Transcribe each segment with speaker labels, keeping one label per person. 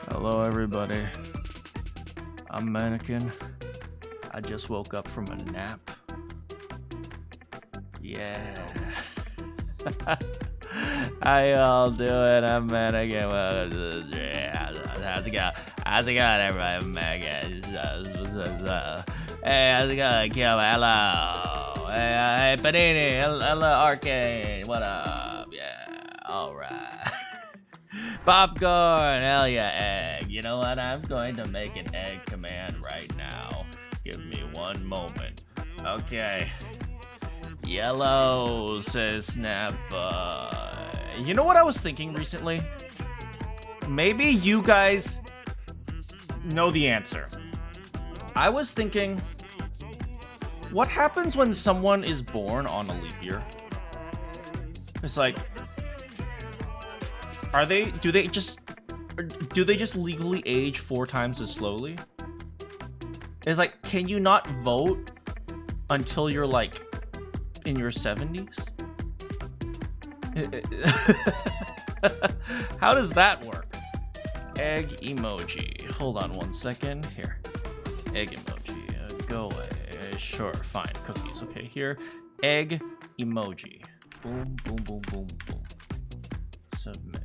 Speaker 1: Hello, everybody. I'm Manakyn. I just woke up from a nap. Yeah. How y'all doing? I'm Manakyn. How's it going? How's it going, everybody? I'm Manakyn. Hey, how's it going, Kim? Hello. Hey, Panini. Hello, Arcane. What up? Yeah. All right. Popcorn. Hell yeah, egg. You know what? I'm going to make an egg command right now. Give me one moment. Okay. Yellow, says Snap. You know what I was thinking recently? Maybe you guys know the answer. I was thinking, what happens when someone is born on a leap year? It's like, do they just legally age 4 times as slowly? It's like, can you not vote until you're like in your 70s? How does that work? Egg emoji. Hold on one second. Here. Egg emoji. Go away. Sure, fine. Cookies. Okay, here. Egg emoji. Boom, boom, boom, boom, boom. Submit.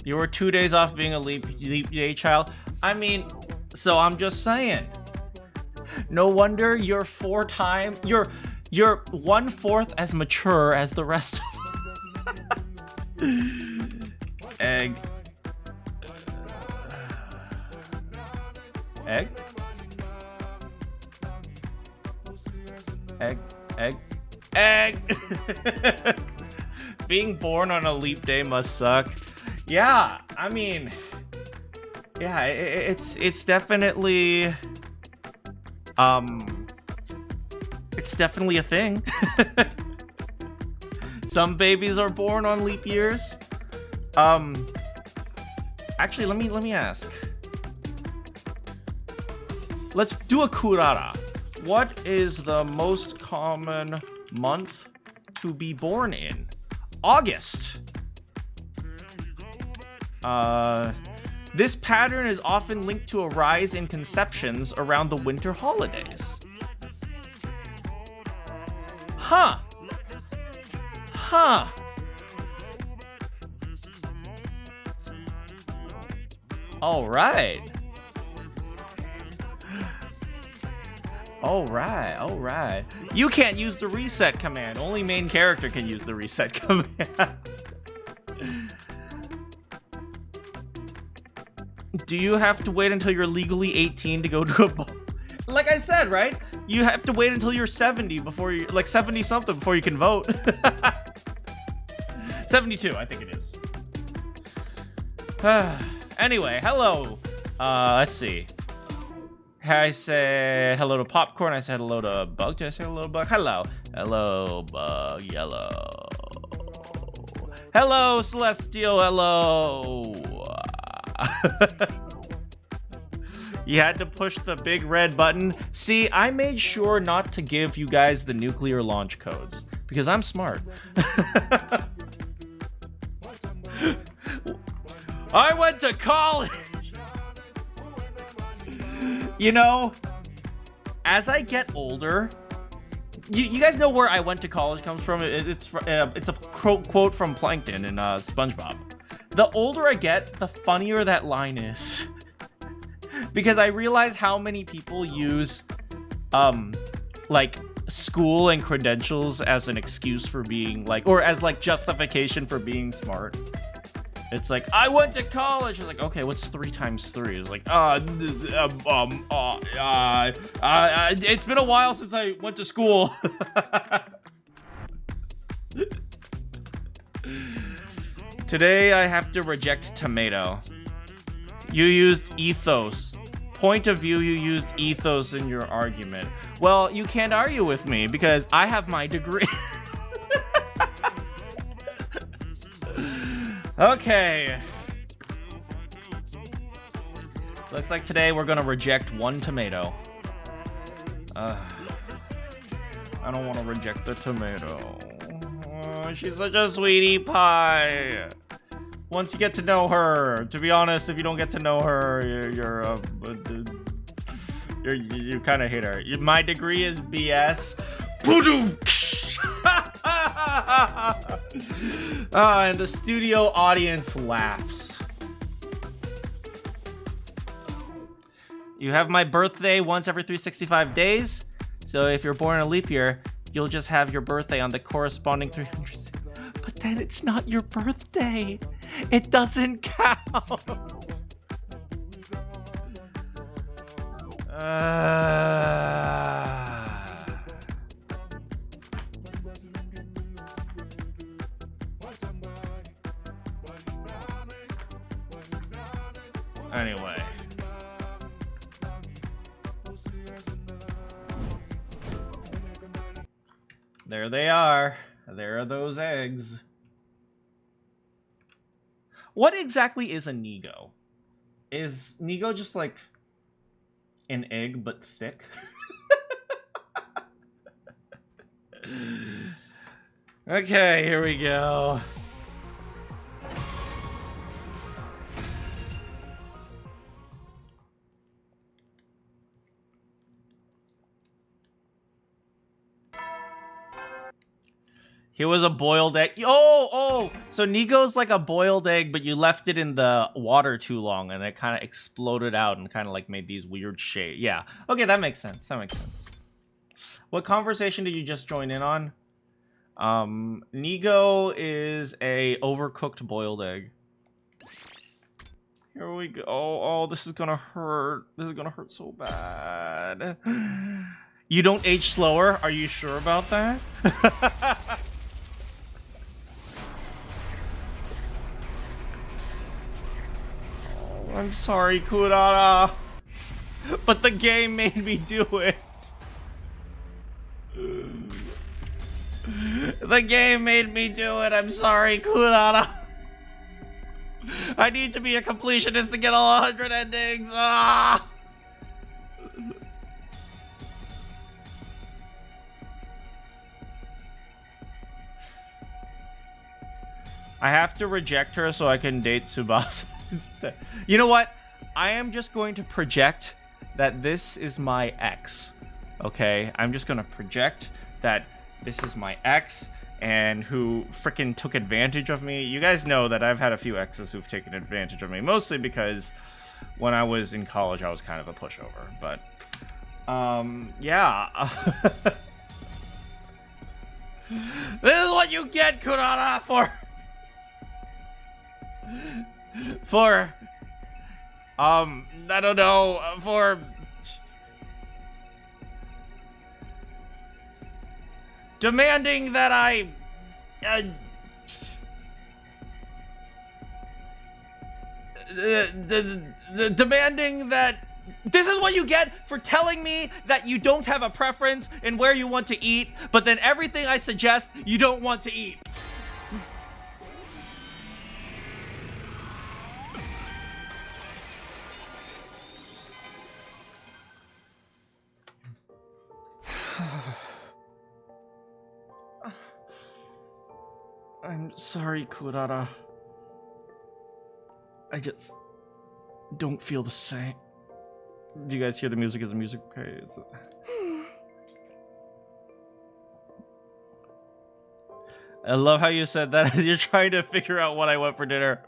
Speaker 1: You were 2 days off being a leap day child. I mean, so I'm just saying. No wonder you're 1/4 as mature as the rest of them. Egg. Egg? Egg. Egg. Egg! Being born on a leap day must suck. Yeah, I mean, yeah, it's definitely, it's definitely a thing. Some babies are born on leap years. Actually, let me ask. Let's do a kurara. What is the most common month to be born in? August. This pattern is often linked to a rise in conceptions around the winter holidays. Huh. All right. All right. You can't use the reset command. Only main character can use the reset command. Do you have to wait until you're legally 18 to go to a ball? Like I said, right? You have to wait until you're 70 before you, like 70 something before you can vote. 72, I think it is. Anyway, hello. Let's see. I said hello to Popcorn. I said hello to Bug. Did I say hello to Bug? Hello. Hello, Bug. Yellow. Hello, Celestial. Hello. You had to push the big red button. See, I made sure not to give you guys the nuclear launch codes because I'm smart. I went to college. You know, as I get older, you guys know where I went to college comes from. It's a quote from Plankton in SpongeBob. The older I get, the funnier that line is. Because I realize how many people use, like, school and credentials as an excuse for being, like, or as, like, justification for being smart. It's like, I went to college. It's like, okay, what's 3 times 3? It's like, it's been a while since I went to school. Today, I have to reject tomato. You used ethos. Point of view, you used ethos in your argument. Well, you can't argue with me because I have my degree. Okay. Looks like today we're gonna reject 1 tomato. I don't want to reject the tomato. Oh, she's such a sweetie pie. once you get to know her. To be honest, if you don't get to know her, you kind of hate her. My degree is BS. And the studio audience laughs. You have my birthday once every 365 days. So if you're born in a leap year, you'll just have your birthday on the corresponding 300. But then it's not your birthday. It doesn't count. Anyway. There they are. There are those eggs. What exactly is a Nego? Is Nego just like an egg but thick? Okay, here we go. He was a boiled egg. Oh, so Nego's like a boiled egg, but you left it in the water too long and it kind of exploded out and kind of like made these weird shapes. Yeah. Okay, that makes sense. That makes sense. What conversation did you just join in on? Nego is a overcooked boiled egg. Here we go. Oh, this is gonna hurt. This is gonna hurt so bad. You don't age slower? Are you sure about that? I'm sorry, Kurara, but the game made me do it. The game made me do it. I'm sorry, Kurara. I need to be a completionist to get all 100 endings. Ah! I have to reject her so I can date Tsubasa instead. You know what? I am just going to project that this is my ex. Okay? I'm just going to project that this is my ex and who frickin' took advantage of me. You guys know that I've had a few exes who've taken advantage of me, mostly because when I was in college, I was kind of a pushover. But, yeah. This is what you get, Kurara, for I don't know, for demanding that I demanding that this is what you get for telling me that you don't have a preference in where you want to eat, but then everything I suggest you don't want to eat. I'm sorry, Kurara. I just don't feel the same. Do you guys hear the music? Is the music okay? Is it... I love how you said that as you're trying to figure out what I want for dinner.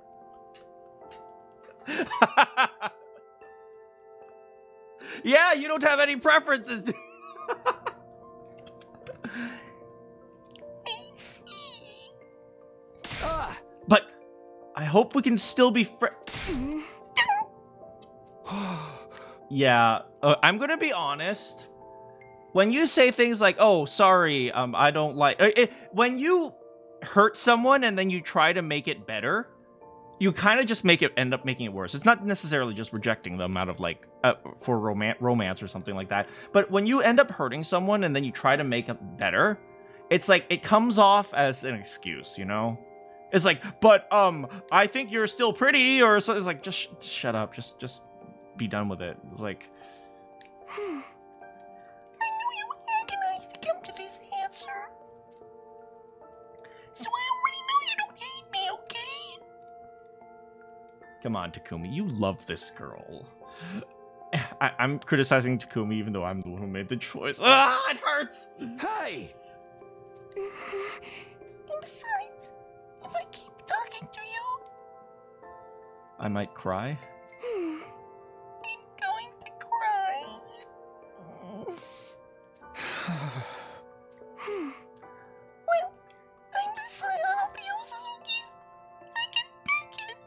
Speaker 1: Yeah, you don't have any preferences. But I hope we can still be Yeah, I'm gonna be honest. When you say things like, "Oh, sorry, I don't like," when you hurt someone and then you try to make it better, you kind of just end up making it worse. It's not necessarily just rejecting them out of like for romance or something like that. But when you end up hurting someone and then you try to make it better, it's like it comes off as an excuse, you know? It's like, but I think you're still pretty, or so. It's like, just shut up, just be done with it. It's like, I knew you were agonized to come to this answer, so I already know you don't hate me, okay? Come on, Takumi. You love this girl. I'm criticizing Takumi even though I'm the one who made the choice. Ah, it hurts!
Speaker 2: Hey!
Speaker 3: And besides, if I keep talking to you,
Speaker 1: I might cry.
Speaker 3: I'm going to cry. When I'm the scion of the Osuzukis, I can take it.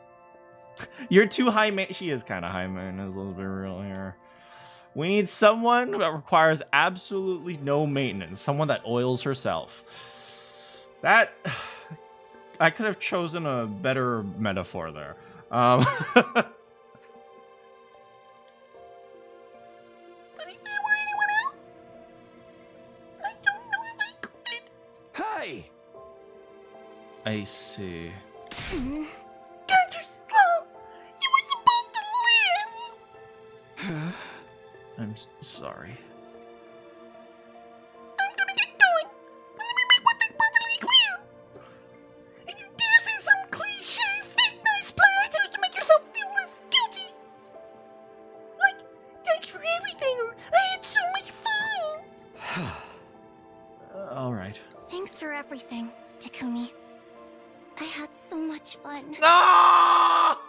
Speaker 1: You're too high She is kind of high maintenance, let's be real here. We need someone that requires absolutely no maintenance. Someone that oils herself. That... I could have chosen a better metaphor there.
Speaker 3: But if there were anyone else, I don't know if I could.
Speaker 2: Hey!
Speaker 1: I see.
Speaker 3: God, you're slow. You were supposed to live.
Speaker 1: I'm sorry.
Speaker 3: I'm gonna get going, but let me make one thing perfectly clear. If you dare say some cliche, fake nice plan actions to make yourself feel less guilty, like, thanks for everything, or I had so much fun.
Speaker 1: All right.
Speaker 4: Thanks for everything, Takumi. I had so much fun.
Speaker 1: Ah!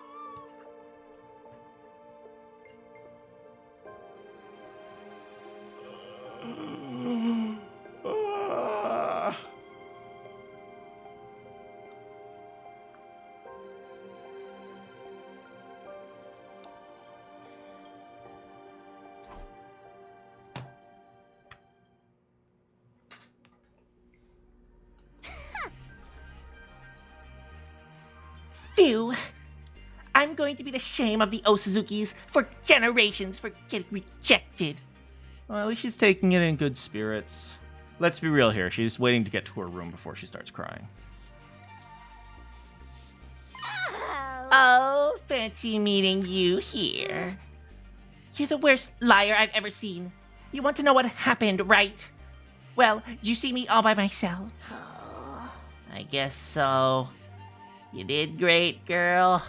Speaker 3: Phew. I'm going to be the shame of the Osuzukis for generations for getting rejected.
Speaker 1: Well, at least she's taking it in good spirits. Let's be real here. She's waiting to get to her room before she starts crying.
Speaker 3: Oh, fancy meeting you here. You're the worst liar I've ever seen. You want to know what happened, right? Well, you see me all by myself. I guess so. You did great, girl.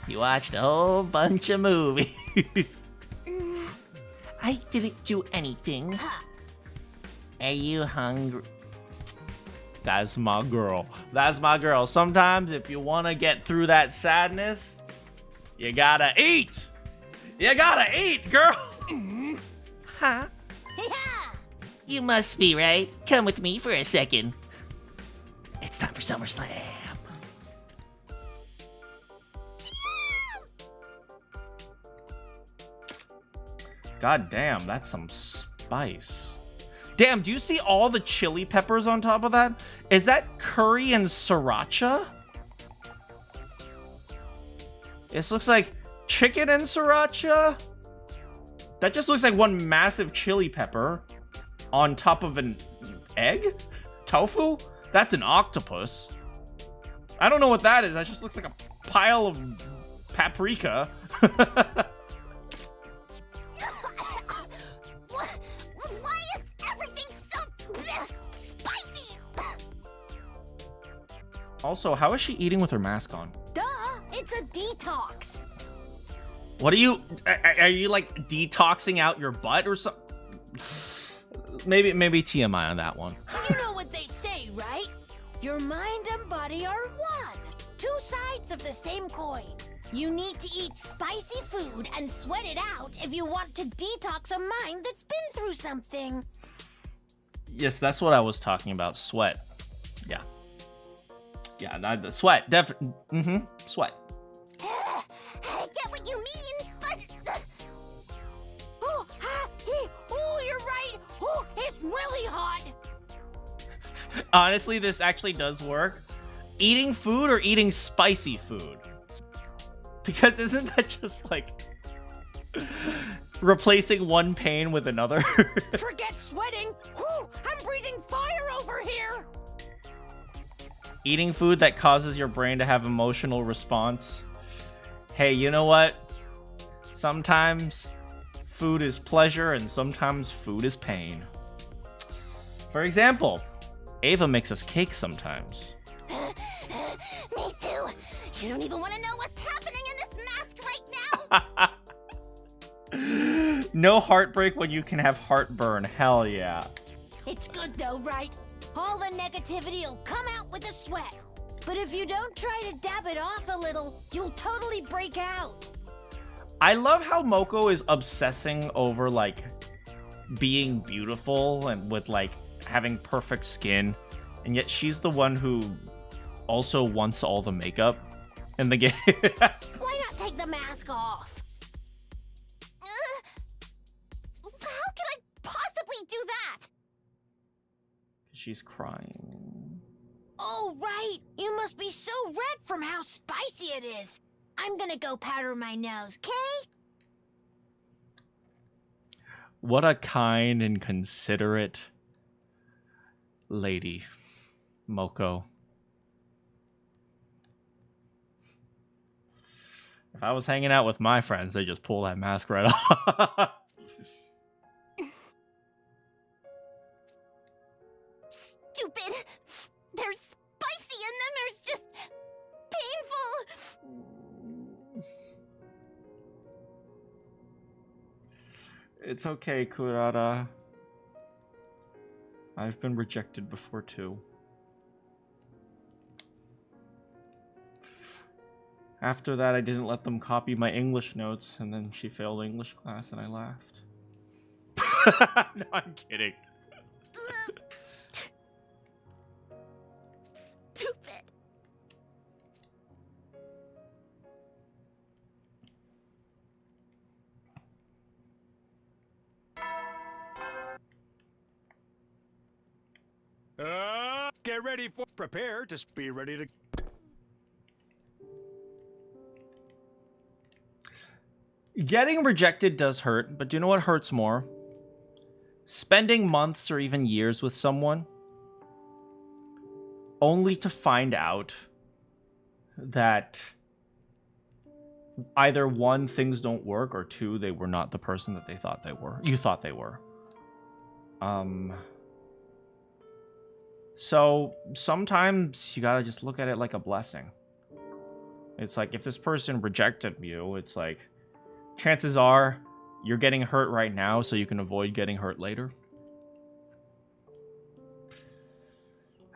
Speaker 3: You watched a whole bunch of movies. I didn't do anything. Are you hungry?
Speaker 1: That's my girl. That's my girl. Sometimes if you want to get through that sadness, you gotta eat. You gotta eat, girl.
Speaker 3: Huh? You must be right. Come with me for a second. It's time for SummerSlam.
Speaker 1: God damn, that's some spice. Damn, do you see all the chili peppers on top of that? Is that curry and sriracha? This looks like chicken and sriracha? That just looks like one massive chili pepper on top of an egg? Tofu? That's an octopus. I don't know what that is. That just looks like a pile of paprika.
Speaker 4: Why is everything so spicy?
Speaker 1: Also, how is she eating with her mask on?
Speaker 4: Duh, it's a detox.
Speaker 1: What are you like detoxing out your butt or something? Maybe TMI on that one.
Speaker 4: You know what they say, right? Your mind and body are one. Two sides of the same coin. You need to eat spicy food and sweat it out if you want to detox a mind that's been through something.
Speaker 1: Yes, that's what I was talking about. Sweat. Yeah. Yeah, the sweat. Definitely. Sweat.
Speaker 4: I get what you mean, but... Oh, you're right. Oh, it's really hot.
Speaker 1: Honestly, this actually does work. Eating food or eating spicy food? Because isn't that just like replacing one pain with another?
Speaker 4: Forget sweating. I'm breathing fire over here.
Speaker 1: Eating food that causes your brain to have emotional response. Hey, you know what? Sometimes food is pleasure and sometimes food is pain. For example, Ava makes us cake sometimes.
Speaker 4: Me too. You don't even want to know what's happening in this
Speaker 1: No heartbreak when you can have heartburn. Hell yeah.
Speaker 4: It's good though, right? All the negativity will come out with a sweat. But if you don't try to dab it off a little, you'll totally break out.
Speaker 1: I love how Moko is obsessing over, like, being beautiful and with, like, having perfect skin. And yet she's the one who also wants all the makeup in the game.
Speaker 4: Why not take the mask off? How can I possibly do that?
Speaker 1: She's crying.
Speaker 4: Oh, right. You must be so red from how spicy it is. I'm gonna go powder my nose, okay?
Speaker 1: What a kind and considerate lady, Moko. If I was hanging out with my friends, they'd just pull that mask right off.
Speaker 4: Stupid. There's spicy and then there's just painful.
Speaker 1: It's okay, Kurata. I've been rejected before too. After that, I didn't let them copy my English notes, and then she failed English class, and I laughed. No, I'm kidding.
Speaker 4: Stupid.
Speaker 2: Get ready for prepare to be ready to.
Speaker 1: Getting rejected does hurt, but do you know what hurts more? Spending months or even years with someone only to find out that either one, things don't work, or two, they were not the person that they thought they were. You thought they were. So sometimes you gotta just look at it like a blessing. It's like, if this person rejected you, it's like, chances are you're getting hurt right now so you can avoid getting hurt later.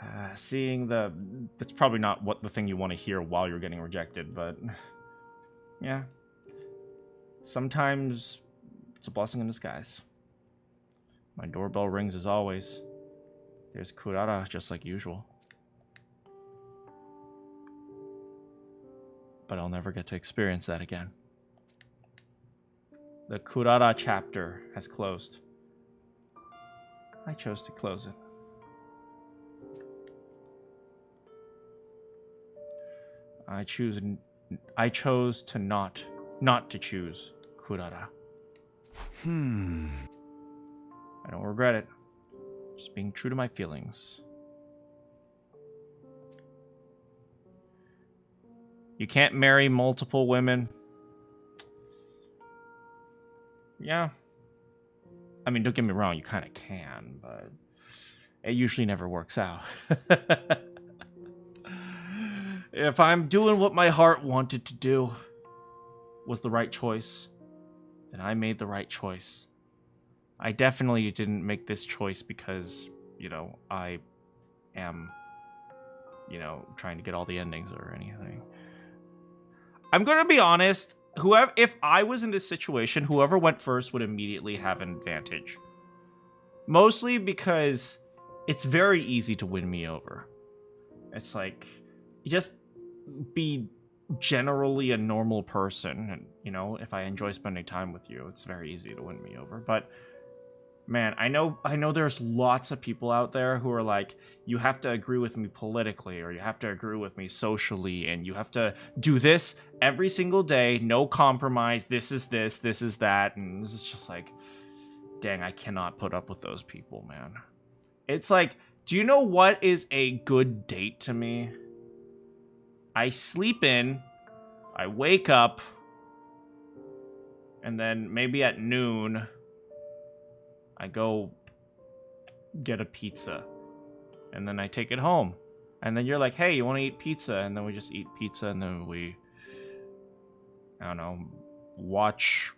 Speaker 1: That's probably not the thing you want to hear while you're getting rejected, but yeah. Sometimes it's a blessing in disguise. My doorbell rings as always. There's Kurata, just like usual. But I'll never get to experience that again. The Kurata chapter has closed. I chose to close it. I chose to not to choose Kurata. I don't regret it. Just being true to my feelings. You can't marry multiple women. Yeah. I mean, don't get me wrong, you kind of can, but it usually never works out. If I'm doing what my heart wanted to do was the right choice, then I made the right choice. I definitely didn't make this choice because, I am, trying to get all the endings or anything. I'm going to be honest. If I was in this situation, whoever went first would immediately have an advantage. Mostly because it's very easy to win me over. It's like, you just be generally a normal person. And, if I enjoy spending time with you, it's very easy to win me over. But man, I know there's lots of people out there who are like, you have to agree with me politically, or you have to agree with me socially, and you have to do this every single day, no compromise, this is that, and it's just like, dang, I cannot put up with those people, man. It's like, do you know what is a good date to me? I sleep in, I wake up, and then maybe at noon, I go get a pizza, and then I take it home. And then you're like, hey, you want to eat pizza? And then we just eat pizza, and then we, I don't know, watch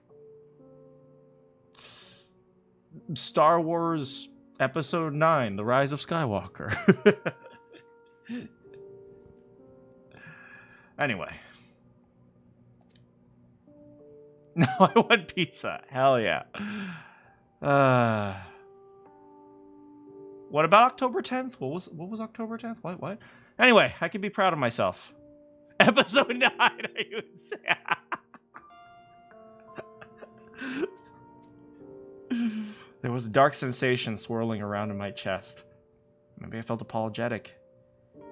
Speaker 1: Star Wars Episode 9, The Rise of Skywalker. Anyway. No, I want pizza. Hell yeah. What about October 10th? What was October 10th? What? Anyway, I can be proud of myself. Episode 9, are you insane? There was a dark sensation swirling around in my chest. Maybe I felt apologetic,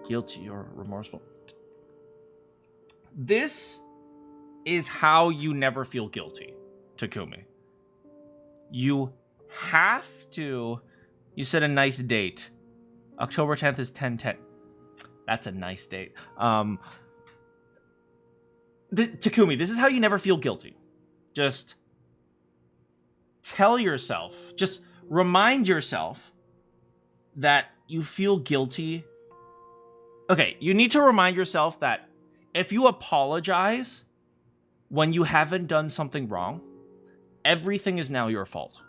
Speaker 1: guilty, or remorseful. This is how you never feel guilty, Takumi. You have to... You set a nice date. October 10th is 10/10. That's a nice date. Takumi, this is how you never feel guilty. Just tell yourself, just remind yourself that you feel guilty. Okay, you need to remind yourself that if you apologize when you haven't done something wrong, everything is now your fault.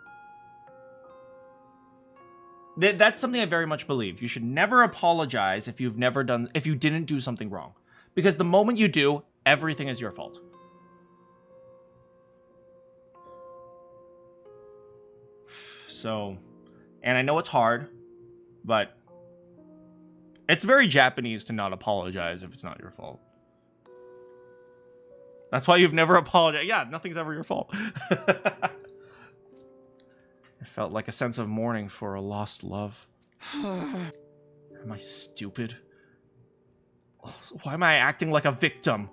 Speaker 1: That's something I very much believe. You should never apologize if you didn't do something wrong. Because the moment you do, everything is your fault. So, and I know it's hard, but it's very Japanese to not apologize if it's not your fault. That's why you've never apologized. Yeah, nothing's ever your fault. It felt like a sense of mourning for a lost love. Am I stupid? Why am I acting like a victim?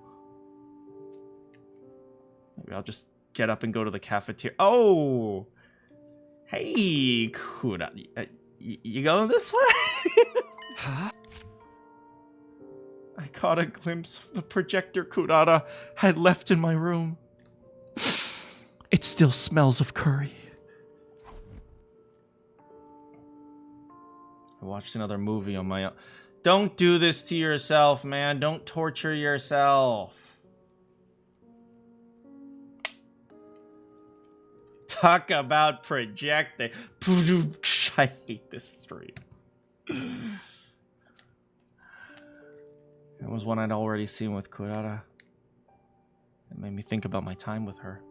Speaker 1: Maybe I'll just get up and go to the cafeteria. Oh! Hey, Kuda. You going this way?
Speaker 2: Huh?
Speaker 1: I caught a glimpse of the projector Kurata had left in my room. It still smells of curry. I watched another movie on my own. Don't do this to yourself, man. Don't torture yourself. Talk about projecting. I hate this stream. It was one I'd already seen with Kurata. It made me think about my time with her.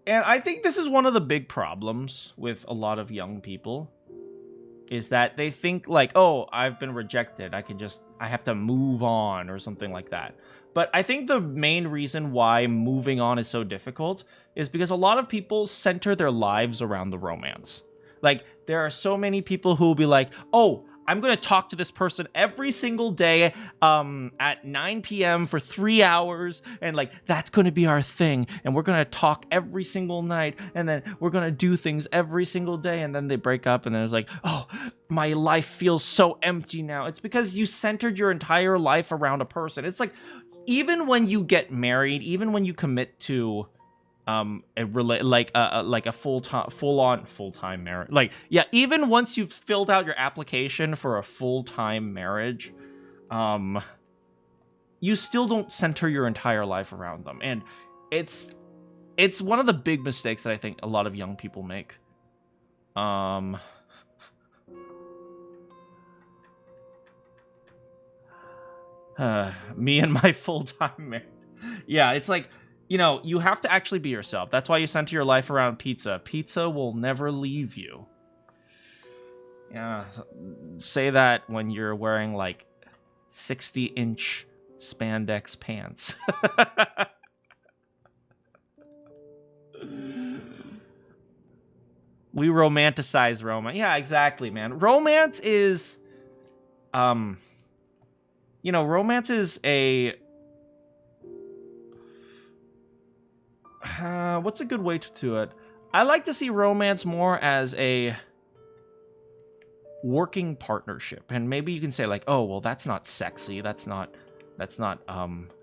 Speaker 1: And I think this is one of the big problems with a lot of young people. Is that they think like, oh, I've been rejected. I have to move on or something like that. But I think the main reason why moving on is so difficult is because a lot of people center their lives around the romance. Like, there are so many people who will be like, oh, I'm going to talk to this person every single day at 9 p.m. for 3 hours. And like, that's going to be our thing. And we're going to talk every single night. And then we're going to do things every single day. And then they break up and then it's like, oh, my life feels so empty now. It's because you centered your entire life around a person. It's like, even when you get married, even when you commit to a full-time marriage, like, yeah, even once you've filled out your application for a full-time marriage, you still don't center your entire life around them. And it's one of the big mistakes that I think a lot of young people make. Me and my full-time marriage. Yeah, it's like, you know, you have to actually be yourself. That's why you center your life around pizza. Pizza will never leave you. Yeah, say that when you're wearing like 60-inch spandex pants. We romanticize romance. Yeah, exactly, man. Romance is, you know, romance is a... what's a good way to do it? I like to see romance more as a working partnership. And maybe you can say like, oh, well, that's not sexy. That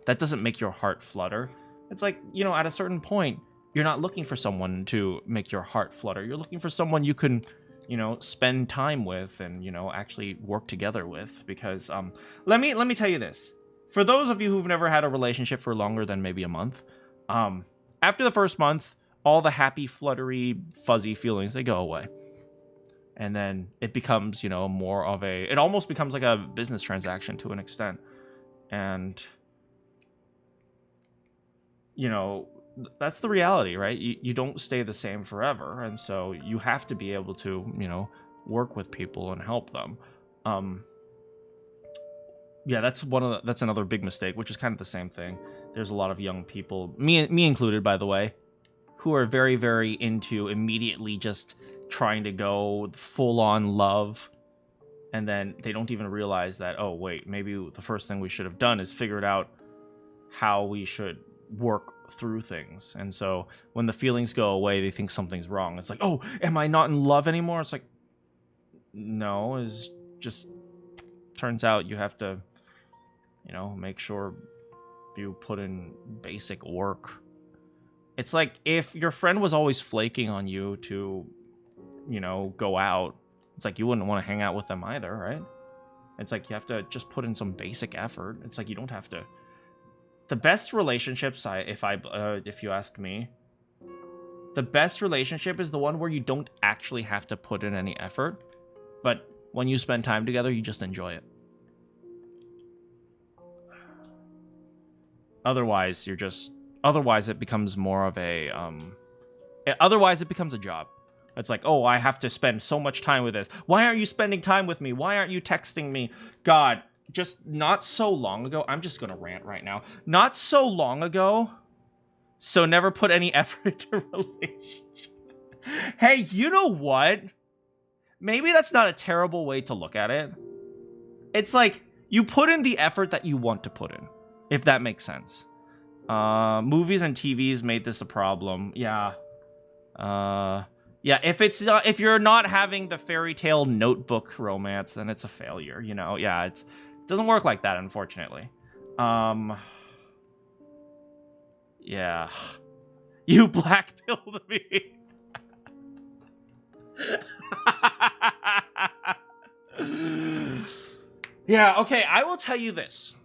Speaker 1: doesn't make your heart flutter. It's like, you know, at a certain point, you're not looking for someone to make your heart flutter. You're looking for someone you can, you know, spend time with and, you know, actually work together with. Because let me tell you this. for those of you who've never had a relationship for longer than maybe a month, after the first month, all the happy, fluttery, fuzzy feelings, they go away. And then it becomes, you know, more of a... It almost becomes like a business transaction to an extent. And, you know, that's the reality, right? You don't stay the same forever. And so you have to be able to, you know, work with people and help them. Yeah, that's another big mistake, which is kind of the same thing. There's a lot of young people, me included, by the way, who are very, very into immediately just trying to go full-on love, and then they don't even realize that, oh, wait, maybe the first thing we should have done is figured out how we should work through things. And so when the feelings go away, they think something's wrong. It's like, oh, am I not in love anymore? It's like, no, it's just turns out you have to, you know, make sure you put in basic work. It's like if your friend was always flaking on you to, you know, go out, it's like you wouldn't want to hang out with them either, right? It's like you have to just put in some basic effort. It's like you don't have to. The best relationships, if you ask me, the best relationship is the one where you don't actually have to put in any effort, but when you spend time together, you just enjoy it. Otherwise, it becomes more of a, otherwise it becomes a job. It's like, oh, I have to spend so much time with this. Why aren't you spending time with me? Why aren't you texting me? God, just not so long ago, I'm just going to rant right now. Not so long ago, so never put any effort into relationship. Hey, you know what? Maybe that's not a terrible way to look at it. It's like, you put in the effort that you want to put in, if that makes sense. Movies and TVs made this a problem. Yeah. Yeah, if you're not having the fairy tale notebook romance, then it's a failure, you know? Yeah, it doesn't work like that, unfortunately. Yeah. You black-pilled me. Yeah, okay, I will tell you this.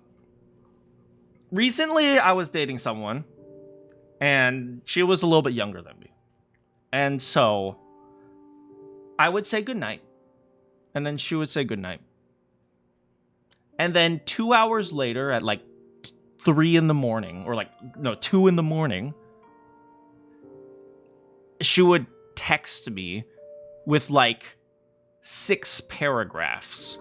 Speaker 1: Recently, I was dating someone, and she was a little bit younger than me. And so, I would say goodnight, and then she would say goodnight. And then 2 hours later, at like 3 in the morning, or like, no, 2 in the morning, she would text me with like 6 paragraphs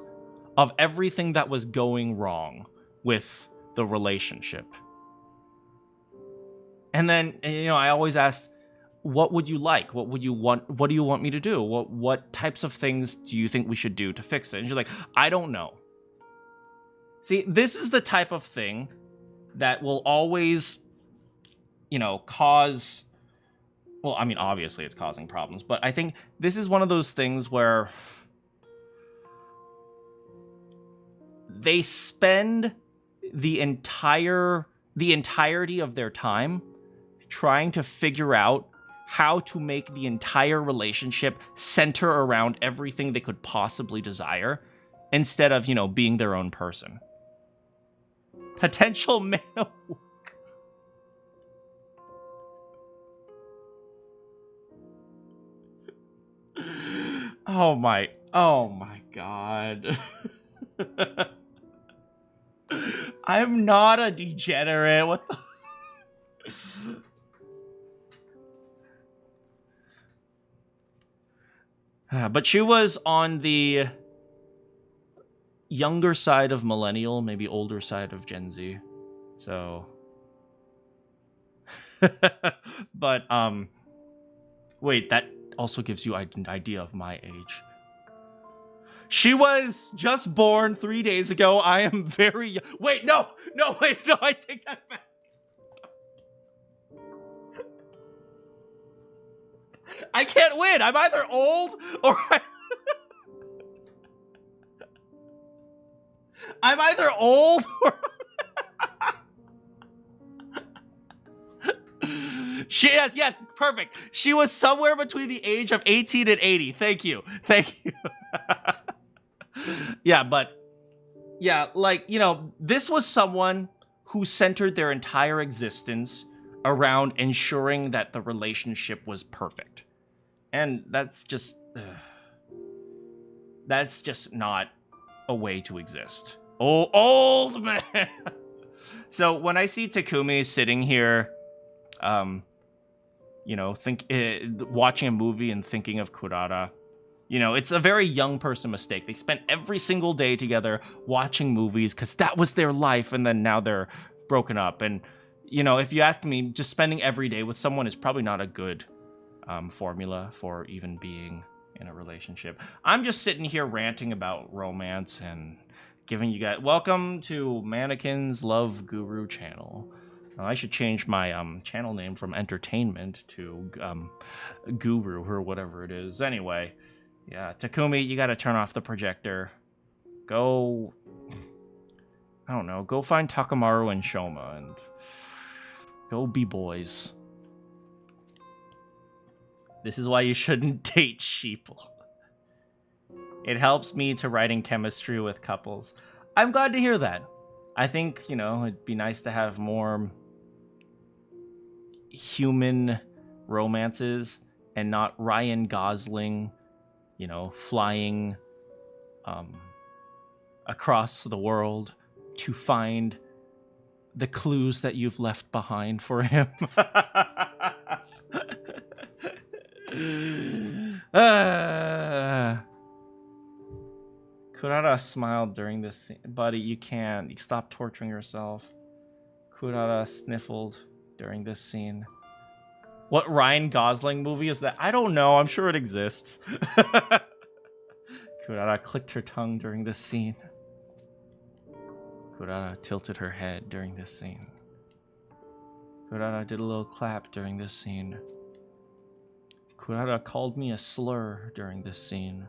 Speaker 1: of everything that was going wrong with the relationship. And then, you know, I always asked, what would you like? What would you want? What do you want me to do? What types of things do you think we should do to fix it? And she's like, I don't know. See, this is the type of thing that will always, you know, cause... Well, I mean, obviously it's causing problems, but I think this is one of those things where they spend the entirety of their time trying to figure out how to make the entire relationship center around everything they could possibly desire, instead of, you know, being their own person. Potential male. Oh my God. I'm not a degenerate. What the... But she was on the younger side of millennial, maybe older side of Gen Z. So... But, wait, that also gives you an idea of my age. She was just born 3 days ago. I am very young. Wait, no, I take that back. I can't win. I'm either old or I'm either old or... Yes, perfect. She was somewhere between the age of 18 and 80. Thank you. Yeah, but Yeah, like, you know, this was someone who centered their entire existence around ensuring that the relationship was perfect. And that's just not a way to exist. Oh, old man. So when I see Takumi sitting here, you know, watching a movie and thinking of Kurara, you know, it's a very young person mistake. They spent every single day together watching movies because that was their life, and then now they're broken up. And, you know, if you ask me, just spending every day with someone is probably not a good formula for even being in a relationship. I'm just sitting here ranting about romance and giving you guys... Welcome to Manakyn's Love Guru channel. I should change my channel name from entertainment to Guru or whatever it is. Anyway, yeah, Takumi, you gotta turn off the projector. Go... I don't know, go find Takamaru and Shoma and go be boys. This is why you shouldn't date sheeple. It helps me to writing chemistry with couples. I'm glad to hear that. I think, you know, it'd be nice to have more human romances and not Ryan Gosling, you know, flying across the world to find the clues that you've left behind for him. Kurara smiled during this scene. Buddy, you can't. You stop torturing yourself. Kurara sniffled during this scene. What Ryan Gosling movie is that? I don't know. I'm sure it exists. Kurara clicked her tongue during this scene. Kurara tilted her head during this scene. Kurara did a little clap during this scene. Kurara called me a slur during this scene.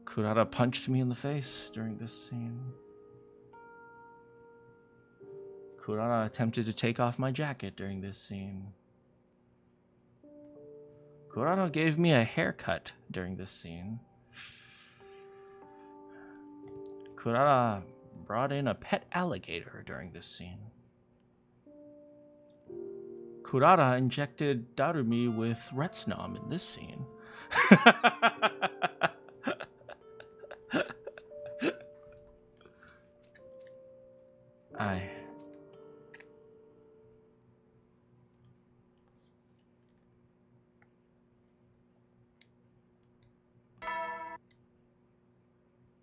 Speaker 1: Kurara punched me in the face during this scene. Kurara attempted to take off my jacket during this scene. Kurara gave me a haircut during this scene. Kurara brought in a pet alligator during this scene. Kurara injected Darumi with Retsnam in this scene.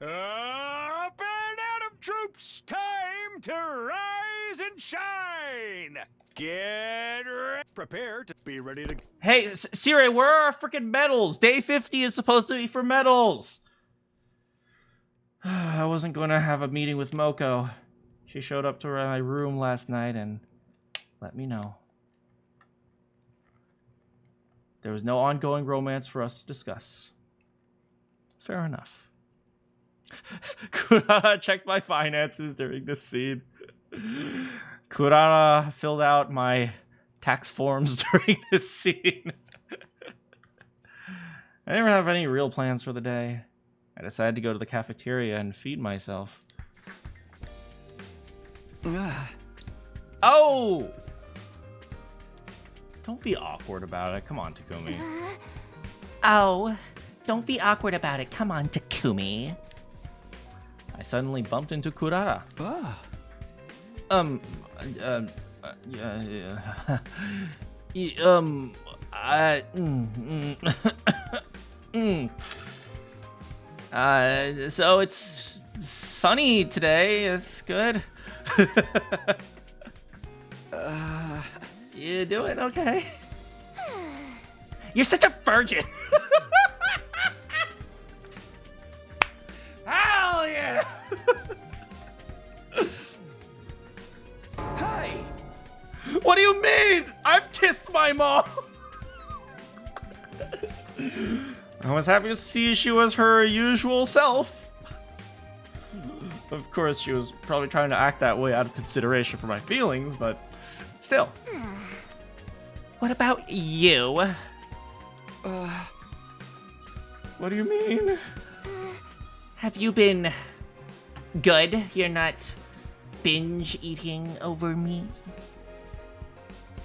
Speaker 2: Up and Adam troops, time to rise and shine. Get ready. Prepare to be ready to...
Speaker 1: Hey, Sirei, where are our freaking medals? Day 50 is supposed to be for medals. I wasn't going to have a meeting with Moko. She showed up to my room last night and let me know. There was no ongoing romance for us to discuss. Fair enough. Kurara checked my finances during this scene. Kurara filled out my tax forms during this scene. I didn't have any real plans for the day. I decided to go to the cafeteria and feed myself. Oh! Don't be awkward about it. Come on, Takumi.
Speaker 3: Oh, don't be awkward about it. Come on, Takumi.
Speaker 1: I suddenly bumped into Kurara. So it's sunny today. It's good. You doing okay? You're such a virgin. Hell yeah!
Speaker 2: Hey!
Speaker 1: What do you mean? I've kissed my mom. I was happy to see she was her usual self. Of course, she was probably trying to act that way out of consideration for my feelings, but still.
Speaker 3: What about you?
Speaker 1: What do you mean?
Speaker 3: Have you been Good, you're not binge eating over me.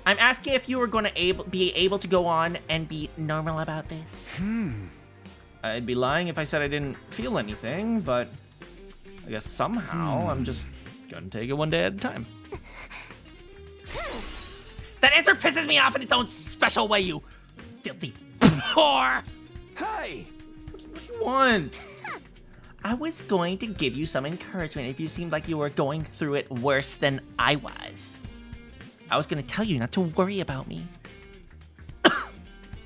Speaker 3: I'm asking if you were going to be able to go on and be normal about this.
Speaker 1: I'd be lying if I said I didn't feel anything, but I guess somehow I'm just gonna take it one day at a time.
Speaker 3: That answer pisses me off in its own special way, you filthy whore!
Speaker 2: Hey!
Speaker 1: What do you want?
Speaker 3: I was going to give you some encouragement if you seemed like you were going through it worse than I was. I was going to tell you not to worry about me.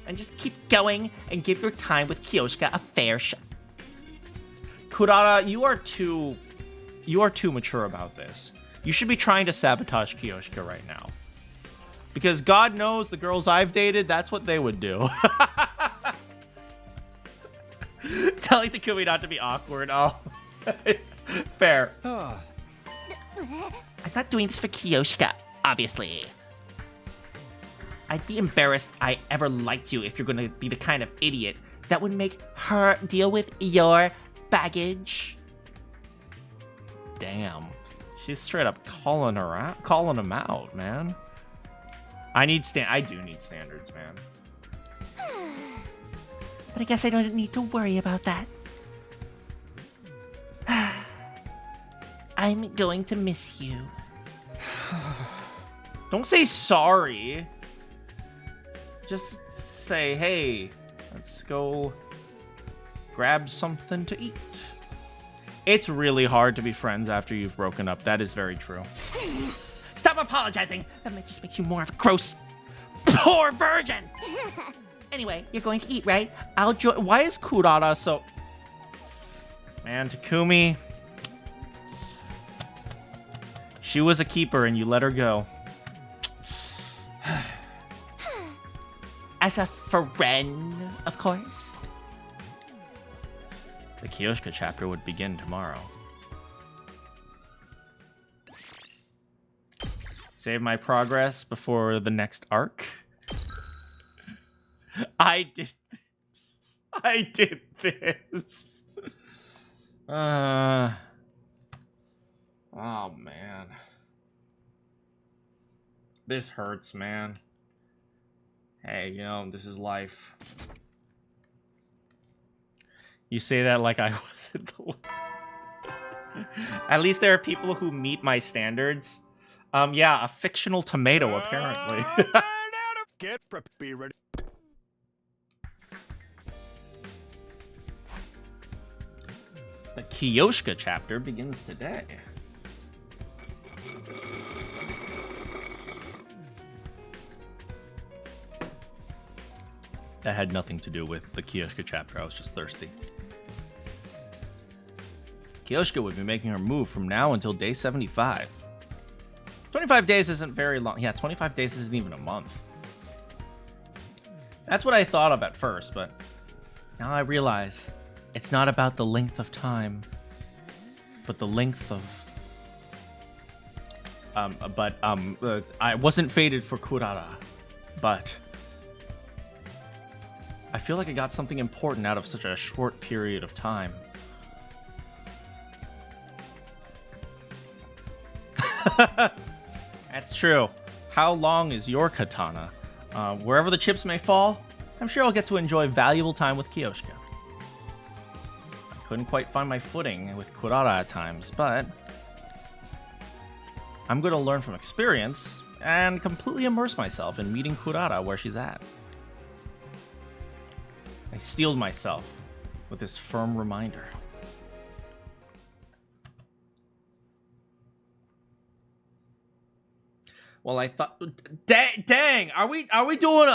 Speaker 3: And just keep going and give your time with Kiyoshika a fair shot.
Speaker 1: Kurata, you are too mature about this. You should be trying to sabotage Kiyoshika right now. Because God knows the girls I've dated, that's what they would do. Telling Takumi not to be awkward. Oh, fair.
Speaker 3: I'm not doing this for Kiyoshika, obviously. I'd be embarrassed I ever liked you if you're going to be the kind of idiot that would make her deal with your baggage.
Speaker 1: Damn. She's straight up calling him out, man. I do need standards, man.
Speaker 3: But I guess I don't need to worry about that. I'm going to miss you.
Speaker 1: Don't say sorry. Just say, hey, let's go grab something to eat. It's really hard to be friends after you've broken up. That is very true.
Speaker 3: Stop apologizing. That just makes you more of a gross, poor virgin. Anyway, you're going to eat, right?
Speaker 1: I'll join. Why is Kurata so... Man, Takumi... She was a keeper and you let her go.
Speaker 3: As a friend, of course.
Speaker 1: The Kiyoshika chapter would begin tomorrow. Save my progress before the next arc. I did this. I did this. Oh, man. This hurts, man. Hey, you know, this is life. You say that like I wasn't the one. At least there are people who meet my standards. Yeah, a fictional tomato, apparently.
Speaker 2: Be ready.
Speaker 1: The Kiyoshika chapter begins today. That had nothing to do with the Kiyoshika chapter. I was just thirsty. Kiyoshika would be making her move from now until day 75. 25 days isn't very long. Yeah, 25 days isn't even a month. That's what I thought of at first, but now I realize it's not about the length of time, but the length of... I wasn't fated for Kurara, but... I feel like I got something important out of such a short period of time. That's true. How long is your katana? Wherever the chips may fall, I'm sure I'll get to enjoy valuable time with Kiyoshika. I couldn't quite find my footing with Kurara at times, but I'm going to learn from experience and completely immerse myself in meeting Kurara where she's at. I steeled myself with this firm reminder. Well, I thought, dang, are we doing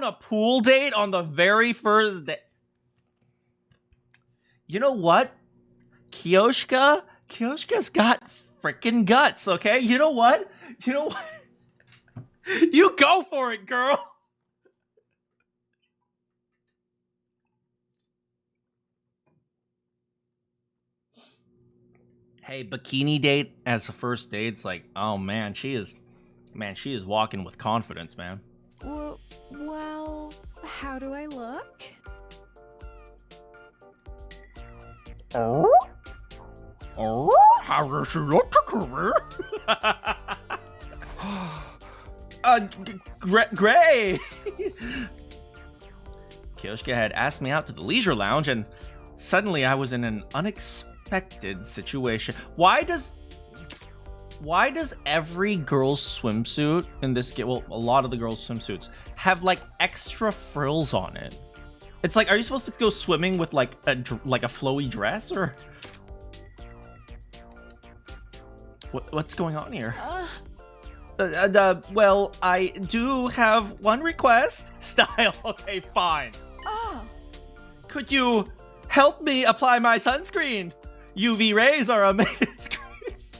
Speaker 1: a pool date on the very first day? You know what? Kiyoshika's got freaking guts, okay? You know what? You go for it, girl. Hey, bikini date as a first date, it's like, oh man, she is walking with confidence, man.
Speaker 5: Well, how do I look?
Speaker 3: Oh?
Speaker 1: Oh, how does she look, Takumi? Gray. Kyoshka had asked me out to the leisure lounge, and suddenly I was in an unexpected situation. Why does every girl's swimsuit in this game, well, a lot of the girls' swimsuits, have like extra frills on it? It's like, are you supposed to go swimming with like a flowy dress, or what's going on here? Well, I do have one request. Style. Okay, fine. Could you help me apply my sunscreen? UV rays are a maintenance grease.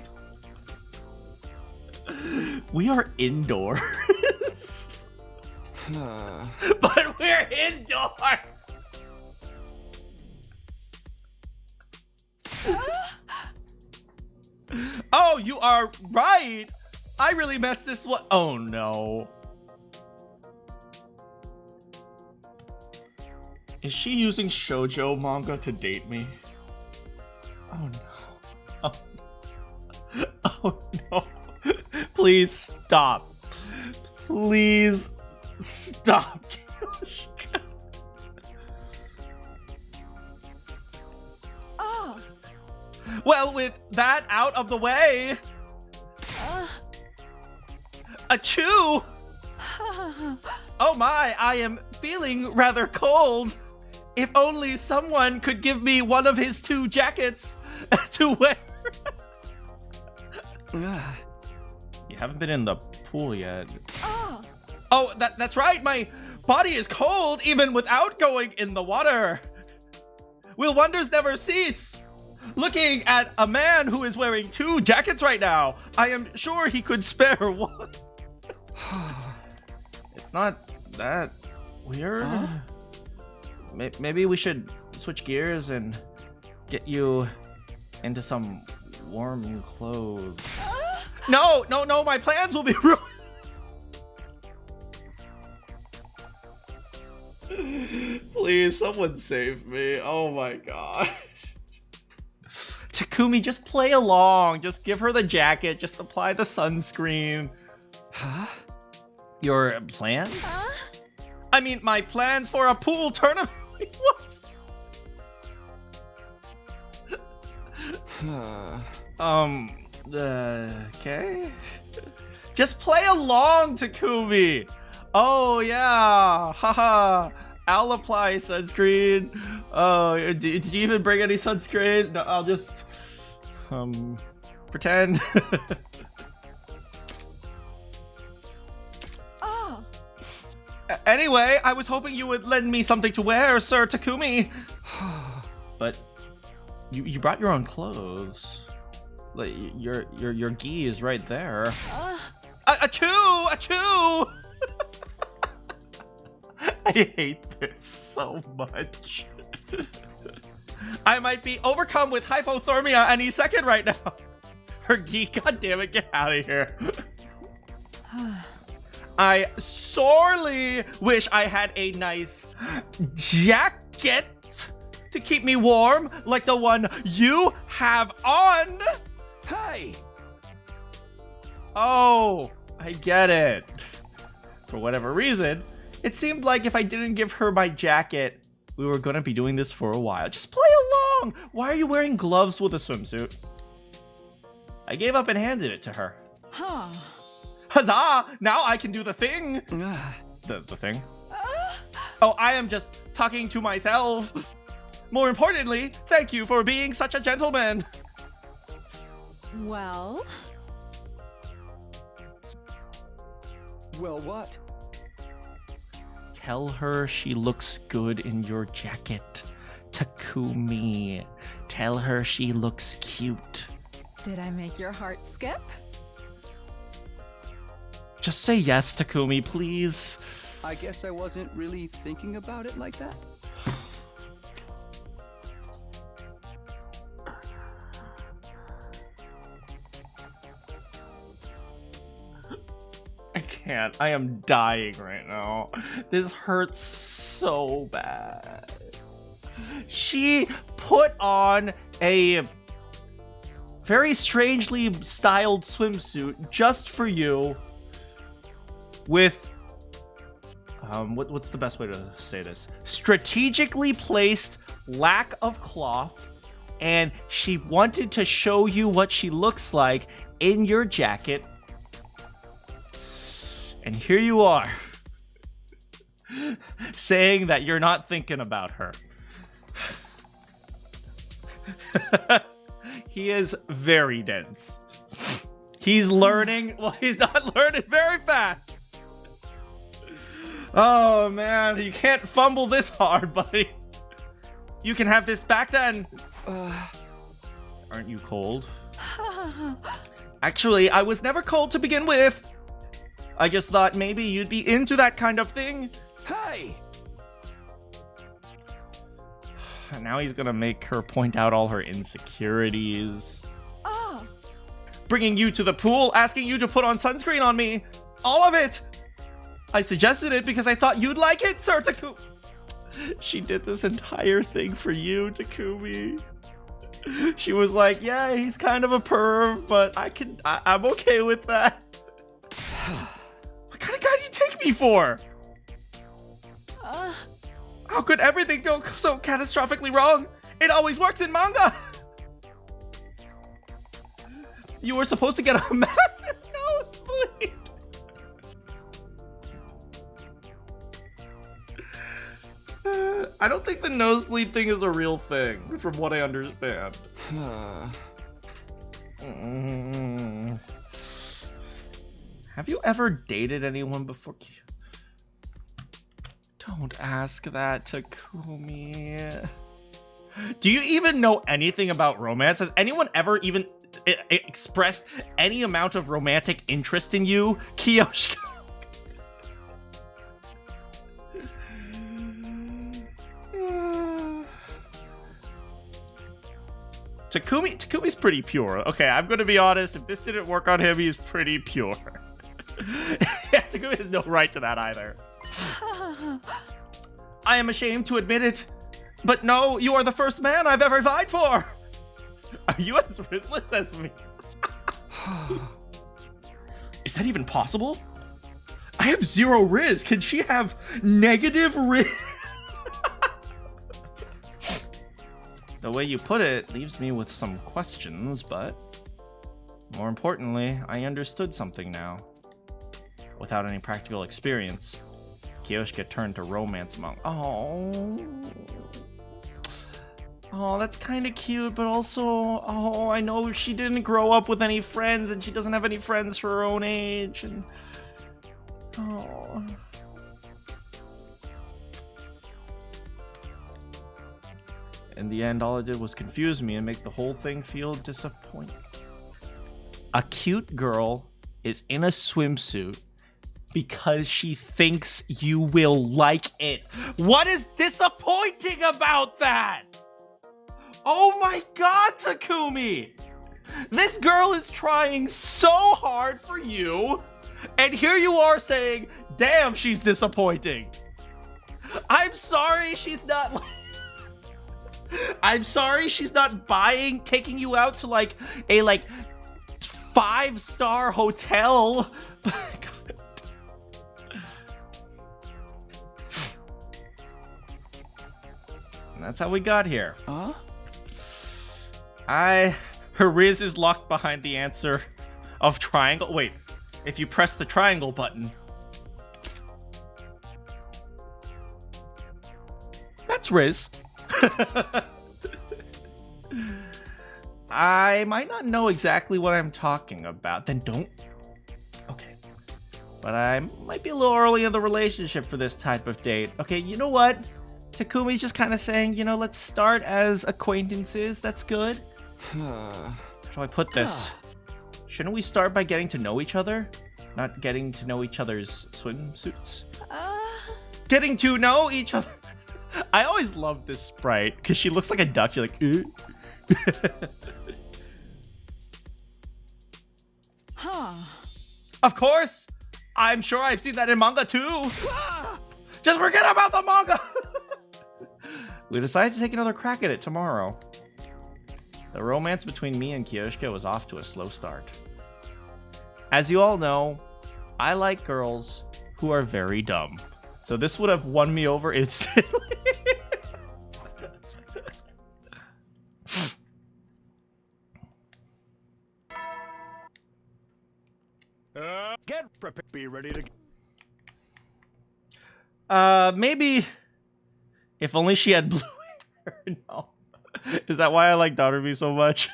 Speaker 1: We are indoors. But we're indoors. Oh, you are right. I really messed this one. Oh no. Is she using shoujo manga to date me? Oh no. Oh no. Please stop. Please stop. Well, with that out of the way. Achoo! Oh my, I am feeling rather cold. If only someone could give me one of his 2 jackets to wear. You haven't been in the pool yet. Oh, that's right. My body is cold even without going in the water. Will wonders never cease? Looking at a man who is wearing 2 jackets right now, I am sure he could spare one. It's not that weird. Maybe we should switch gears and get you into some warm clothes. No, my plans will be ruined. Please, someone save me. Oh my gosh. Takumi, just play along. Just give her the jacket. Just apply the sunscreen. Huh? Your plans? I mean, my plans for a pool tournament. What? Okay. Just play along, Takumi. Oh yeah, haha. I'll apply sunscreen. Oh, did you even bring any sunscreen? No, I'll just pretend. Anyway, I was hoping you would lend me something to wear, Sir Takumi. But you brought your own clothes. Like your gi is right there. Achoo! Achoo! I hate this so much. I might be overcome with hypothermia any second right now. Her gi, goddammit, get out of here. I sorely wish I had a nice jacket to keep me warm like the one you have on.
Speaker 2: Hey!
Speaker 1: Oh, I get it. For whatever reason, it seemed like if I didn't give her my jacket, we were gonna be doing this for a while. Just play along. Why are you wearing gloves with a swimsuit? I gave up and handed it to her. Huzzah! Now I can do the thing. The thing? Oh, I am just talking to myself. More importantly, thank you for being such a gentleman.
Speaker 5: Well?
Speaker 2: Well, what?
Speaker 1: Tell her she looks good in your jacket. Takumi. Tell her she looks cute.
Speaker 5: Did I make your heart skip?
Speaker 1: Just say yes, Takumi, please.
Speaker 2: I guess I wasn't really thinking about it like that.
Speaker 1: I can't. I am dying right now. This hurts so bad. She put on a very strangely styled swimsuit just for you with what's the best way to say this? Strategically placed lack of cloth, and she wanted to show you what she looks like in your jacket. And here you are, saying that you're not thinking about her. He is very dense. He's learning. Well, he's not learning very fast. Oh, man. You can't fumble this hard, buddy. You can have this back then. Aren't you cold? Actually, I was never cold to begin with. I just thought maybe you'd be into that kind of thing.
Speaker 2: Hey!
Speaker 1: And now he's gonna make her point out all her insecurities.
Speaker 5: Oh.
Speaker 1: Bringing you to the pool, asking you to put on sunscreen on me. All of it. I suggested it because I thought you'd like it, Sir Takumi. She did this entire thing for you, Takumi. She was like, yeah, he's kind of a perv, but I'm okay with that. What kind of guy do you take me for? How could everything go so catastrophically wrong? It always works in manga. You were supposed to get a massive nosebleed. I don't think the nosebleed thing is a real thing, from what I understand. Have you ever dated anyone before? Don't ask that, Takumi. Do you even know anything about romance? Has anyone ever even expressed any amount of romantic interest in you, Kiyoshika? Takumi's pretty pure. Okay, I'm gonna be honest. If this didn't work on him, he's pretty pure. Yeah, Takumi has no right to that either. I am ashamed to admit it, but no, you are the first man I've ever vied for. Are you as rizzless as me? Is that even possible? I have 0 riz. Can she have negative riz? The way you put it leaves me with some questions, but more importantly, I understood something now. Without any practical experience, Kiyoshika turned to romance monk. Oh, that's kind of cute, but also, I know she didn't grow up with any friends, and she doesn't have any friends her own age, and in the end, all it did was confuse me and make the whole thing feel disappointing. A cute girl is in a swimsuit because she thinks you will like it. What is disappointing about that? Oh my god, Takumi! This girl is trying so hard for you, and here you are saying, damn, she's disappointing. I'm sorry she's not I'm sorry she's not taking you out to like a 5-star hotel. And that's how we got here. Her riz is locked behind the answer of triangle. Wait, if you press the triangle button. That's riz. I might not know exactly what I'm talking about. Then don't. Okay. But I might be a little early in the relationship for this type of date. Okay, you know what? Takumi's just kind of saying, let's start as acquaintances. That's good. How do I put this? Shouldn't we start by getting to know each other? Not getting to know each other's swimsuits? Getting to know each other. I always love this sprite because she looks like a duck. You're like, Of course. I'm sure I've seen that in manga too. Just forget about the manga. We decided to take another crack at it tomorrow. The romance between me and Kiyoshika was off to a slow start. As you all know, I like girls who are very dumb. So this would have won me over instantly.
Speaker 2: Get prepared. Be ready to.
Speaker 1: Maybe if only she had blue hair. No. Is that why I like Daughter so much?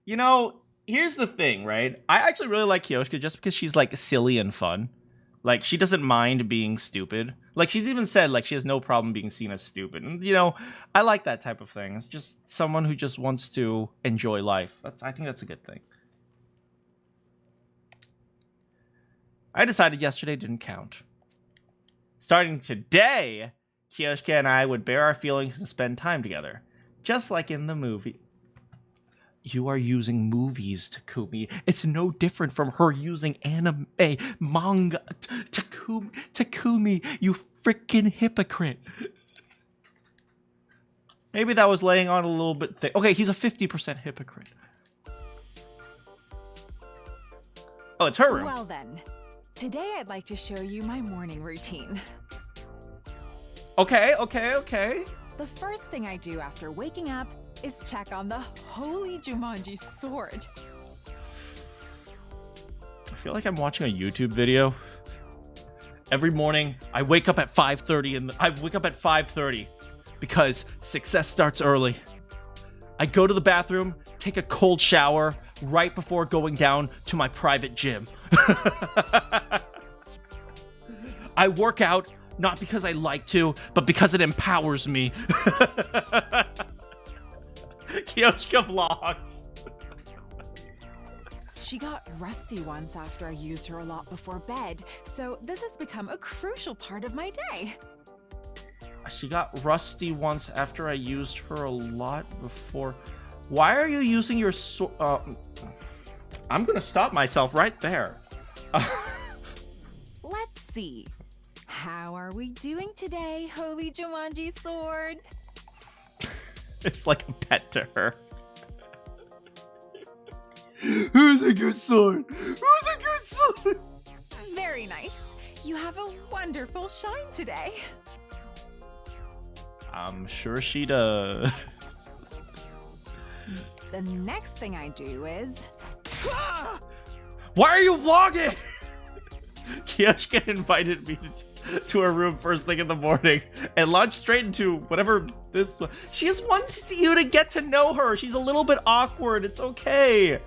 Speaker 1: You know, here's the thing, right? I actually really like Kiyoshika just because she's like silly and fun. Like, she doesn't mind being stupid. Like, she's even said, like, she has no problem being seen as stupid. And, you know, I like that type of thing. It's just someone who just wants to enjoy life. I think that's a good thing. I decided yesterday didn't count. Starting today, Kiyoshika and I would bare our feelings and spend time together. Just like in the movie. You are using movies, Takumi. It's no different from her using anime, manga. Takumi, you freaking hypocrite. Maybe that was laying on a little bit thick. Okay, he's a 50% hypocrite. Oh, it's her room.
Speaker 5: Well then, today I'd like to show you my morning routine.
Speaker 1: Okay.
Speaker 5: The first thing I do after waking up is check on the holy Jumanji sword.
Speaker 1: I feel like I'm watching a YouTube video. Every morning, I wake up at 5:30 and I wake up at 5:30 because success starts early. I go to the bathroom, take a cold shower right before going down to my private gym. I work out not because I like to, but because it empowers me. Kiyoshika vlogs.
Speaker 5: She got rusty once after I used her a lot before bed, so this has become a crucial part of my day.
Speaker 1: She got rusty once after I used her a lot before. Why are you using your sword? I'm gonna stop myself right there.
Speaker 5: Let's see. How are we doing today, holy Jumanji sword?
Speaker 1: It's like a pet to her. Who's a good sword? Who's a good sword?
Speaker 5: Very nice. You have a wonderful shine today.
Speaker 1: I'm sure she does.
Speaker 5: The next thing I do is...
Speaker 1: Why are you vlogging? Kiyoshika invited me to her room first thing in the morning and launched straight into whatever this was. She just wants you to get to know her. She's a little bit awkward. It's okay.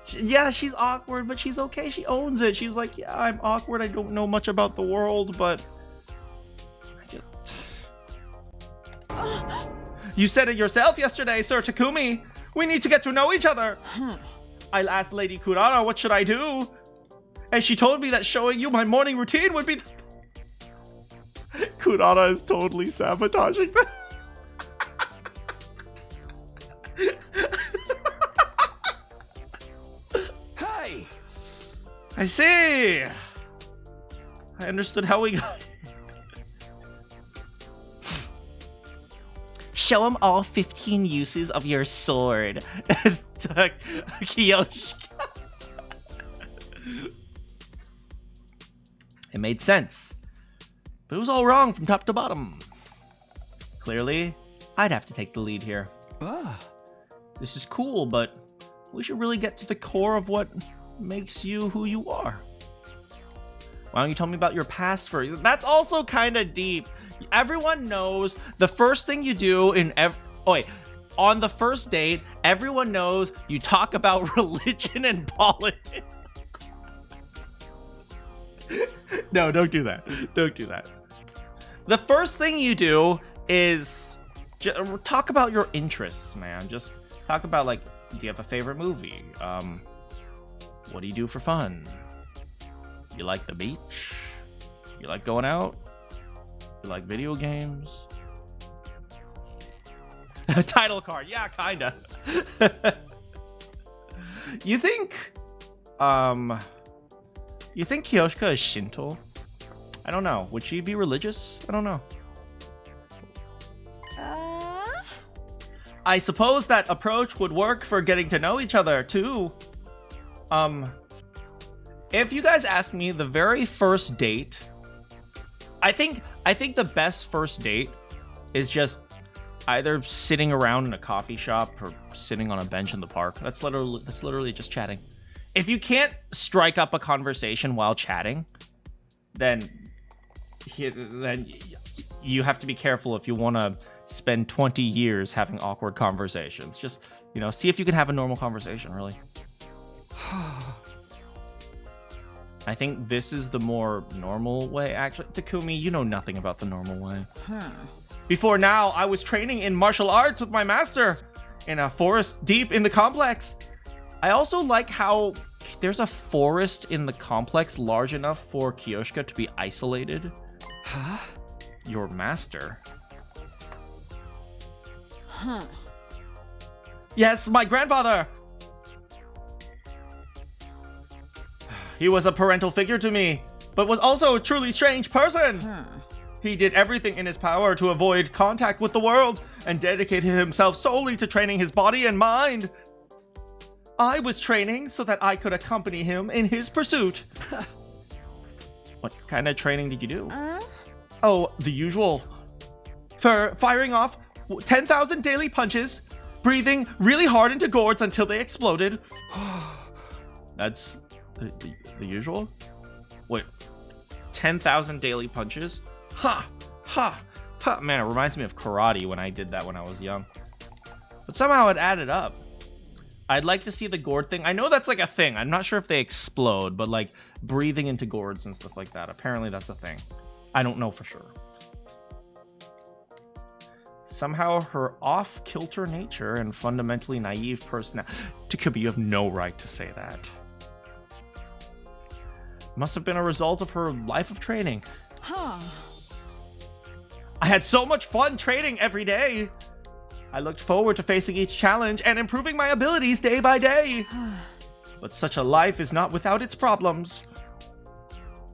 Speaker 1: Yeah, she's awkward, but she's okay. She owns it. She's like, yeah, I'm awkward. I don't know much about the world, but I just... You said it yourself yesterday, Sir Takumi. We need to get to know each other. I asked Lady Kurara, what should I do? And she told me that showing you my morning routine would be... Kurara is totally sabotaging that.
Speaker 2: Hey!
Speaker 1: I see. I understood how we got here. Show him all 15 uses of your sword. As Kiyoshika. It made sense. But it was all wrong from top to bottom. Clearly, I'd have to take the lead here. This is cool, but we should really get to the core of what makes you who you are. Why don't you tell me about your past first? That's also kind of deep. Everyone knows the first thing you do in on the first date, everyone knows you talk about religion and politics. No, don't do that. Don't do that. The first thing you do is talk about your interests, man. Just talk about, like, do you have a favorite movie? What do you do for fun? You like the beach? You like going out? You like video games? Title card, yeah, kinda. You think Kiyoshika is Shinto? I don't know. Would she be religious? I don't know. I suppose that approach would work for getting to know each other too. If you guys ask me, the very first date, I think the best first date is just either sitting around in a coffee shop or sitting on a bench in the park. That's literally just chatting. If you can't strike up a conversation while chatting, then you have to be careful if you want to spend 20 years having awkward conversations. Just, see if you can have a normal conversation, really. I think this is the more normal way, actually. Takumi, you know nothing about the normal way. Before now, I was training in martial arts with my master in a forest deep in the complex. I also like how there's a forest in the complex large enough for Kyoshka to be isolated. Huh? Your master?
Speaker 5: Huh.
Speaker 1: Yes, my grandfather! He was a parental figure to me, but was also a truly strange person. He did everything in his power to avoid contact with the world and dedicated himself solely to training his body and mind. I was training so that I could accompany him in his pursuit. What kind of training did you do? Oh, the usual. For firing off 10,000 daily punches, breathing really hard into gourds until they exploded. That's the usual? Wait, 10,000 daily punches? Ha! Ha! Ha! Man, it reminds me of karate when I did that when I was young. But somehow it added up. I'd like to see the gourd thing. I know that's like a thing. I'm not sure if they explode, but like breathing into gourds and stuff like that. Apparently that's a thing. I don't know for sure. Somehow her off-kilter nature and fundamentally naive personality. Takumi, you have no right to say that. Must have been a result of her life of training.
Speaker 5: Huh.
Speaker 1: I had so much fun training every day. I looked forward to facing each challenge and improving my abilities day by day. But such a life is not without its problems.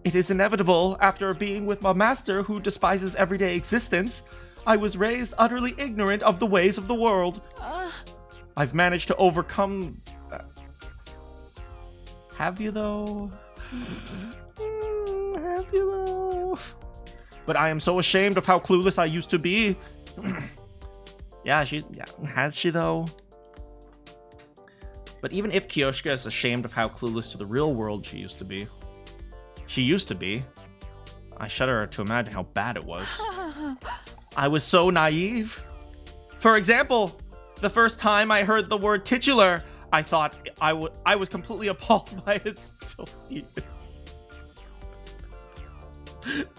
Speaker 1: It is inevitable after being with my master who despises everyday existence. I was raised utterly ignorant of the ways of the world. I've managed to overcome that. Have you though? Have you though? But I am so ashamed of how clueless I used to be. Yeah, has she though? But even if Kyoshka is ashamed of how clueless to the real world she used to be, I shudder to imagine how bad it was. I was so naive. For example, the first time I heard the word titular, I thought I was completely appalled by its filthiness.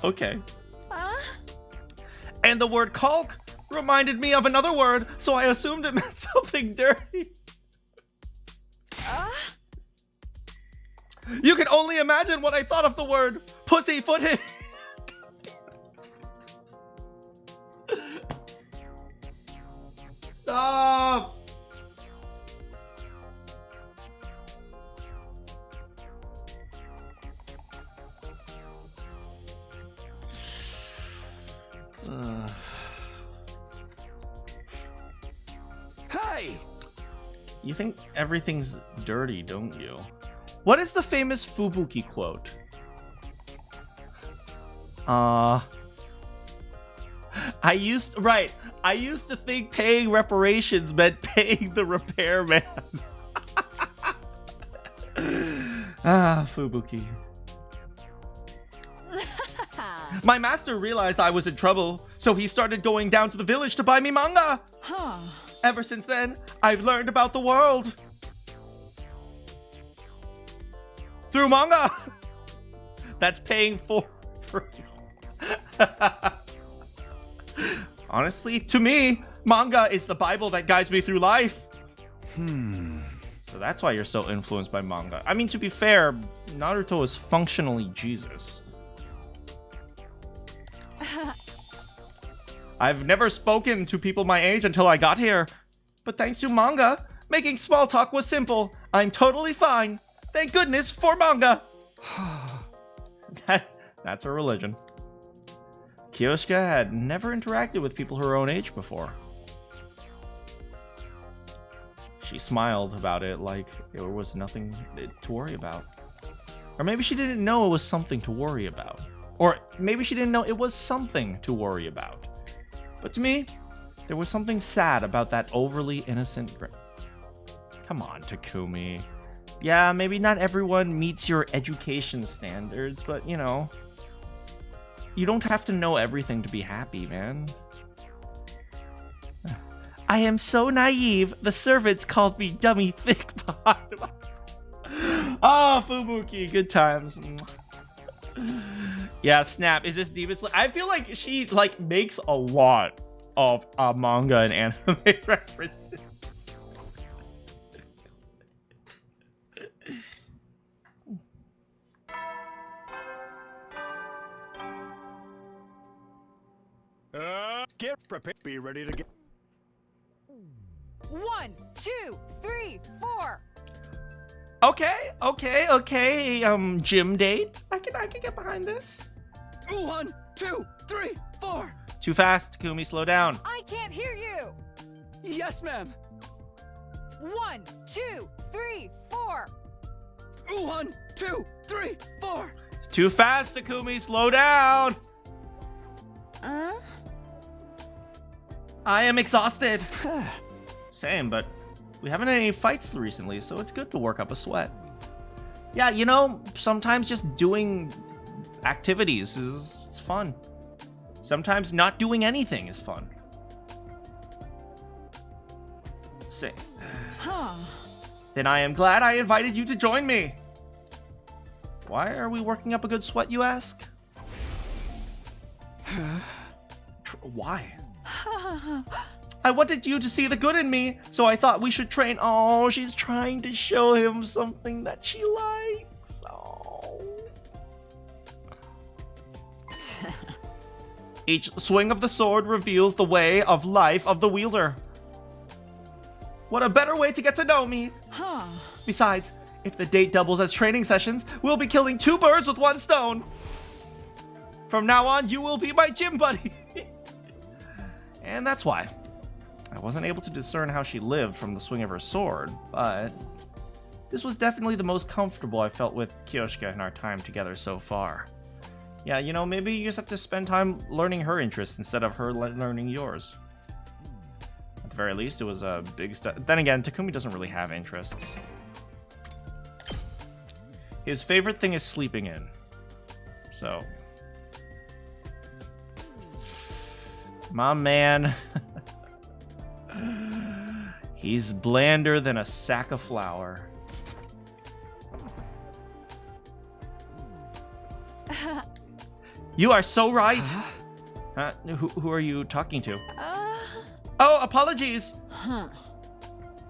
Speaker 1: Okay. And the word caulk reminded me of another word, so I assumed it meant something dirty. You can only imagine what I thought of the word pussyfooting. Stop.
Speaker 2: Hey!
Speaker 1: You think everything's dirty, don't you? What is the famous Fubuki quote? I used to think paying reparations meant paying the repairman. Fubuki. My master realized I was in trouble, so he started going down to the village to buy me manga. Ever since then, I've learned about the world. Through manga. That's paying for Honestly, to me, manga is the Bible that guides me through life. So that's why you're so influenced by manga. I mean, to be fair, Naruto is functionally Jesus. I've never spoken to people my age until I got here. But thanks to manga, making small talk was simple. I'm totally fine. Thank goodness for manga. That's her religion. Kyoshka had never interacted with people her own age before. she smiled about it like there was nothing to worry about. Or maybe she didn't know it was something to worry about. Or maybe she didn't know it was something to worry about. But to me, there was something sad about that overly innocent... Come on, Takumi. Yeah, maybe not everyone meets your education standards, but you know... You don't have to know everything to be happy, man. I am so naive. The servants called me dummy thick pot. Oh, Fubuki, good times. Yeah, snap. Is this Demon Slayer? I feel like she like makes a lot of manga and anime references.
Speaker 2: Get prepared. Be ready to get.
Speaker 5: 1, 2, 3, 4.
Speaker 1: Okay. Gym date. I can get behind this.
Speaker 2: 1, 2, 3, 4.
Speaker 1: Too fast, Takumi. Slow down.
Speaker 5: I can't hear you.
Speaker 2: Yes, ma'am.
Speaker 5: 1, 2, 3, 4.
Speaker 2: 1, 2, 3, 4.
Speaker 1: Too fast, Takumi. Slow down. I am exhausted. Same, but we haven't had any fights recently, so it's good to work up a sweat. Yeah, you know, sometimes just doing activities is fun. Sometimes not doing anything is fun. Same. Then I am glad I invited you to join me. Why are we working up a good sweat, you ask? Why? I wanted you to see the good in me, so I thought we should train. Oh, she's trying to show him something that she likes. Oh. Each swing of the sword reveals the way of life of the wielder. What a better way to get to know me. Besides, if the date doubles as training sessions, we'll be killing 2 birds with 1 stone. From now on, you will be my gym buddy. And that's why. I wasn't able to discern how she lived from the swing of her sword, but this was definitely the most comfortable I felt with Kiyoshika in our time together so far. Yeah, you know, maybe you just have to spend time learning her interests instead of her learning yours. At the very least, it was a big step. Then again, Takumi doesn't really have interests. His favorite thing is sleeping in. So... my man... He's blander than a sack of flour. You are so right. Who are you talking to? Oh, apologies.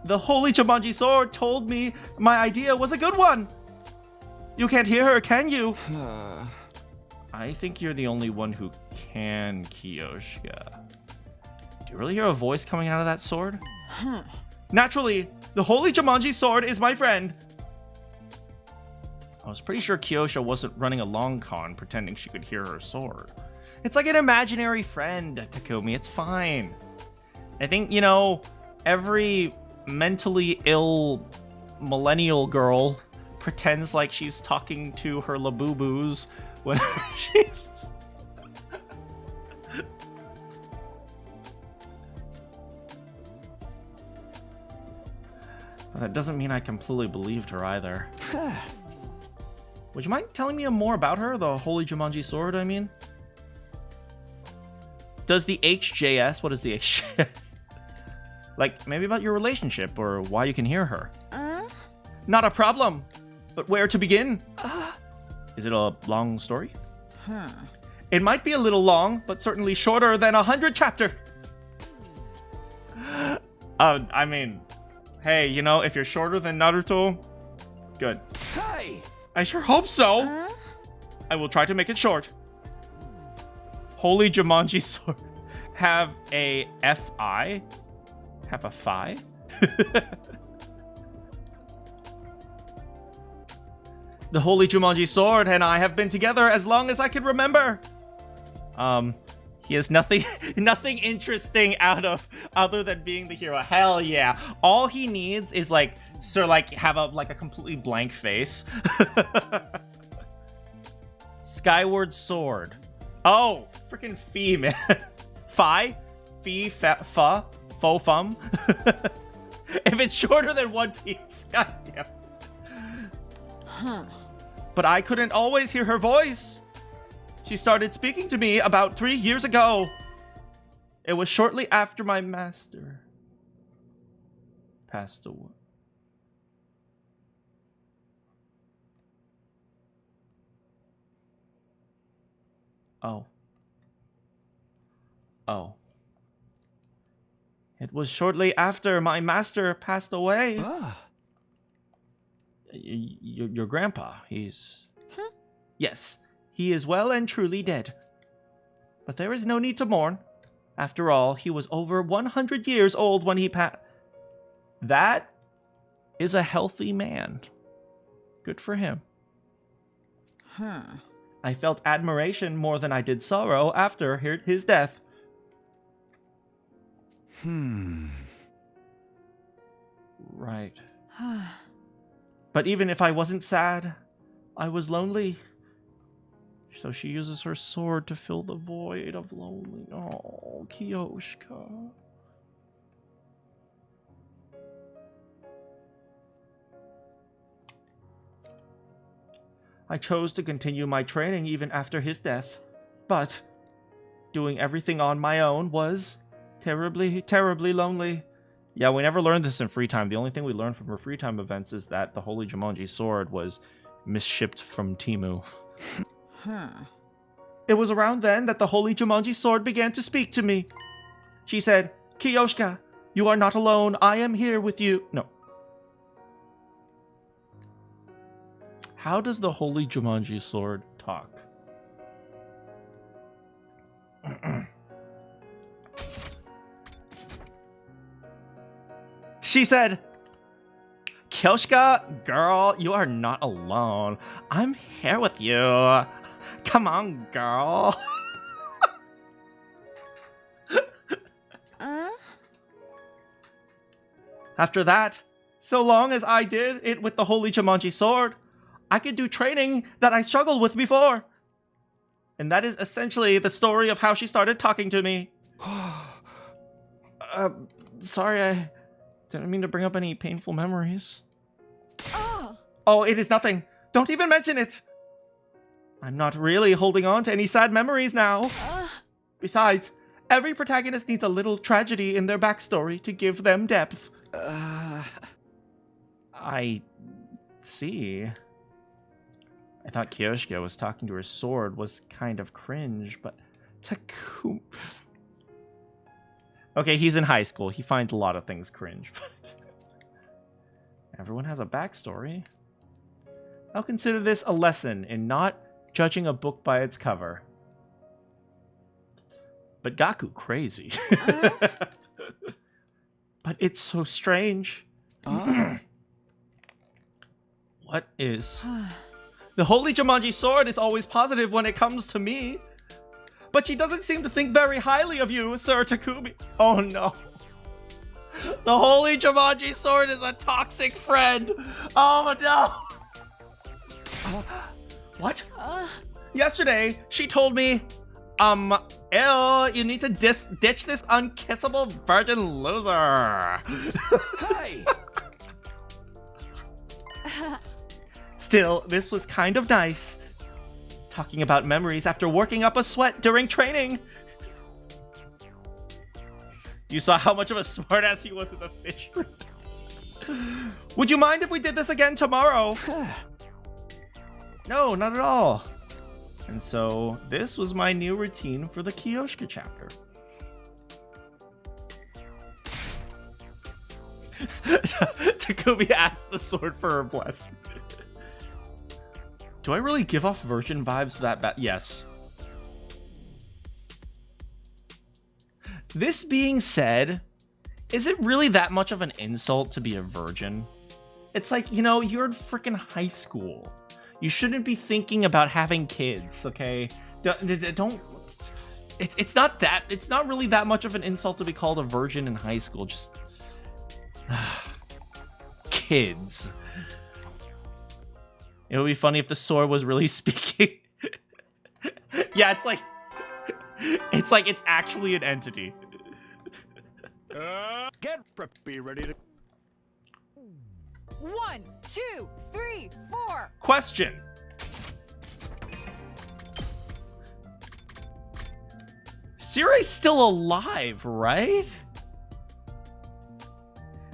Speaker 1: The holy Jumanji sword told me my idea was a good one. You can't hear her, can you? I think you're the only one who can, Kiyoshika. Do you really hear a voice coming out of that sword? Naturally, the holy Jumanji sword is my friend. I was pretty sure Kiyoshika wasn't running a long con pretending she could hear her sword. It's like an imaginary friend, Takumi. It's fine. I think, you know, every mentally ill millennial girl pretends like she's talking to her Labubus when she's... But that doesn't mean I completely believed her either. Would you mind telling me more about her, the Holy Jumanji Sword, I mean? Does the HJS, what is the HJS? Like, maybe about your relationship, or why you can hear her. Not a problem, but where to begin? Is it a long story? It might be a little long, but certainly shorter than 100 chapters. I mean... Hey, you know, if you're shorter than Naruto, good.
Speaker 2: Hey!
Speaker 1: I sure hope so. I will try to make it short. Holy Jumanji sword. Have a FI? Have a phi? The Holy Jumanji sword and I have been together as long as I can remember. He has nothing nothing interesting other than being the hero. Hell yeah. All he needs is like have a completely blank face. Skyward Sword. Oh, freaking fee, man. Fi? Fee, fa, fo, fum. If it's shorter than One Piece, goddamn.
Speaker 5: Huh.
Speaker 1: But I couldn't always hear her voice. She started speaking to me about 3 years ago. It was shortly after my master passed away. Oh. Oh. It was shortly after my master passed away.
Speaker 2: Ah.
Speaker 1: Your grandpa, he's... Yes, he is well and truly dead. But there is no need to mourn. After all, he was over 100 years old when he passed. That is a healthy man. Good for him.
Speaker 5: Huh.
Speaker 1: I felt admiration more than I did sorrow after his death. Right. But even if I wasn't sad, I was lonely. So she uses her sword to fill the void of lonely. Oh, Kiyoshika. I chose to continue my training even after his death, but doing everything on my own was terribly, terribly lonely. Yeah, we never learned this in free time. The only thing we learned from her free time events is that the Holy Jumanji sword was misshipped from Timu.
Speaker 5: Huh.
Speaker 1: It was around then that the Holy Jumanji sword began to speak to me. She said, Kiyoshika, you are not alone. I am here with you. No. How does the Holy Jumanji sword talk? She said, Kiyoshika, girl, you are not alone. I'm here with you. Come on, girl. After that, so long as I did it with the Holy Jumanji sword, I could do training that I struggled with before. And that is essentially the story of how she started talking to me. Sorry, I didn't mean to bring up any painful memories. Oh, it is nothing. Don't even mention it. I'm not really holding on to any sad memories now. Besides, every protagonist needs a little tragedy in their backstory to give them depth. I see. I thought Kiyoshika was talking to her sword was kind of cringe, but Takumi... Okay, he's in high school. He finds a lot of things cringe. Everyone has a backstory. I'll consider this a lesson in not judging a book by its cover. But Gaku crazy. But it's so strange. What is... The Holy Jumanji sword is always positive when it comes to me. But she doesn't seem to think very highly of you, Sir Takumi. Oh no. The Holy Jumanji sword is a toxic friend. Oh no. What? Yesterday, she told me, ew, you need to ditch this unkissable virgin loser.
Speaker 2: Hey!
Speaker 1: Still, this was kind of nice. Talking about memories after working up a sweat during training. You saw how much of a smartass he was in the fish. Would you mind if we did this again tomorrow? No, not at all. And so, this was my new routine for the Kiyoshika chapter. Takumi asked the sword for her blessing. Do I really give off virgin vibes that bad? Yes. This being said, is it really that much of an insult to be a virgin? It's like, you know, you're in freaking high school. You shouldn't be thinking about having kids, okay? Don't It's not really that much of an insult to be called a virgin in high school. Just kids. It would be funny if the sword was really speaking. Yeah, it's like it's actually an entity.
Speaker 2: Be ready to.
Speaker 5: 1, 2, 3, 4.
Speaker 1: Question. Sirei's still alive, right?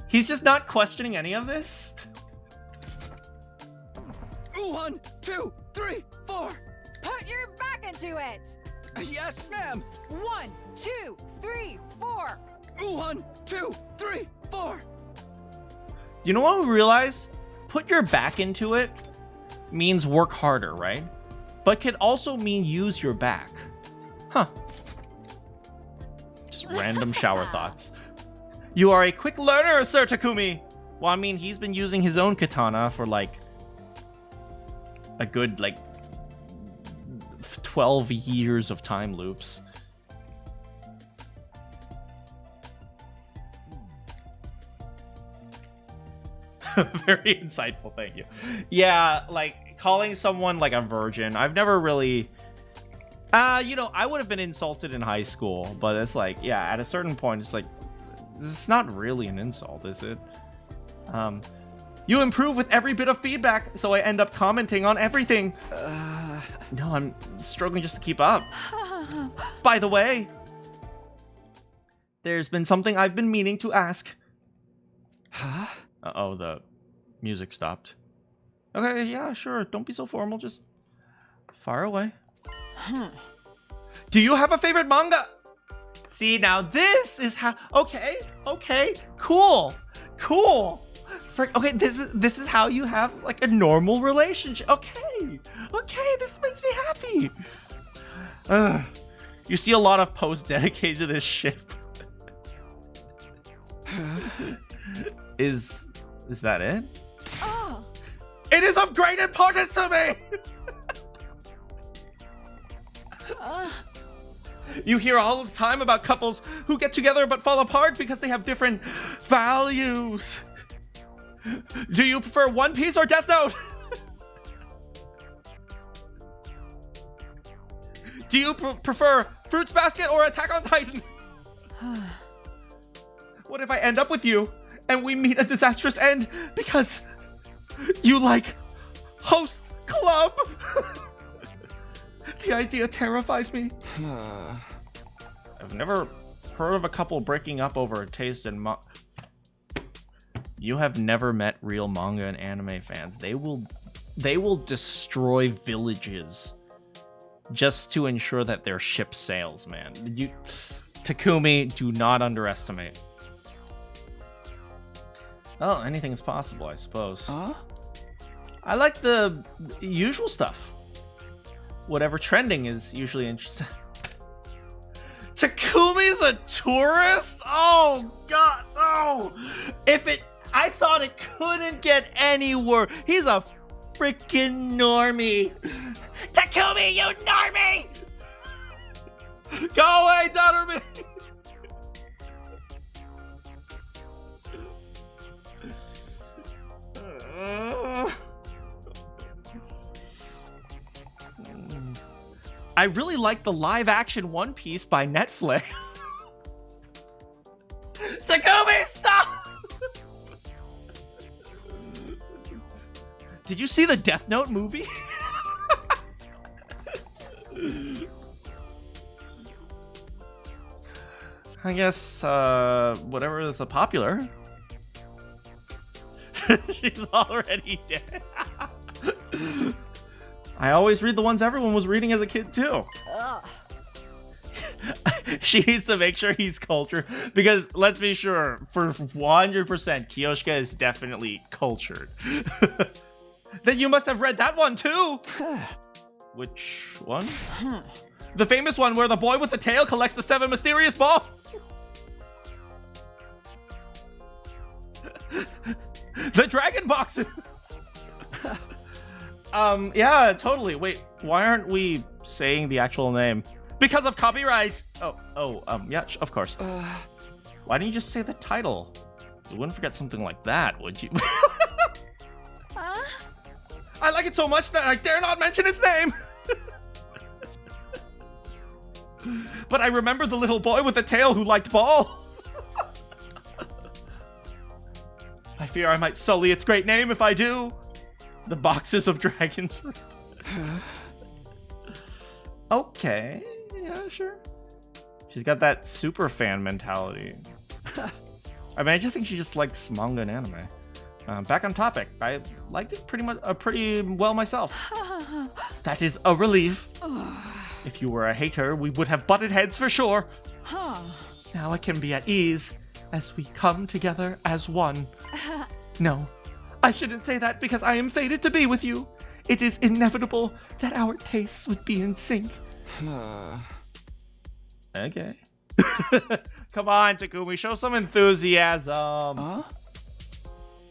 Speaker 1: He's just not questioning any of this?
Speaker 2: 1, 2, 3, 4.
Speaker 5: Put your back into it.
Speaker 2: Yes, ma'am.
Speaker 5: 1, 2, 3, 4.
Speaker 2: 1, 2, 3, 4.
Speaker 1: You know what we realize? Put your back into it means work harder, right? But could also mean use your back. Huh. Just random shower thoughts. You are a quick learner, Sir Takumi. Well, I mean, he's been using his own katana for like a good 12 years of time loops. Very insightful, thank you. Yeah, like calling someone like a virgin, I've never really I would have been insulted in high school, but it's like, yeah, at a certain point it's like, this is not really an insult, is it? You improve with every bit of feedback, so I end up commenting on everything. No, I'm struggling just to keep up. By the way, there's been something I've been meaning to ask.
Speaker 2: Huh?
Speaker 1: Uh-oh, the music stopped. Okay, yeah, sure. Don't be so formal. Just fire away. Do you have a favorite manga? See, now this is how... Okay, cool. Okay, this is how you have, like, a normal relationship. Okay, this makes me happy. You see a lot of posts dedicated to this ship. Is that it?
Speaker 5: Oh.
Speaker 1: It is of great importance to me! You hear all the time about couples who get together but fall apart because they have different values. Do you prefer One Piece or Death Note? Do you prefer Fruits Basket or Attack on Titan? What if I end up with you and we meet a disastrous end because you like host club? The idea terrifies me. I've never heard of a couple breaking up over a taste in You have never met real manga and anime fans. They will destroy villages just to ensure that their ship sails, man. Takumi, do not underestimate. Oh, anything is possible, I suppose.
Speaker 2: Huh?
Speaker 1: I like the usual stuff. Whatever trending is usually interesting. Takumi's a tourist? Oh, God, no. I thought it couldn't get any worse. He's a freaking normie. Takumi, you normie! Go away, Dutterman! I really like the live-action One Piece by Netflix. Takumi, stop! Did you see the Death Note movie? I guess, whatever is popular. She's already dead. I always read the ones everyone was reading as a kid, too. She needs to make sure he's cultured. Because, let's be sure, for 100%, Kiyoshika is definitely cultured. Then you must have read that one, too. Which one? The famous one where the boy with the tail collects the 7 mysterious balls. The dragon boxes. Yeah, totally. Wait, why aren't we saying the actual name? Because of copyright. Yeah, of course. Why didn't you just say the title? You wouldn't forget something like that, would you? I like it so much that I dare not mention its name. But I remember the little boy with the tail who liked balls. I fear I might sully its great name if I do. The boxes of dragons. Okay, yeah, sure. She's got that super fan mentality. I mean, I just think she just likes manga and anime. Back on topic, I liked it pretty well myself. That is a relief. If you were a hater, we would have butted heads for sure. Now I can be at ease as we come together as one. No, I shouldn't say that because I am fated to be with you. It is inevitable that our tastes would be in sync. Okay. Come on, Takumi, show some enthusiasm.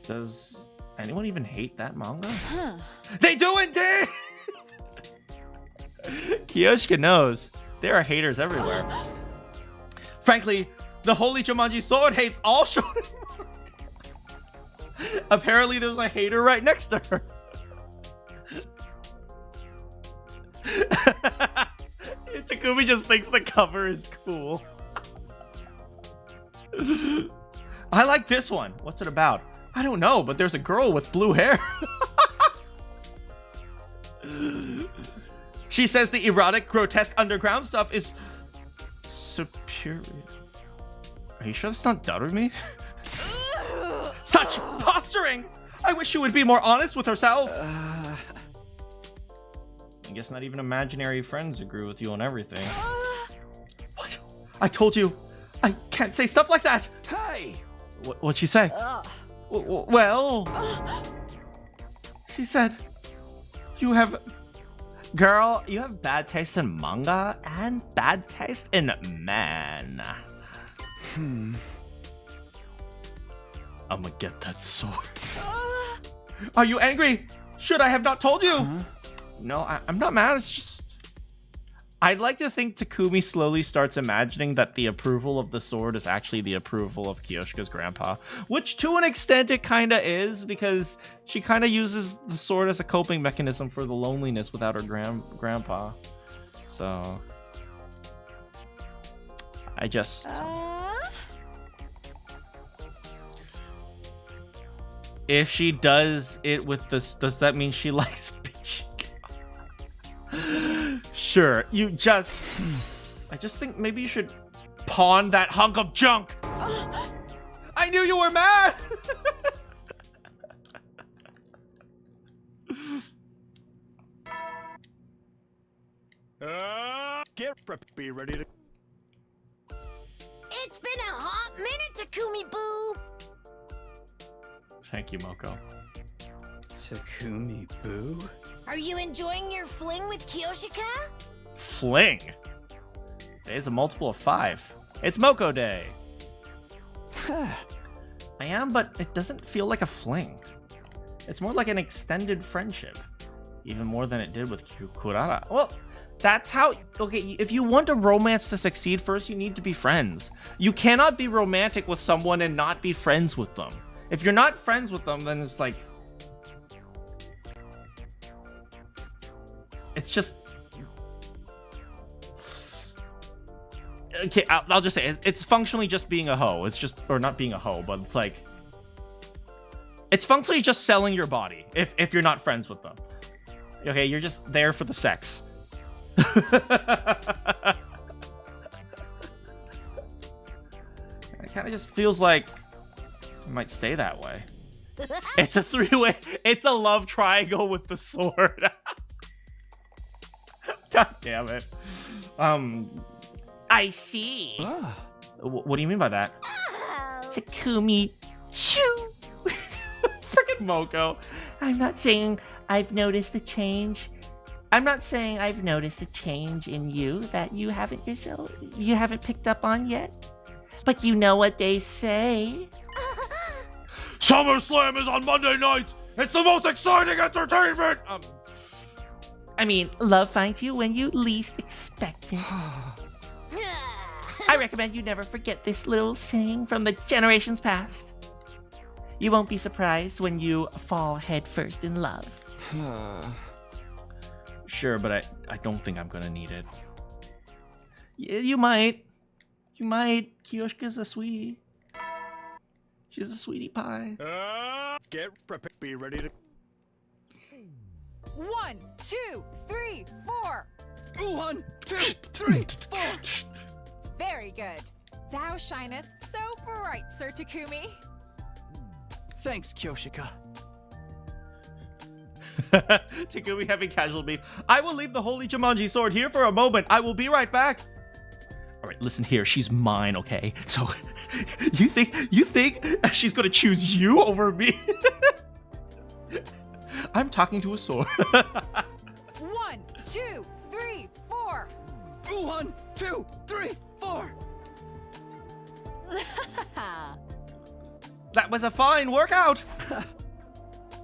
Speaker 1: Does anyone even hate that manga? They do indeed! Kiyoshika knows. There are haters everywhere. Frankly, the Holy Jumanji Sword hates all shonen. Apparently there's a hater right next to her. Takumi just thinks the cover is cool. I like this one. What's it about? I don't know, but there's a girl with blue hair. She says the erotic, grotesque underground stuff is superior. Are you sure that's not me? Such posturing! I wish she would be more honest with herself. I guess not even imaginary friends agree with you on everything. What? I told you, I can't say stuff like that. Hey! What'd she say? Well, she said, you have bad taste in manga and bad taste in men. I'ma get that sword. Are you angry? Should I have not told you? No, I'm not mad. It's just... I'd like to think Takumi slowly starts imagining that the approval of the sword is actually the approval of Kiyoshika's grandpa. Which, to an extent, it kind of is, because she kind of uses the sword as a coping mechanism for the loneliness without her grandpa. So... I just... If she does it with this, does that mean she likes Sure, you just... I just think maybe you should pawn that hunk of junk. I knew you were mad!
Speaker 2: Be ready to...
Speaker 4: It's been a hot minute, Takumi Boo!
Speaker 1: Thank you, Moko.
Speaker 6: Takumi Boo?
Speaker 4: Are you enjoying your fling with Kiyoshika?
Speaker 1: Fling? Today's a multiple of 5. It's Moko Day. I am, but it doesn't feel like a fling. It's more like an extended friendship. Even more than it did with Kurara. Well, that's how... Okay, if you want a romance to succeed, first you need to be friends. You cannot be romantic with someone and not be friends with them. If you're not friends with them, then it's like... It's just... Okay, I'll just say, it's functionally just being a hoe. It's just... Or not being a hoe, but it's like... It's functionally just selling your body, if you're not friends with them. Okay, you're just there for the sex. It kind of just feels like it might stay that way. It's a 3-way. It's a love triangle with the sword. God damn it.
Speaker 3: I see.
Speaker 1: What do you mean by that?
Speaker 3: Takumi Choo.
Speaker 1: Freaking Moko.
Speaker 3: I'm not saying I've noticed a change. I'm not saying I've noticed a change in you that you haven't picked up on yet. But you know what they say.
Speaker 1: SummerSlam is on Monday nights. It's the most exciting entertainment.
Speaker 3: I mean, love finds you when you least expect it. I recommend you never forget this little saying from the generations past. You won't be surprised when you fall headfirst in love.
Speaker 1: Sure, but I don't think I'm gonna need it.
Speaker 3: Yeah, you might. You might. Kiyoshika's a sweetie. She's a sweetie pie.
Speaker 2: Get prepared. Be ready to.
Speaker 5: 1, 2, 3, 4.
Speaker 2: 1, 2, 3, 4.
Speaker 5: Very good. Thou shineth so bright, Sir Takumi.
Speaker 2: Thanks, Kyoshika.
Speaker 1: Takumi having casual beef. I will leave the holy Jumanji sword here for a moment. I will be right back. All right, listen here. She's mine, okay? So, you think she's gonna choose you over me? I'm talking to a sword.
Speaker 5: 1, 2, 3, 4.
Speaker 2: 1, 2, 3, 4.
Speaker 1: That was a fine workout.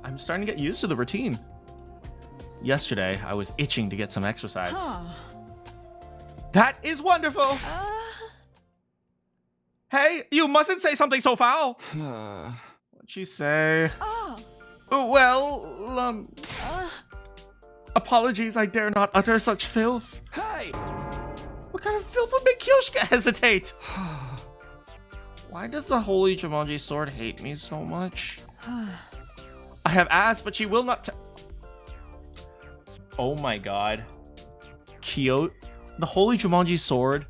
Speaker 1: I'm starting to get used to the routine. Yesterday, I was itching to get some exercise. That is wonderful. Hey, you mustn't say something so foul. What'd she say? Well, apologies, I dare not utter such filth.
Speaker 2: Hey!
Speaker 1: What kind of filth would make Kyoshika hesitate? Why does the holy Jumanji sword hate me so much? I have asked, but she will not Oh my god. The holy Jumanji sword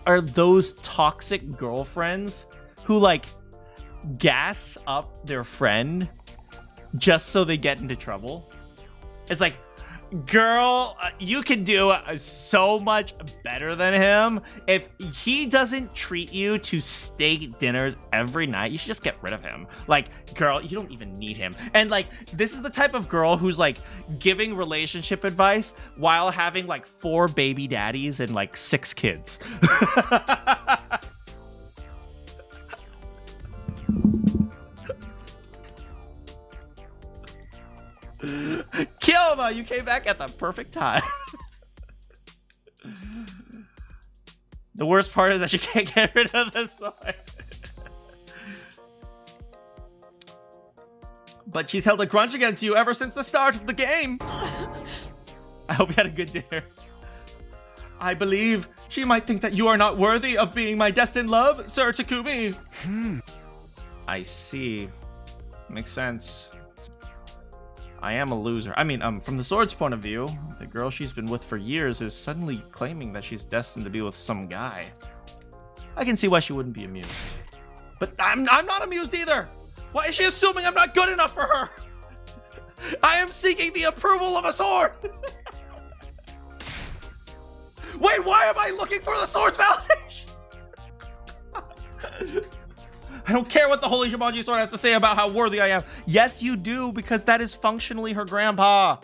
Speaker 1: are those toxic girlfriends who, like, gas up their friend just so they get into trouble. It's like, girl, you can do so much better than him. If he doesn't treat you to steak dinners every night, you should just get rid of him. Like, girl, you don't even need him. And, like, this is the type of girl who's, like, giving relationship advice while having, like, 4 baby daddies and, like, 6 kids. Kilma, you came back at the perfect time. The worst part is that you can't get rid of the sword. But she's held a grudge against you ever since the start of the game. I hope you had a good dinner. I believe she might think that you are not worthy of being my destined love, Sir Takumi. I see. Makes sense. I am a loser. I mean, from the sword's point of view, the girl she's been with for years is suddenly claiming that she's destined to be with some guy. I can see why she wouldn't be amused. But I'm not amused either. Why is she assuming I'm not good enough for her? I am seeking the approval of a sword. Wait, why am I looking for the sword's validation? I don't care what the holy Jumanji sword has to say about how worthy I am. Yes, you do, because that is functionally her grandpa.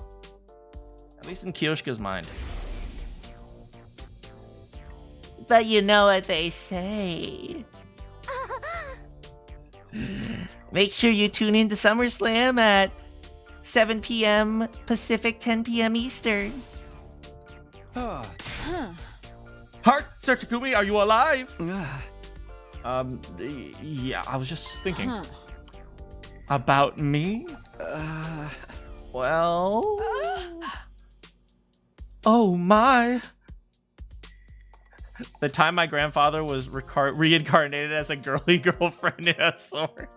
Speaker 1: At least in Kiyoshika's mind.
Speaker 3: But you know what they say. Make sure you tune in to SummerSlam at 7 p.m. Pacific, 10 p.m. Eastern.
Speaker 1: Heart, Sir Takumi, are you alive? Yeah, I was just thinking. About me? Well... Oh my. The time my grandfather was reincarnated as a girly girlfriend in a sword.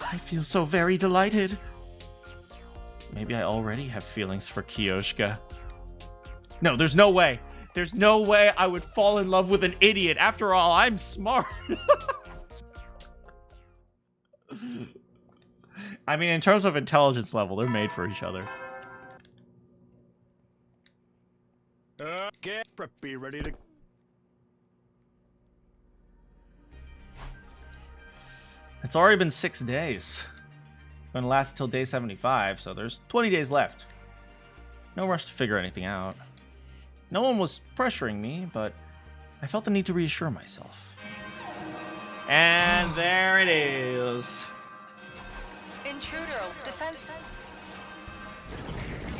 Speaker 1: I feel so very delighted. Maybe I already have feelings for Kiyoshika. No, there's no way. There's no way I would fall in love with an idiot. After all, I'm smart. I mean, in terms of intelligence level, they're made for each other.
Speaker 2: Be ready to...
Speaker 1: It's already been 6 days. Gonna last until day 75, so there's 20 days left. No rush to figure anything out. No one was pressuring me, but I felt the need to reassure myself. And there it is.
Speaker 6: Intruder defense.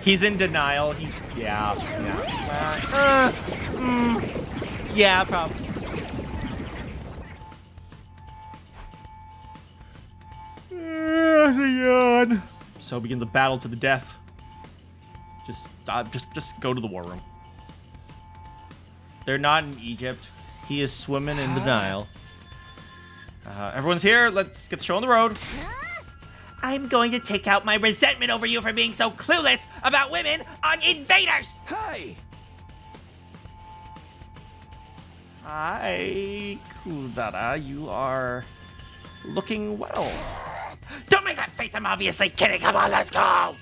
Speaker 1: He's in denial. Yeah. Yeah, probably. So begins a battle to the death. Just go to the war room. They're not in Egypt. He is swimming in denial. Everyone's here. Let's get the show on the road.
Speaker 3: I'm going to take out my resentment over you for being so clueless about women on Invaders!
Speaker 2: Hey!
Speaker 1: Hi, Kudara. You are looking well.
Speaker 3: Don't make that face, I'm obviously kidding. Come on, let's go!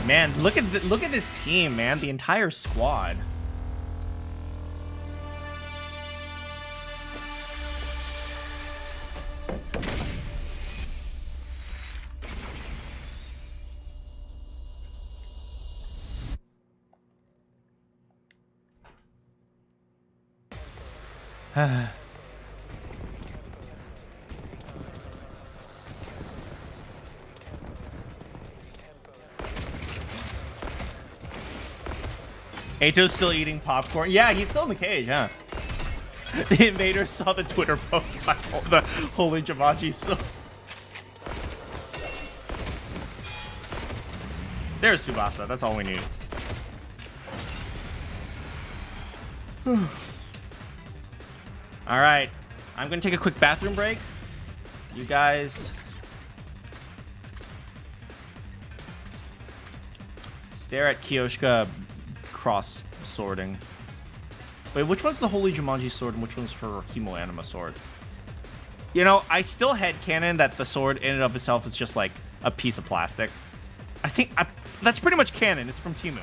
Speaker 1: Man, look at this team, man. The entire squad. Ato's still eating popcorn. Yeah, he's still in the cage, huh? The invaders saw the Twitter post by the holy Jumanji. So there's Tsubasa. That's all we need. All right, I'm gonna take a quick bathroom break. You guys stare at Kyoshka cross swording. Wait, which one's the Holy Jumanji sword and which one's her Chemo Anima sword? You know, I still headcanon that the sword in and of itself is just like a piece of plastic. I think that's pretty much canon. It's from Temu.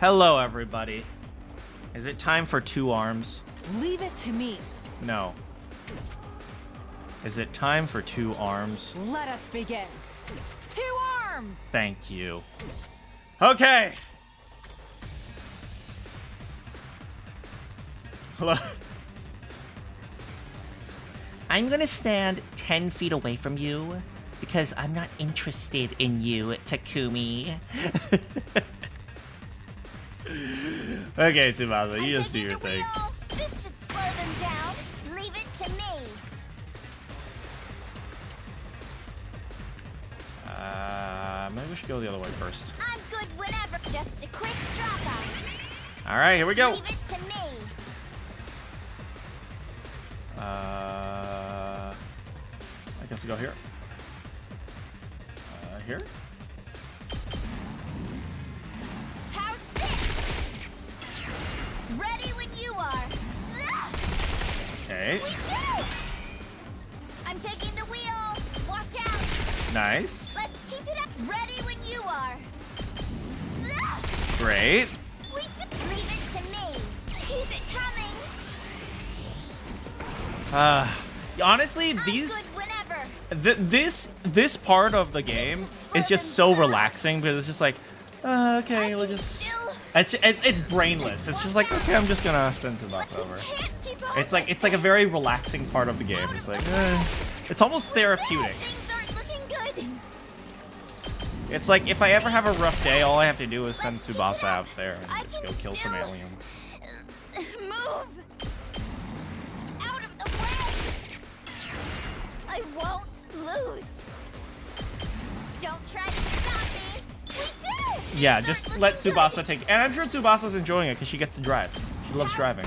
Speaker 1: Hello, everybody. Is it time for 2 arms?
Speaker 5: Leave it to me.
Speaker 1: No. Is it time for 2 arms?
Speaker 5: Let us begin. 2 arms!
Speaker 1: Thank you. Okay. Hello.
Speaker 3: I'm gonna stand 10 feet away from you because I'm not interested in you, Takumi.
Speaker 1: Okay, Tsubasa, you
Speaker 4: I'm
Speaker 1: just do
Speaker 4: taking
Speaker 1: your
Speaker 4: the
Speaker 1: thing.
Speaker 4: wheel. This should slow them down. Leave it to me.
Speaker 1: Maybe we should go the other way first.
Speaker 4: I'm good whenever. Just a quick dropout.
Speaker 1: All right, here we go.
Speaker 4: Leave it to me.
Speaker 1: I guess we go here. Here?
Speaker 4: How's this? Ready when you are.
Speaker 1: Okay,
Speaker 4: We did it! I'm taking the wheel. Watch out.
Speaker 1: nice.
Speaker 4: Let's keep it up. Ready when you are.
Speaker 1: Great.
Speaker 4: We did. Leave it to me. Keep it coming.
Speaker 1: Honestly,
Speaker 4: I'm
Speaker 1: these
Speaker 4: good whenever.
Speaker 1: this part of the game is just so relaxing because it's just like, okay, we'll just. It's brainless. It's just like, okay, I'm just gonna send Tsubasa over. It's like a very relaxing part of the game. It's like, it's almost therapeutic.
Speaker 4: Things aren't looking good.
Speaker 1: It's like if I ever have a rough day, all I have to do is send Tsubasa out there and just go kill some aliens.
Speaker 4: Move. Out of the way. I won't lose. Don't try to stop me. We did it.
Speaker 1: Yeah,
Speaker 4: Things
Speaker 1: just
Speaker 4: aren't
Speaker 1: let
Speaker 4: looking
Speaker 1: Tsubasa
Speaker 4: good.
Speaker 1: take. And I'm sure Tsubasa's enjoying it because she gets to drive. She loves driving.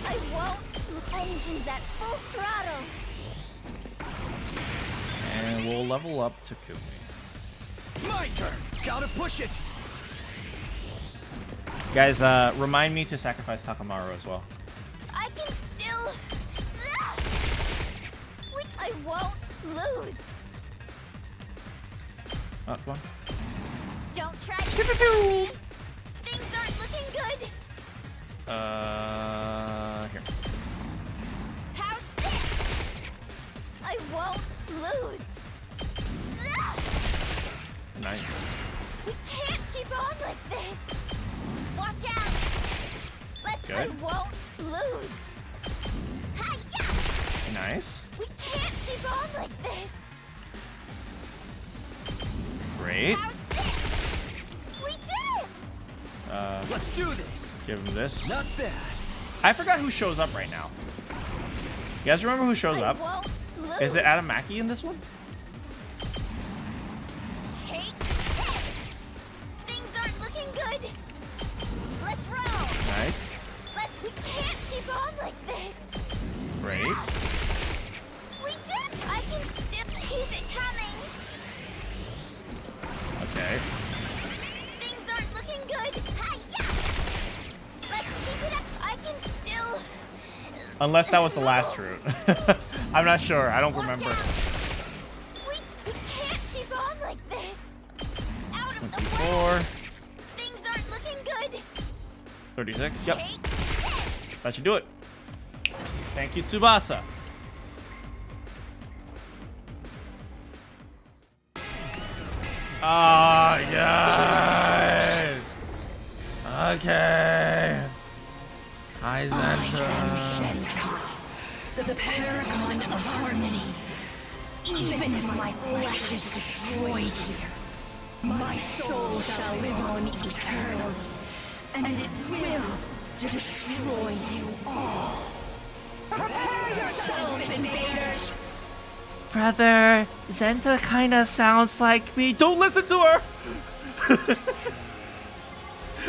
Speaker 4: I won't. Engines at full throttle.
Speaker 1: And we'll level up Takumi.
Speaker 2: My turn. Gotta push it.
Speaker 1: Guys, remind me to sacrifice Takamaru as well.
Speaker 4: I can still. I won't lose.
Speaker 1: Oh, come on.
Speaker 4: Don't try to stop me. Things aren't looking good.
Speaker 1: Here.
Speaker 4: How's this? I won't lose.
Speaker 1: Nice.
Speaker 4: We can't keep on like this. Watch out. I
Speaker 1: Good.
Speaker 4: won't lose. Hi-ya!
Speaker 1: Nice.
Speaker 4: We can't keep on like this.
Speaker 1: Great.
Speaker 4: How's this? We did it!
Speaker 2: Let's do this.
Speaker 1: Give him this.
Speaker 2: Not bad.
Speaker 1: I forgot who shows up right now. You guys remember who shows
Speaker 4: I
Speaker 1: up?
Speaker 4: won't lose.
Speaker 1: Is it Adamaki in this one?
Speaker 4: Take this. Things aren't looking good. Let's roll.
Speaker 1: Nice.
Speaker 4: We can't keep on like this.
Speaker 1: Great.
Speaker 4: We did. I can still keep it coming.
Speaker 1: Okay.
Speaker 4: Things aren't looking good. Hi-ya! Let's keep it up. I can still.
Speaker 1: Unless that was the last route. I'm not sure. I don't
Speaker 4: Watch
Speaker 1: remember.
Speaker 4: out. We can't keep on like this. Out of the
Speaker 1: 24,
Speaker 4: way. Things aren't looking good.
Speaker 1: 36. Yep.
Speaker 4: Take this.
Speaker 1: That should do it. Thank you, Tsubasa. Oh, yeah. Okay. Hi, Zenta.
Speaker 6: The paragon of harmony. Even if my flesh is destroyed here, my soul shall live on eternally, and it will destroy you all. Prepare yourselves, invaders!
Speaker 3: Brother, Zenta kinda sounds like me.
Speaker 1: Don't listen to her.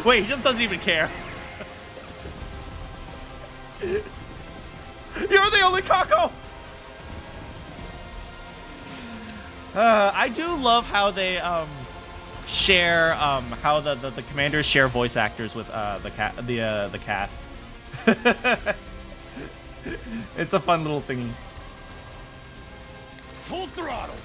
Speaker 1: Wait, he just doesn't even care. You're the only Kako. I do love how they share how the commanders share voice actors with the cast. It's a fun little thingy.
Speaker 2: Full throttle.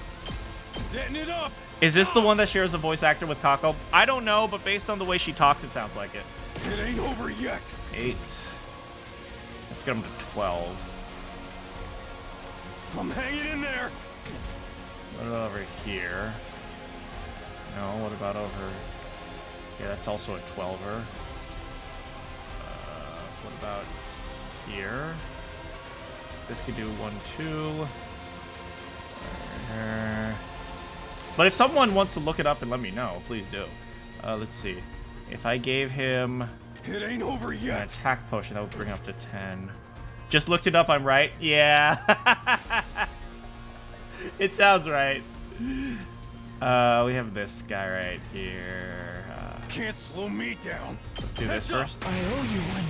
Speaker 2: Setting it up.
Speaker 1: Is this the one that shares a voice actor with Kako? I don't know, but based on the way she talks, it sounds like it.
Speaker 2: It ain't over yet.
Speaker 1: 8. Let's get him to 12.
Speaker 2: I'm hanging in there.
Speaker 1: What about over here? No, what about over... Yeah, that's also a 12er. What about here? This could do 1, 2. But if someone wants to look it up and let me know, please do. Let's see. If I gave him
Speaker 2: It ain't over
Speaker 1: an
Speaker 2: yet.
Speaker 1: attack potion, that would bring up to 10. Just looked it up, I'm right? Yeah. It sounds right. We have this guy right here.
Speaker 2: Can't slow me down.
Speaker 1: Let's do this
Speaker 2: Heads up.
Speaker 1: first.
Speaker 6: I owe you one.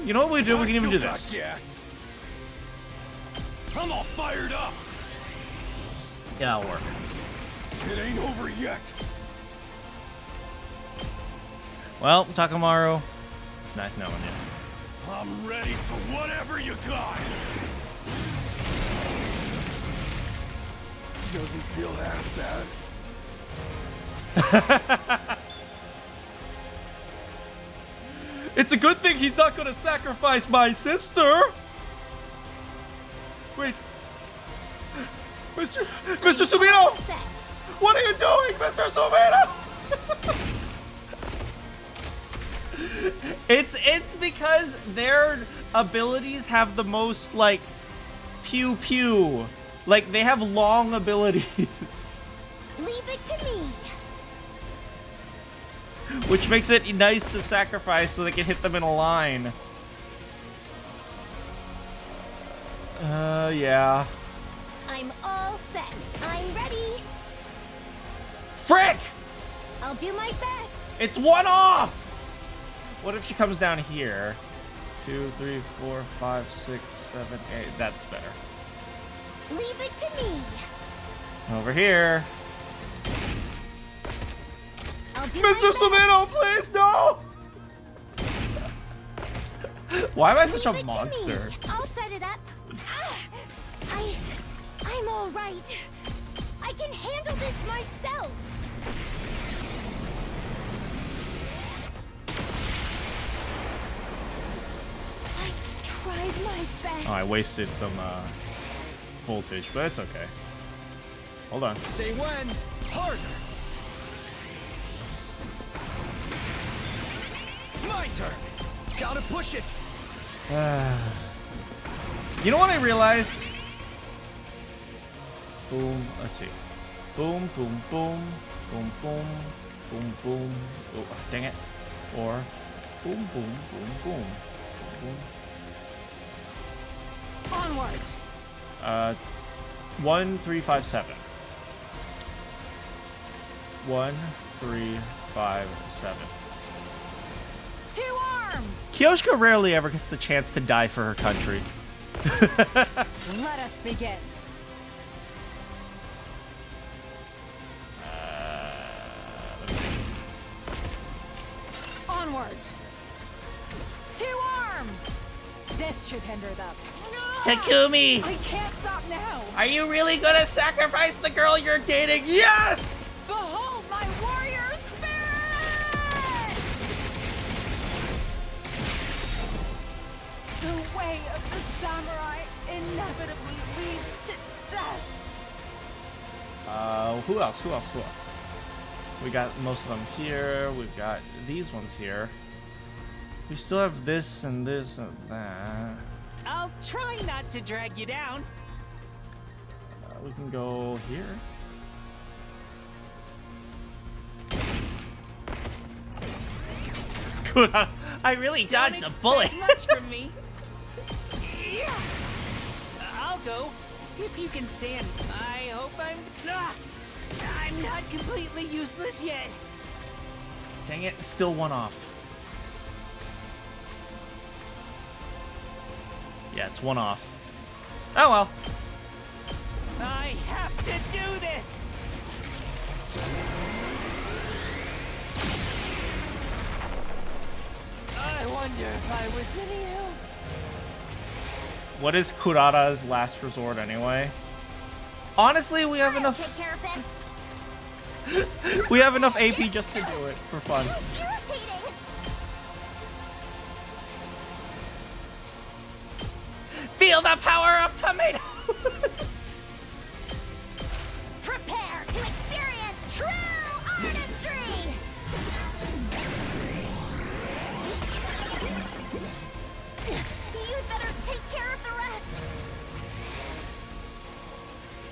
Speaker 1: You know what we do? We
Speaker 2: I
Speaker 1: can even
Speaker 2: still
Speaker 1: do
Speaker 2: got
Speaker 1: this.
Speaker 2: gas. I'm all fired up.
Speaker 1: Yeah, that'll work.
Speaker 2: It ain't over yet.
Speaker 1: Well, Takamaru, it's nice knowing you.
Speaker 2: I'm ready for whatever you got. Doesn't feel half bad.
Speaker 1: It's a good thing he's not gonna sacrifice my sister. Wait, Mr. Sumino,
Speaker 4: Set.
Speaker 1: what are you doing, Mr. Sumino? It's because their abilities have the most like pew pew. Like they have long abilities.
Speaker 4: Leave it to me.
Speaker 1: Which makes it nice to sacrifice so they can hit them in a line. Yeah.
Speaker 4: I'm all set. I'm ready.
Speaker 1: Frick!
Speaker 4: I'll do my best.
Speaker 1: It's 1 off! What if she comes down here? 2, 3, 4, 5, 6, 7, 8. That's better.
Speaker 4: Leave it to me.
Speaker 1: Over here.
Speaker 4: I'll do my
Speaker 1: Mr.
Speaker 4: best.
Speaker 1: Sumino, please, no! Why am I such
Speaker 4: Leave
Speaker 1: a
Speaker 4: it to
Speaker 1: monster?
Speaker 4: me. I'll set it up. I'm all right. I can handle this myself. I tried my best.
Speaker 1: Oh, I wasted some voltage, but it's okay. Hold on.
Speaker 2: Say when. Harder. My turn. Gotta push it.
Speaker 1: You know what I realized? Boom. Let's see. Boom, boom, boom, boom, boom, boom, boom. Oh, dang it. Or boom, boom, boom, boom, boom.
Speaker 5: Onwards.
Speaker 1: 1, 3, 5, 7. 1, 3, 5, 7.
Speaker 5: 2 arms.
Speaker 1: Kyoshika rarely ever gets the chance to die for her country.
Speaker 5: Let us begin. Onward. 2 arms. This should hinder them.
Speaker 3: Takumi,
Speaker 5: I can't stop now.
Speaker 3: are you really gonna sacrifice the girl you're dating?
Speaker 1: Yes!
Speaker 5: Behold my warrior spirit! The way of the samurai inevitably leads to death.
Speaker 1: Who else? Who else? Who else? We got most of them here. We've got these ones here. We still have this and this and that.
Speaker 7: I'll try not to drag you down.
Speaker 1: We can go here. Good.
Speaker 3: I really
Speaker 7: Don't
Speaker 3: dodged a
Speaker 7: expect
Speaker 3: bullet.
Speaker 7: much from me. Yeah. I'll go if you can stand. I hope I'm not completely useless yet.
Speaker 1: Dang it, still 1 off. Yeah, it's 1 off. Oh well.
Speaker 7: I have to do this. I wonder if I was any help.
Speaker 1: What is Kurara's last resort anyway? Honestly, we have
Speaker 4: I'll
Speaker 1: enough.
Speaker 4: take care of this.
Speaker 1: We have enough AP just to do it for fun.
Speaker 4: Irritating.
Speaker 3: Feel the power of tomatoes!
Speaker 4: Prepare to experience true artistry. You'd better take care of the rest.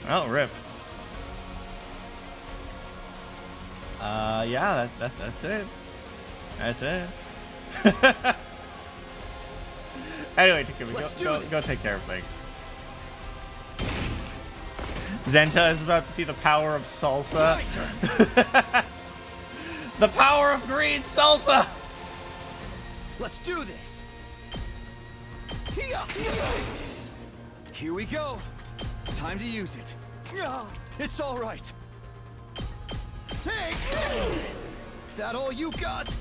Speaker 1: Oh, rip. Yeah, that's it. That's it. Anyway, Takumi, go take care of things. Zenta is about to see the power of salsa. The power of green salsa!
Speaker 2: Let's do this. Here we go. Time to use it. It's all right. Take that all you got?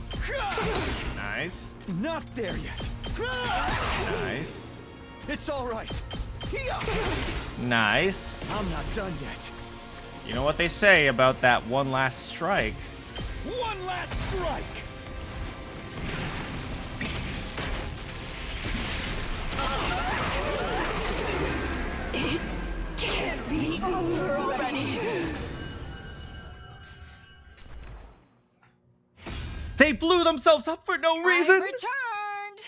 Speaker 1: Nice.
Speaker 2: Not there yet.
Speaker 1: Nice.
Speaker 2: It's all right.
Speaker 1: Nice.
Speaker 2: I'm not done yet.
Speaker 1: You know what they say about that one last strike.
Speaker 2: One last strike.
Speaker 6: It can't be over already.
Speaker 1: They blew themselves up for no
Speaker 5: I've
Speaker 1: reason.
Speaker 5: returned.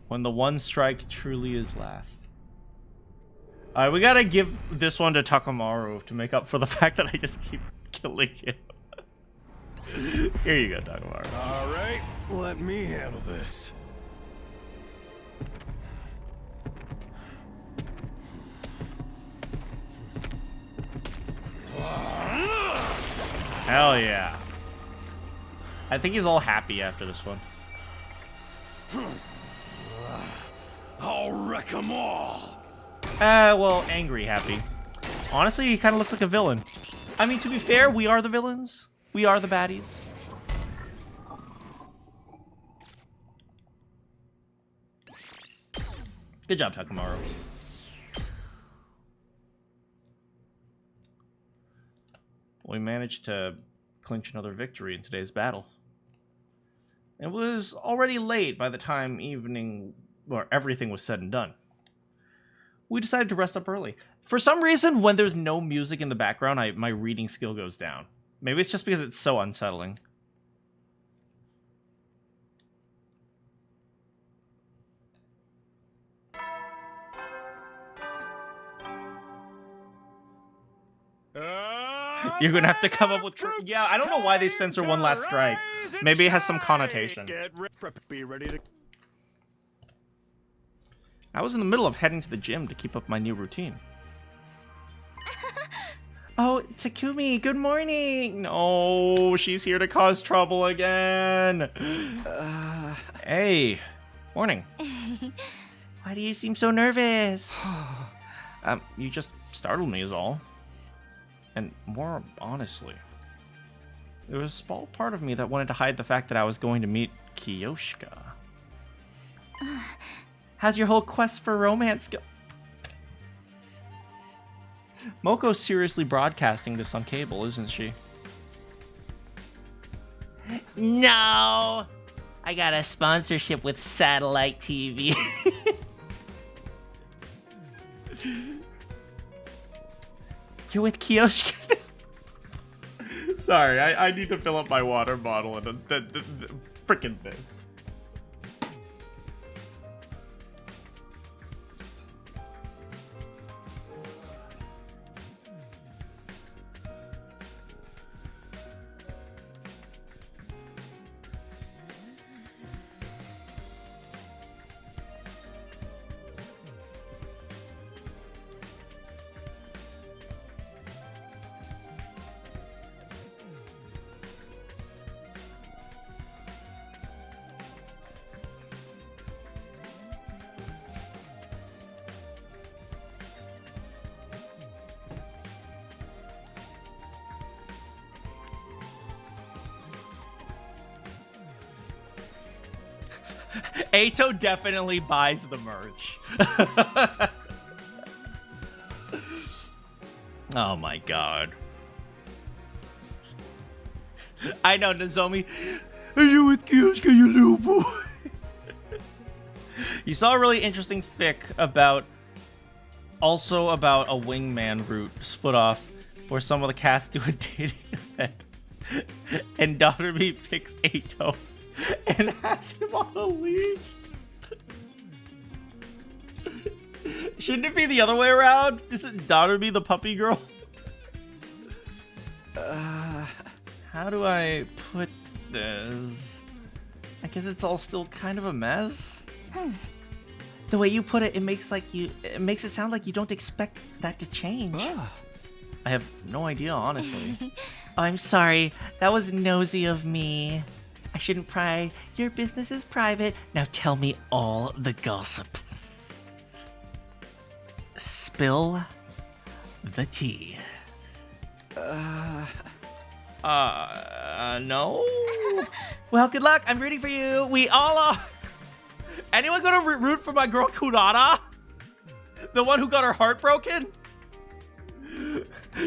Speaker 1: When the one strike truly is last. Alright, we gotta give this one to Takamaru to make up for the fact that I just keep killing him. Here you go, Takamaru.
Speaker 2: All right, let me handle this.
Speaker 1: Hell yeah. I think he's all happy after this one.
Speaker 2: I'll wreck 'em all.
Speaker 1: Well, angry happy. Honestly, he kind of looks like a villain. I mean, to be fair, we are the villains. We are the baddies. Good job, Takamaru. We managed to clinch another victory in today's battle. It was already late by the time everything was said and done. We decided to rest up early. For some reason, when there's no music in the background, my reading skill goes down. Maybe it's just because it's so unsettling. You're gonna have to come up with... Yeah, I don't know why they censor one last strike. Maybe it has some connotation.
Speaker 2: Be ready to...
Speaker 1: I was in the middle of heading to the gym to keep up my new routine. Oh, Takumi, good morning! No, she's here to cause trouble again! Hey, morning. Why do you seem so nervous? You just startled me is all. And more honestly, there was a small part of me that wanted to hide the fact that I was going to meet Kiyoshika. How's your whole quest for romance go? Moko's seriously broadcasting this on cable, isn't she?
Speaker 3: No! I got a sponsorship with satellite TV.
Speaker 1: You're with Kiyoshika? Sorry, I need to fill up my water bottle and frickin' this. Ato definitely buys the merch. Oh my god. I know, Nozomi. Are you with Kyosuke, you little boy? You saw a really interesting fic about a wingman route split off where some of the cast do a dating event. And Daughterby picks Ato and has him on a leash. Shouldn't it be the other way around? Isn't Daughterby the puppy girl? How do I put this? I guess it's all still kind of a mess. The way you put it, it makes it sound like you don't expect that to change. I have no idea, honestly. Oh, I'm sorry. That was nosy of me. I shouldn't pry. Your business is private. Now tell me all the gossip. Spill the tea. No? Well, good luck. I'm rooting for you. We all are. Anyone gonna root for my girl Kunada? The one who got her heart broken?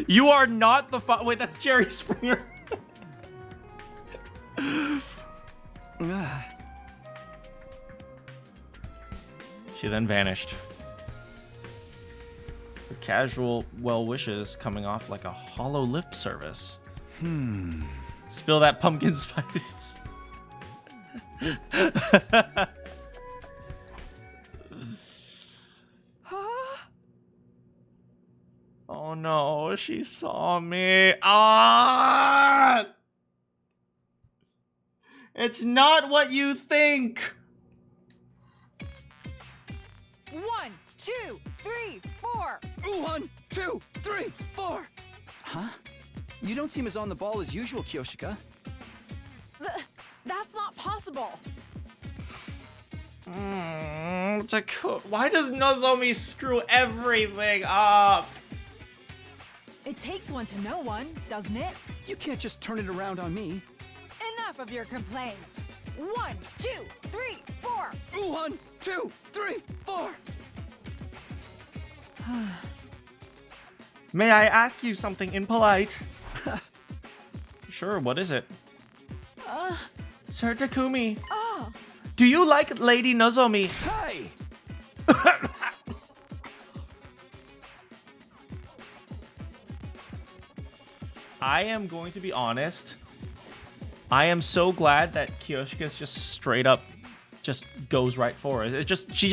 Speaker 1: You are not the wait, that's Jerry Springer. She then vanished. Her casual well wishes coming off like a hollow lip service. Spill that pumpkin spice. Oh no, she saw me. Ah! It's not what you think.
Speaker 5: 1, 2, 3, 4.
Speaker 8: 1, 2, 3, 4. Huh? You don't seem as on the ball as usual, Kyoshika.
Speaker 5: That's not possible.
Speaker 1: Why does Nozomi screw everything up?
Speaker 5: It takes one to know one, doesn't it?
Speaker 8: You can't just turn it around on me.
Speaker 5: Enough of your complaints. 1, 2, 3, 4.
Speaker 8: 1, 2, 3, 4.
Speaker 1: May I ask you something impolite? Sure, what is it? Sir Takumi, do you like Lady Nozomi?
Speaker 8: Hey!
Speaker 1: I am going to be honest. I am so glad that Kyoshika's just straight up just goes right for it. She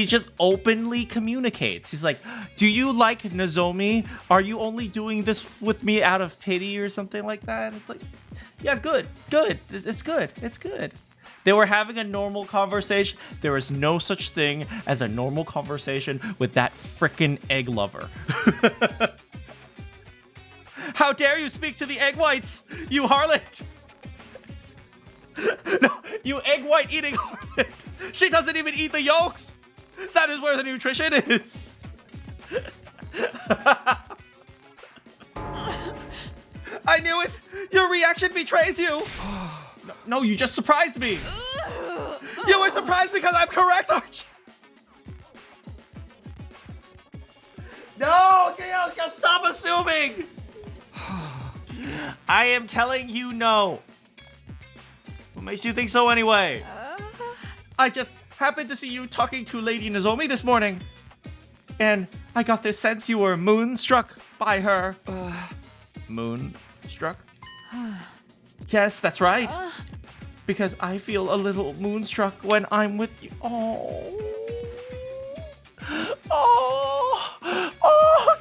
Speaker 1: just openly communicates. He's like, "Do you like Nozomi? Are you only doing this with me out of pity or something like that?" It's like, yeah, good. It's good. They were having a normal conversation. There is no such thing as a normal conversation with that frickin' egg lover. How dare you speak to the egg whites, you harlot! No, you egg white eating harlot! She doesn't even eat the yolks! That is where the nutrition is! I knew it! Your reaction betrays you! No, you just surprised me! You were surprised because I'm correct, aren't you? No, Kyoka, stop assuming! I am telling you no. What makes you think so anyway? I just happened to see you talking to Lady Nozomi this morning. And I got this sense you were moonstruck by her. Moonstruck? Yes, that's right. Because I feel a little moonstruck when I'm with you. Oh,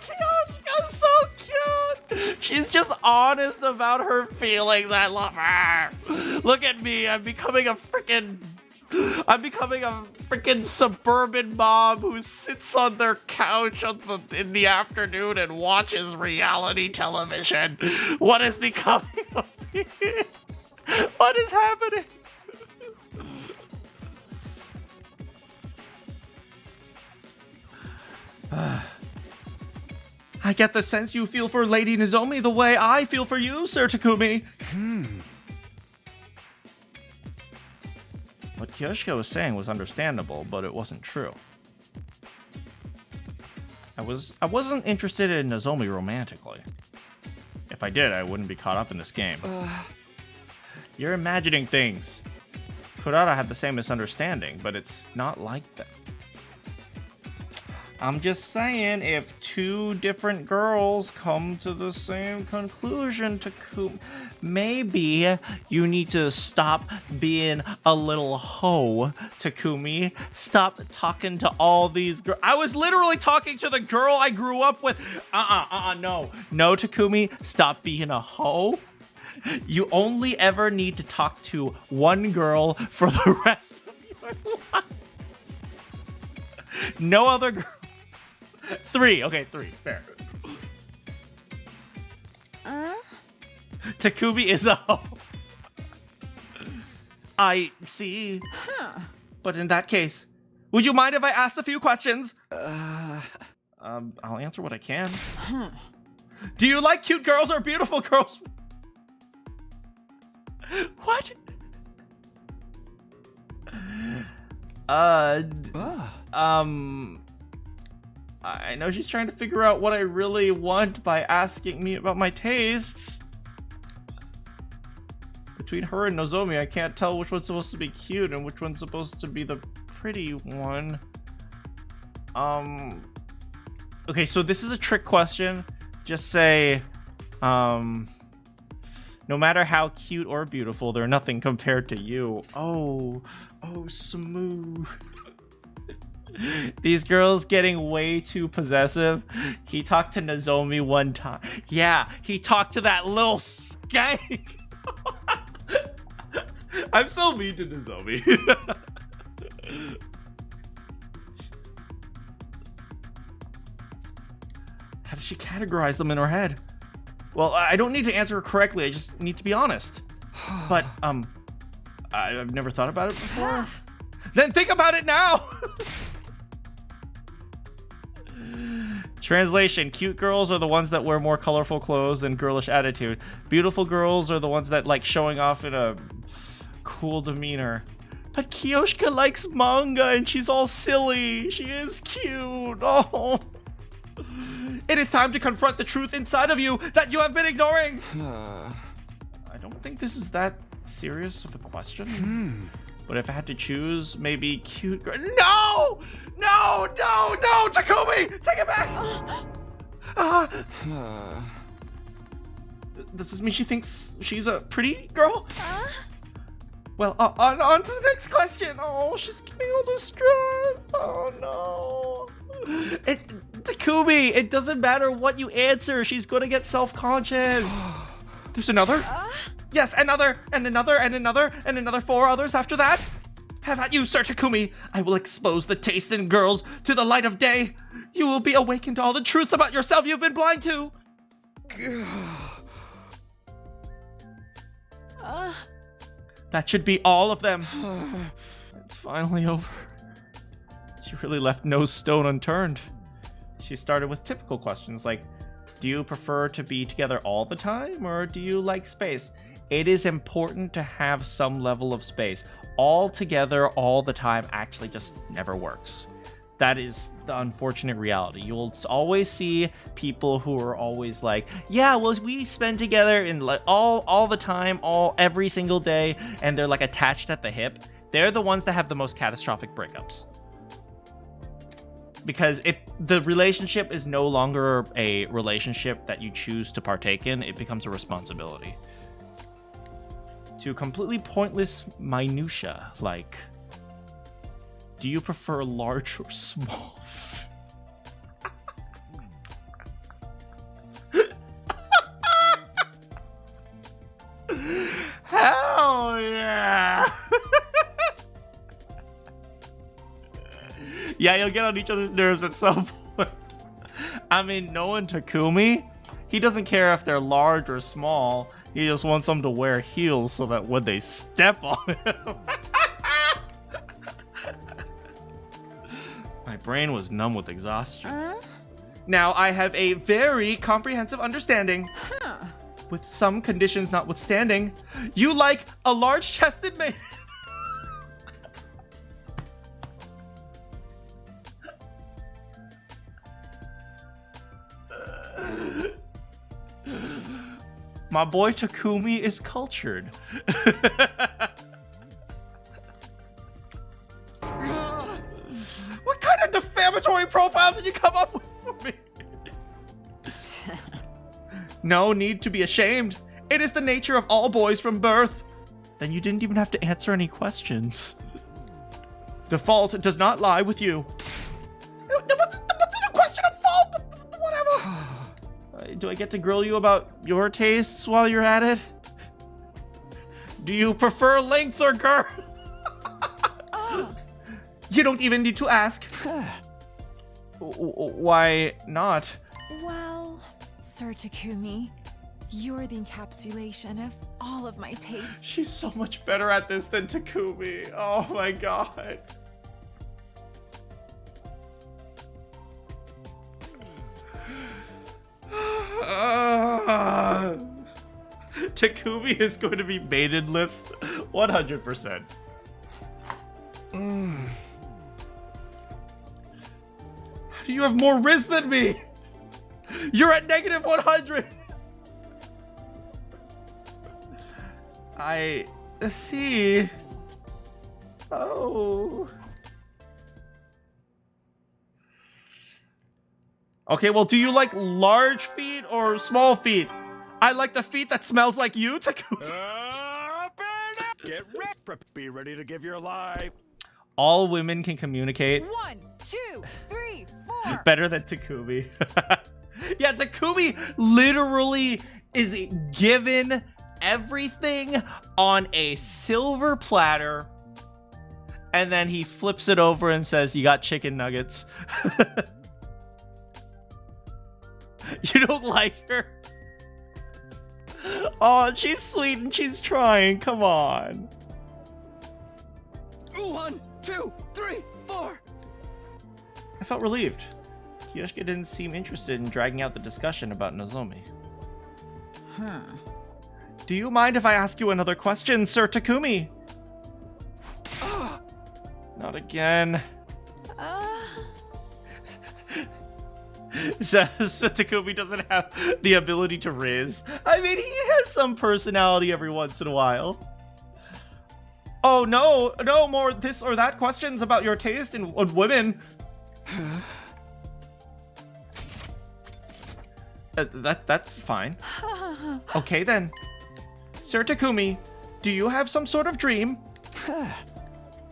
Speaker 1: Kyoka's so cute. She's just honest about her feelings. I love her. Look at me. I'm becoming a freaking suburban mom who sits on their couch in the afternoon and watches reality television. What is becoming of me? What is happening? I get the sense you feel for Lady Nozomi the way I feel for you, Sir Takumi. What Kyoshika was saying was understandable, but it wasn't true. I wasn't interested in Nozomi romantically. If I did, I wouldn't be caught up in this game. You're imagining things. Kurara had the same misunderstanding, but it's not like that. I'm just saying, if two different girls come to the same conclusion, Takumi, maybe you need to stop being a little hoe, Takumi. Stop talking to all these girls. I was literally talking to the girl I grew up with. No. No, Takumi, stop being a hoe. You only ever need to talk to one girl for the rest of your life. No other girls. 3. Okay, 3. Fair. Takumi is a hoe. I see. But in that case, would you mind if I asked a few questions? I'll answer what I can. Do you like cute girls or beautiful girls? What? I know she's trying to figure out what I really want by asking me about my tastes. Between her and Nozomi, I can't tell which one's supposed to be cute and which one's supposed to be the pretty one. Okay, so this is a trick question. Just say, no matter how cute or beautiful, they're nothing compared to you. Oh, smooth. These girls getting way too possessive. He talked to Nozomi one time. Yeah, he talked to that little skank. I'm so mean to Nozomi. How does she categorize them in her head? Well, I don't need to answer her correctly. I just need to be honest. But, I've never thought about it before. Then think about it now! Translation: cute girls are the ones that wear more colorful clothes and girlish attitude. Beautiful girls are the ones that like showing off in a cool demeanor. But Kyoshika likes manga and she's all silly. She is cute. Oh. It is time to confront the truth inside of you that you have been ignoring. I don't think this is that serious of a question. But if I had to choose, maybe cute girl. No! No! No! No! Takumi! Take it back! Does this mean she thinks she's a pretty girl? Well, on to the next question. Oh, she's getting all distressed. Oh, no. Takumi, it doesn't matter what you answer. She's going to get self-conscious. There's another? Yes, another, and another, and another, and another 4 others after that. Have at you, Sir Takumi. I will expose the taste in girls to the light of day. You will be awakened to all the truths about yourself you've been blind to. That should be all of them. It's finally over. She really left no stone unturned. She started with typical questions like, do you prefer to be together all the time, or do you like space? It is important to have some level of space. All together all the time actually just never works. That is the unfortunate reality. You'll always see people who are always like, yeah, well, we spend together in like all the time, every single day, and they're like attached at the hip. They're the ones that have the most catastrophic breakups. Because the relationship is no longer a relationship that you choose to partake in, it becomes a responsibility. To completely pointless minutia, like, do you prefer large or small? Hell yeah! Yeah, you'll get on each other's nerves at some point. I mean, knowing Takumi, he doesn't care if they're large or small. He just wants them to wear heels so that when they step on him. My brain was numb with exhaustion. Now I have a very comprehensive understanding. With some conditions notwithstanding, you like a large-chested man. My boy Takumi is cultured. What kind of defamatory profile did you come up with for me? No need to be ashamed. It is the nature of all boys from birth. Then you didn't even have to answer any questions. The fault does not lie with you. What's the question of fault? Whatever. Do I get to grill you about your tastes while you're at it? Do you prefer length or girth? You don't even need to ask. Why not?
Speaker 5: Well, Sir Takumi, you're the encapsulation of all of my tastes.
Speaker 1: She's so much better at this than Takumi. Oh my god. Takumi is going to be maidenless 100%. How do you have more riz than me? You're at negative 100. I see. Oh. Okay, well, do you like large feet or small feet? I like the feet that smells like you, Takumi.
Speaker 2: Get ready. Be ready to give your life.
Speaker 1: All women can communicate
Speaker 5: 1, 2, 3, 4.
Speaker 1: better than Takumi. Yeah, Takumi literally is given everything on a silver platter, and then he flips it over and says, "You got chicken nuggets." You don't like her? Oh, she's sweet and she's trying. Come on.
Speaker 8: 1, 2, 3, 4.
Speaker 1: I felt relieved. Kiyoshika didn't seem interested in dragging out the discussion about Nozomi. Do you mind if I ask you another question, Sir Takumi? Not again. Says Takumi doesn't have the ability to riz. I mean, he has some personality every once in a while. Oh, no more this or that questions about your taste in women. That's fine. Okay then. Sir Takumi, do you have some sort of dream?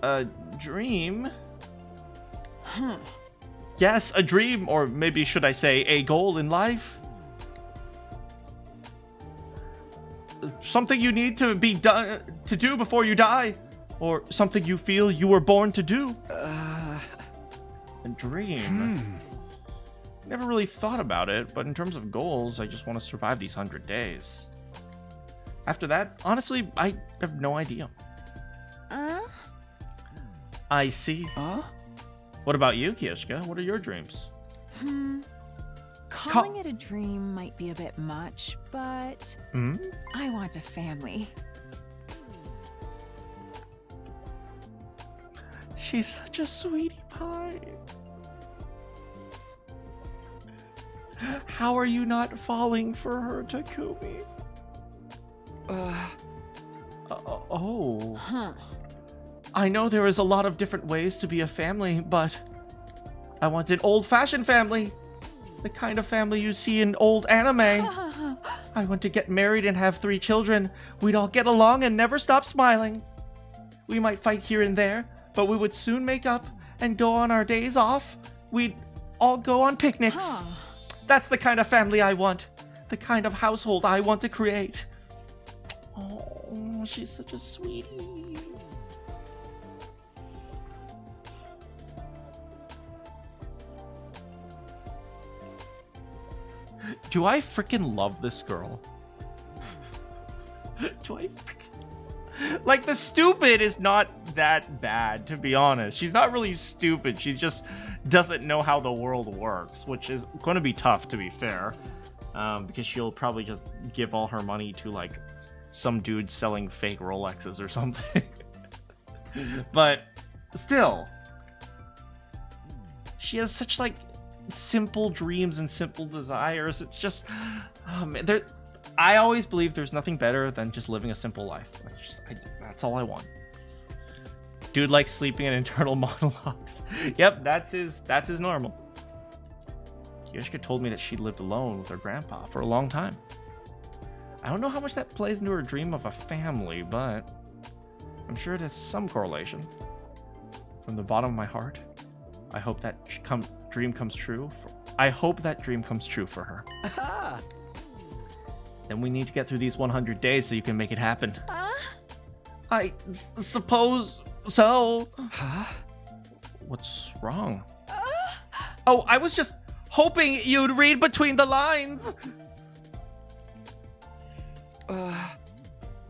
Speaker 1: A dream? Yes, a dream, or maybe should I say a goal in life? Something you need to be done to do before you die, or something you feel you were born to do. A dream. Never really thought about it, but in terms of goals, I just want to survive these 100 days. After that, honestly, I have no idea. I see. What about you, Kiyoshika? What are your dreams?
Speaker 5: Calling it a dream might be a bit much, but I want a family.
Speaker 1: She's such a sweetie pie. How are you not falling for her, Takumi? I know there is a lot of different ways to be a family, but I want an old-fashioned family. The kind of family you see in old anime. I want to get married and have 3 children. We'd all get along and never stop smiling. We might fight here and there, but we would soon make up and go on our days off. We'd all go on picnics. That's the kind of family I want. The kind of household I want to create. Oh, she's such a sweetie. Do I freaking love this girl? Do I freaking... Like, the stupid is not that bad, to be honest. She's not really stupid. She just doesn't know how the world works, which is going to be tough, to be fair. Because she'll probably just give all her money to, like, some dude selling fake Rolexes or something. But still, she has such, like, simple dreams and simple desires. It's just, oh man, I always believe there's nothing better than just living a simple life. That's all I want. Dude likes sleeping in internal monologues. Yep, that's his normal. Yoshika told me that she lived alone with her grandpa for a long time. I don't know how much that plays into her dream of a family, but I'm sure it has some correlation. From the bottom of my heart, I hope that dream comes true. I hope that dream comes true for her.
Speaker 8: Aha!
Speaker 1: Then we need to get through these 100 days so you can make it happen. I suppose so.
Speaker 8: Huh?
Speaker 1: What's wrong? Oh, I was just hoping you'd read between the lines.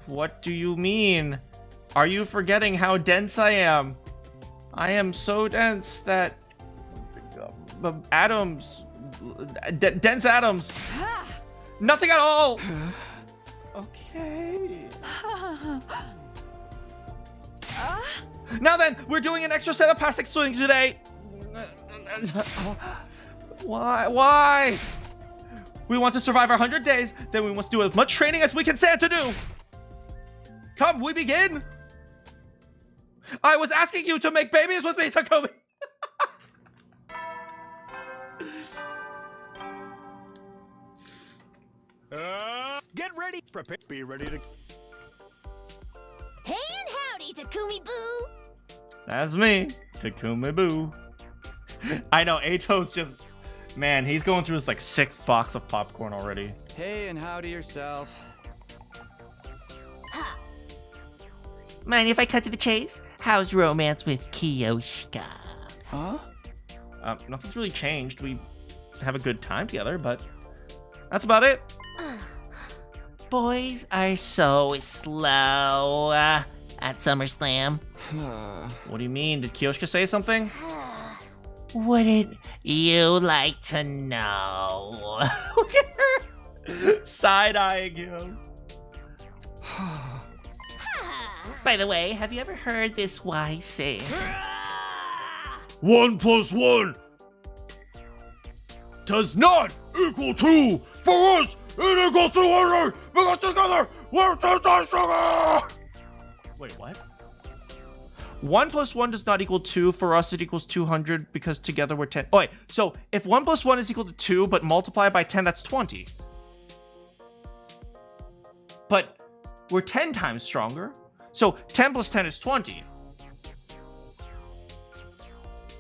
Speaker 1: What do you mean? Are you forgetting how dense I am? I am so dense that atoms, dense atoms. Nothing at all. Okay. Now then, we're doing an extra set of plastic swings today. Why? We want to survive our 100 days, then we must do as much training as we can stand to do. Come, we begin. I was asking you to make babies with me, Takumi.
Speaker 2: Get ready. Prepare. Be ready to.
Speaker 4: Hey and howdy, Takumi Boo!
Speaker 1: That's me, Takumi Boo. I know, Ato's just... Man, he's going through his like 6th box of popcorn already.
Speaker 8: Hey, and howdy yourself.
Speaker 3: Mind if I cut to the chase? How's romance with Kiyoshika?
Speaker 8: Huh?
Speaker 1: Nothing's really changed. We have a good time together, but that's about it.
Speaker 3: Boys are so slow at SummerSlam.
Speaker 1: What do you mean? Did Kiyoshika say something?
Speaker 3: Wouldn't you like to know?
Speaker 1: Look at her side-eyeing him.
Speaker 3: By the way, have you ever heard this wise saying?
Speaker 2: 1 + 1 does not equal 2. For us, it equals 200 because together we're 10 times stronger.
Speaker 1: Wait, what? 1 + 1 does not equal 2. For us, it equals 200 because together we're 10. Oh, wait. So if 1 + 1 is equal to 2, but multiply by 10, that's 20. But we're 10 times stronger. So 10 + 10 is 20.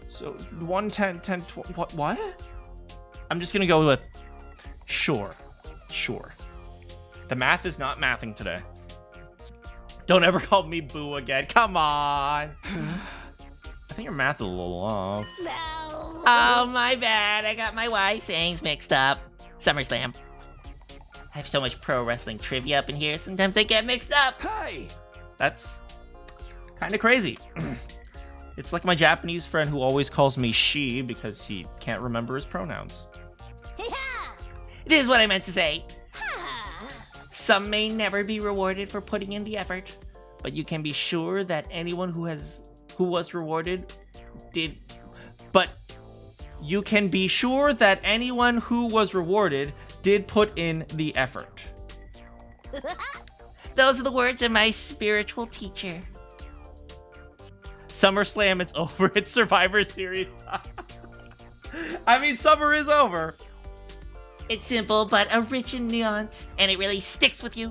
Speaker 1: So 1, 10, 10, 20. What? I'm just going to go with sure. The math is not mathing today. Don't ever call me Boo again. Come on. I think your math is a little off.
Speaker 4: No.
Speaker 3: Oh, my bad. I got my wise sayings mixed up. SummerSlam. I have so much pro wrestling trivia up in here. Sometimes they get mixed up.
Speaker 8: Hey!
Speaker 1: That's kind of crazy. It's like my Japanese friend who always calls me she because he can't remember his pronouns.
Speaker 3: It is what I meant to say. Some may never be rewarded for putting in the effort, but you can be sure that anyone who was rewarded did. But you can be sure that anyone who was rewarded did put in the effort. Those are the words of my spiritual teacher.
Speaker 1: SummerSlam, it's over. It's Survivor Series time. I mean, summer is over.
Speaker 3: It's simple, but rich in nuance, and it really sticks with you.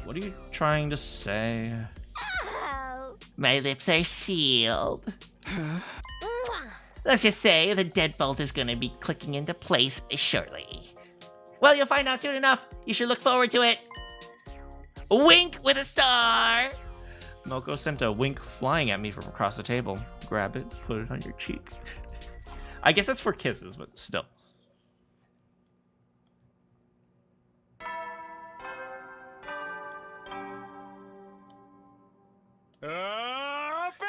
Speaker 1: What are you trying to say?
Speaker 4: Oh.
Speaker 3: My lips are sealed. Let's just say the deadbolt is gonna be clicking into place shortly. Well, you'll find out soon enough. You should look forward to it. Wink with a star.
Speaker 1: Moko sent a wink flying at me from across the table. Grab it, put it on your cheek. I guess that's for kisses, but still.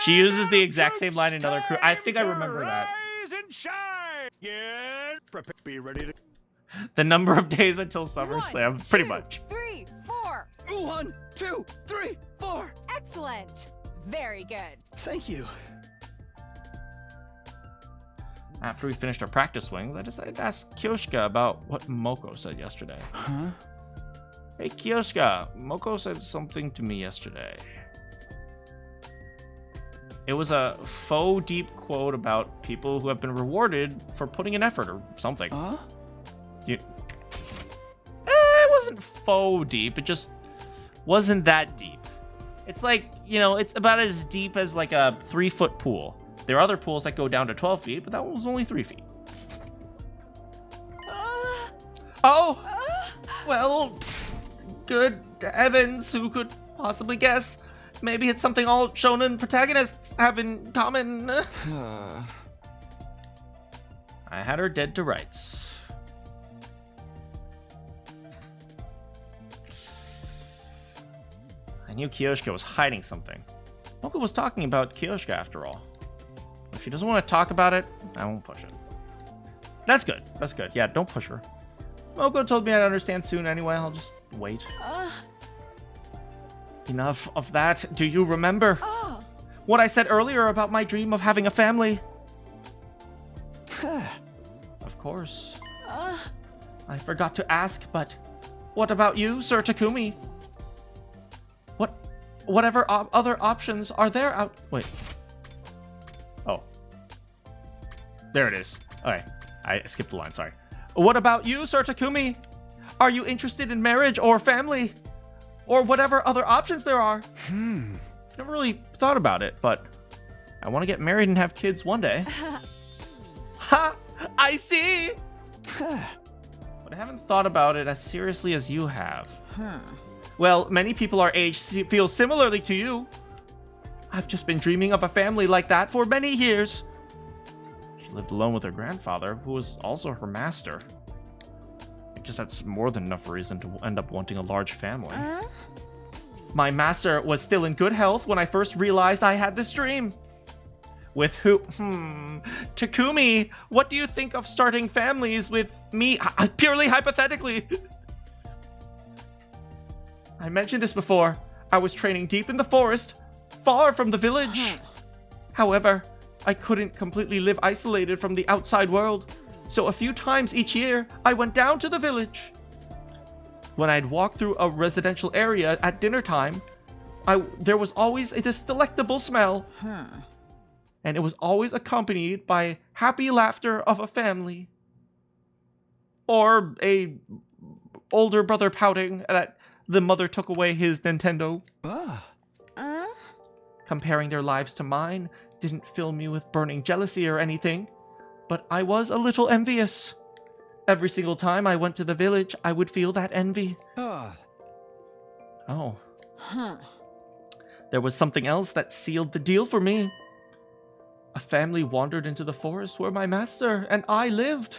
Speaker 1: She uses the exact same line in Other Crew. I think I remember that.
Speaker 2: Rise and shine. Get prepared. Be ready to.
Speaker 1: The number of days until SummerSlam,
Speaker 5: 1,
Speaker 1: pretty
Speaker 5: 2,
Speaker 1: much.
Speaker 5: 3, 4.
Speaker 8: 1, 2, 3, 4.
Speaker 5: Excellent. Very good.
Speaker 8: Thank you.
Speaker 1: After we finished our practice swings, I decided to ask Kyoshka about what Moko said yesterday.
Speaker 8: Huh?
Speaker 1: Hey Kyoshka, Moko said something to me yesterday. It was a faux deep quote about people who have been rewarded for putting in effort or something.
Speaker 8: Huh?
Speaker 1: It wasn't faux deep, it just wasn't that deep. It's like, you know, it's about as deep as like a 3-foot pool. There are other pools that go down to 12 feet, but that one was only 3 feet. Well, good heavens, who could possibly guess? Maybe it's something all shonen protagonists have in common. I had her dead to rights. I knew Kyoshka was hiding something. Moko was talking about Kyoshka after all. If she doesn't want to talk about it, I won't push it. That's good. That's good. Yeah, don't push her. Moko told me I'd understand soon anyway. I'll just wait. Enough of that. Do you remember what I said earlier about my dream of having a family? Of course. I forgot to ask, but what about you, Sir Takumi? Whatever other options are there out... Wait. Oh. There it is. Alright. I skipped the line, sorry. What about you, Sir Takumi? Are you interested in marriage or family? Or whatever other options there are? Never really thought about it, but I want to get married and have kids one day. Ha! I see! But I haven't thought about it as seriously as you have. Well, many people our age feel similarly to you. I've just been dreaming of a family like that for many years. She lived alone with her grandfather, who was also her master. I guess that's more than enough reason to end up wanting a large family. My master was still in good health when I first realized I had this dream. With who? Takumi, what do you think of starting families with me, purely hypothetically? I mentioned this before. I was training deep in the forest, far from the village. However, I couldn't completely live isolated from the outside world, so a few times each year, I went down to the village. When I'd walk through a residential area at dinner time, there was always this delectable smell. And it was always accompanied by happy laughter of a family. Or a older brother pouting that the mother took away his Nintendo. Comparing their lives to mine didn't fill me with burning jealousy or anything, but I was a little envious. Every single time I went to the village, I would feel that envy. Oh. There was something else that sealed the deal for me. A family wandered into the forest where my master and I lived.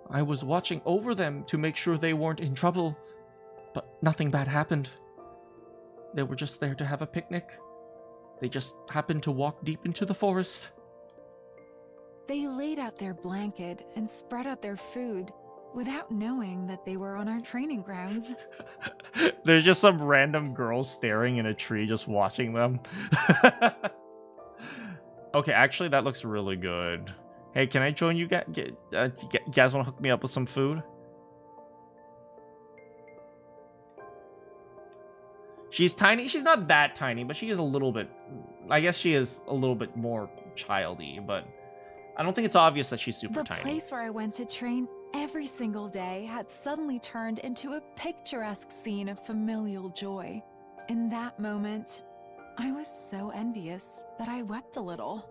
Speaker 1: I was watching over them to make sure they weren't in trouble, but nothing bad happened. They were just there to have a picnic. They just happened to walk deep into the forest.
Speaker 5: They laid out their blanket and spread out their food without knowing that they were on our training grounds.
Speaker 1: There's just some random girl staring in a tree just watching them. Okay, actually that looks really good. Hey, can I join you guys? You guys want to hook me up with some food? She's tiny. She's not that tiny, but she is a little bit... I guess she is a little bit more childy, but I don't think it's obvious that she's super tiny.
Speaker 5: The place where I went to train every single day had suddenly turned into a picturesque scene of familial joy. In that moment, I was so envious that I wept a little.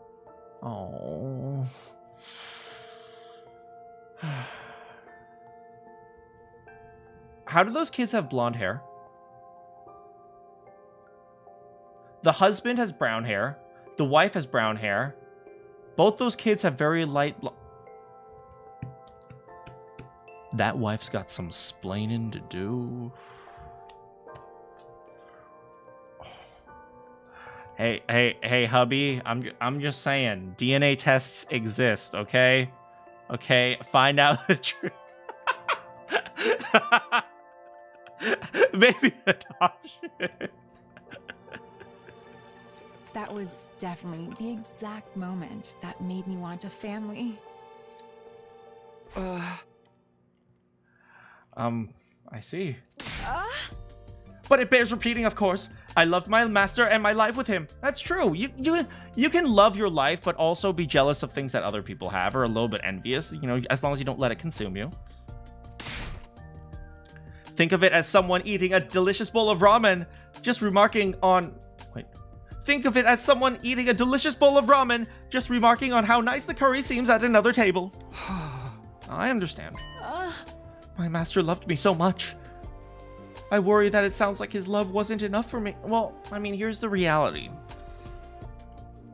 Speaker 1: Oh. How do those kids have blonde hair? The husband has brown hair. The wife has brown hair. Both those kids have very light That wife's got some splaining to do. Hey, hubby. I'm just saying, DNA tests exist, okay? Okay, find out the truth. Maybe adoption.
Speaker 5: that was definitely the exact moment that made me want a family.
Speaker 1: I see. But it bears repeating, of course. I loved my master and my life with him. That's true. You can love your life, but also be jealous of things that other people have, or a little bit envious, you know, as long as you don't let it consume you. Think of it as someone eating a delicious bowl of ramen, just remarking on... Wait. Think of it as someone eating a delicious bowl of ramen, just remarking on how nice the curry seems at another table. I understand. My master loved me so much. I worry that it sounds like his love wasn't enough for me. Well, I mean, here's the reality.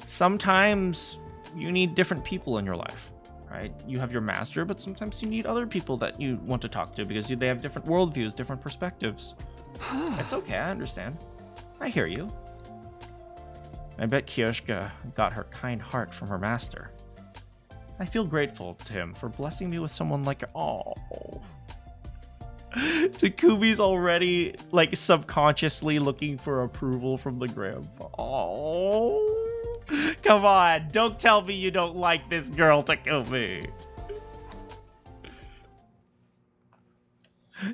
Speaker 1: Sometimes you need different people in your life, right? You have your master, but sometimes you need other people that you want to talk to because they have different worldviews, different perspectives. It's okay, I understand. I hear you. I bet Kiyoshika got her kind heart from her master. I feel grateful to him for blessing me with someone like... Oh. Takumi's already, like, subconsciously looking for approval from the grandpa. Oh. Come on, don't tell me you don't like this girl, Takumi.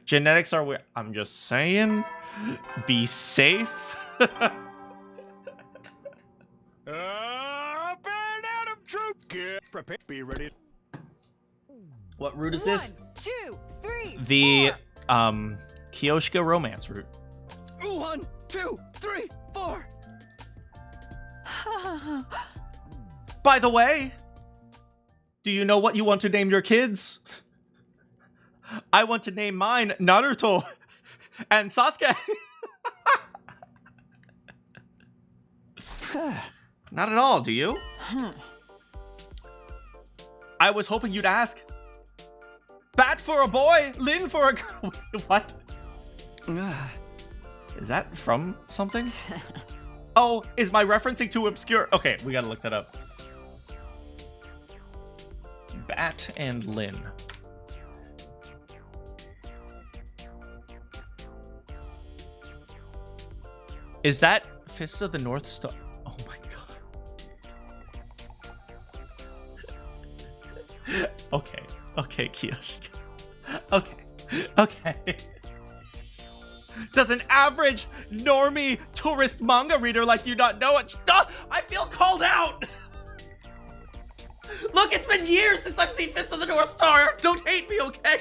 Speaker 1: Genetics are weird. I'm just saying, be safe.
Speaker 2: Up and out of troop gear. Prepare. Be ready.
Speaker 1: What route is this?
Speaker 5: 1, 2, 3,
Speaker 1: The Kiyoshika romance route.
Speaker 8: 1, 2, 3, 4.
Speaker 5: 4.
Speaker 1: By the way, do you know what you want to name your kids? I want to name mine Naruto and Sasuke. Not at all, do you? I was hoping you'd ask. Bat for a boy, Lin for a girl. What? Is that from something? Oh, is my referencing too obscure? Okay, we gotta look that up. Bat and Lin. Is that Fist of the North Star? Oh my god. Okay. Okay, Kiyoshika. Okay. Does an average normie tourist manga reader like you not know it? I feel called out. Look, it's been years since I've seen Fist of the North Star. Don't hate me, okay?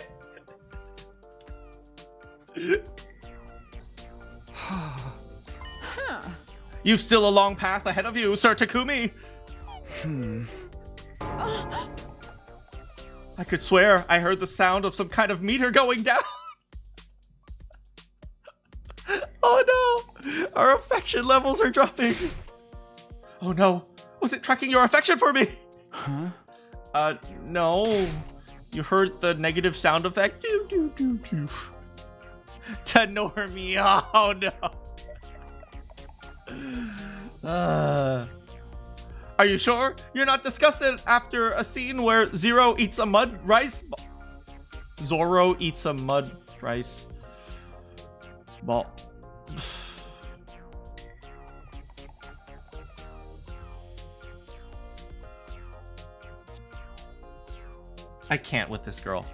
Speaker 1: You've still a long path ahead of you, Sir Takumi. I could swear I heard the sound of some kind of meter going down. Oh no, our affection levels are dropping. Oh no, was it tracking your affection for me?
Speaker 8: Huh?
Speaker 1: No. You heard the negative sound effect? Do, do, do, do. To Normie, oh no. Are you sure you're not disgusted after a scene where Zoro eats a mud rice ball? I can't with this girl.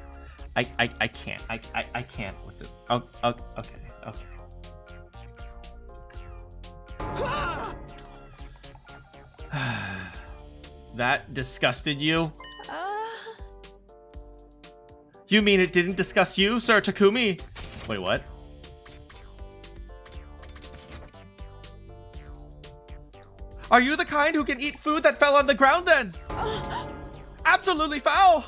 Speaker 1: I can't. I can't with this. Oh, okay. That disgusted you? You mean it didn't disgust you, Sir Takumi? Wait, what? Are you the kind who can eat food that fell on the ground then? Absolutely foul!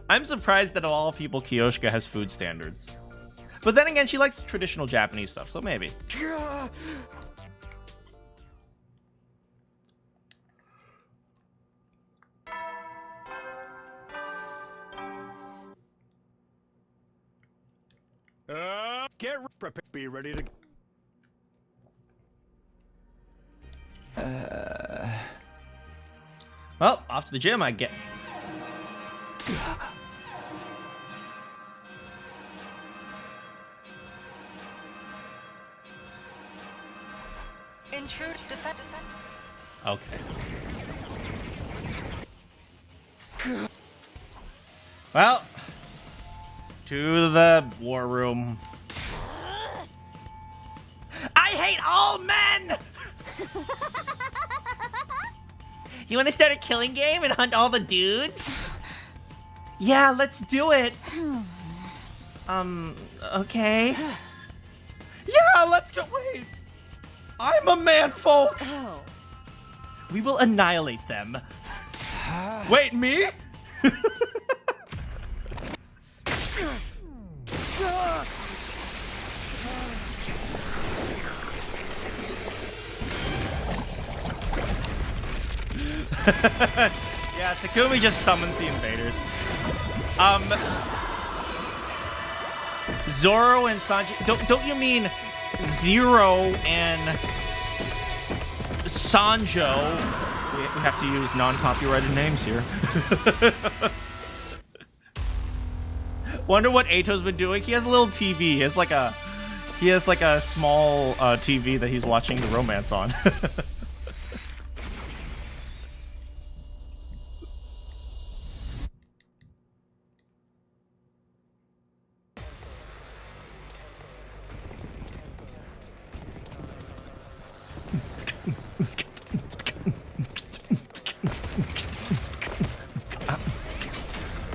Speaker 1: I'm surprised that of all people, Kiyoshika has food standards. But then again, she likes traditional Japanese stuff, so maybe.
Speaker 2: Prepare. Be ready to...
Speaker 1: Well, off to the gym I get.
Speaker 6: Intrude, defend.
Speaker 1: Okay. Well, to the war room.
Speaker 3: I hate all men! You want to start a killing game and hunt all the dudes? Yeah, let's do it. Okay.
Speaker 1: Yeah, let's go. Wait. I'm a man folk.
Speaker 4: Oh.
Speaker 1: We will annihilate them. Wait, me? Yeah, Takumi just summons the invaders. Zoro and Sanji. Don't you mean Zero and Sanjo? We have to use non-copyrighted names here. Wonder what Ato's been doing. He has a little TV. He has like a small TV that he's watching the romance on.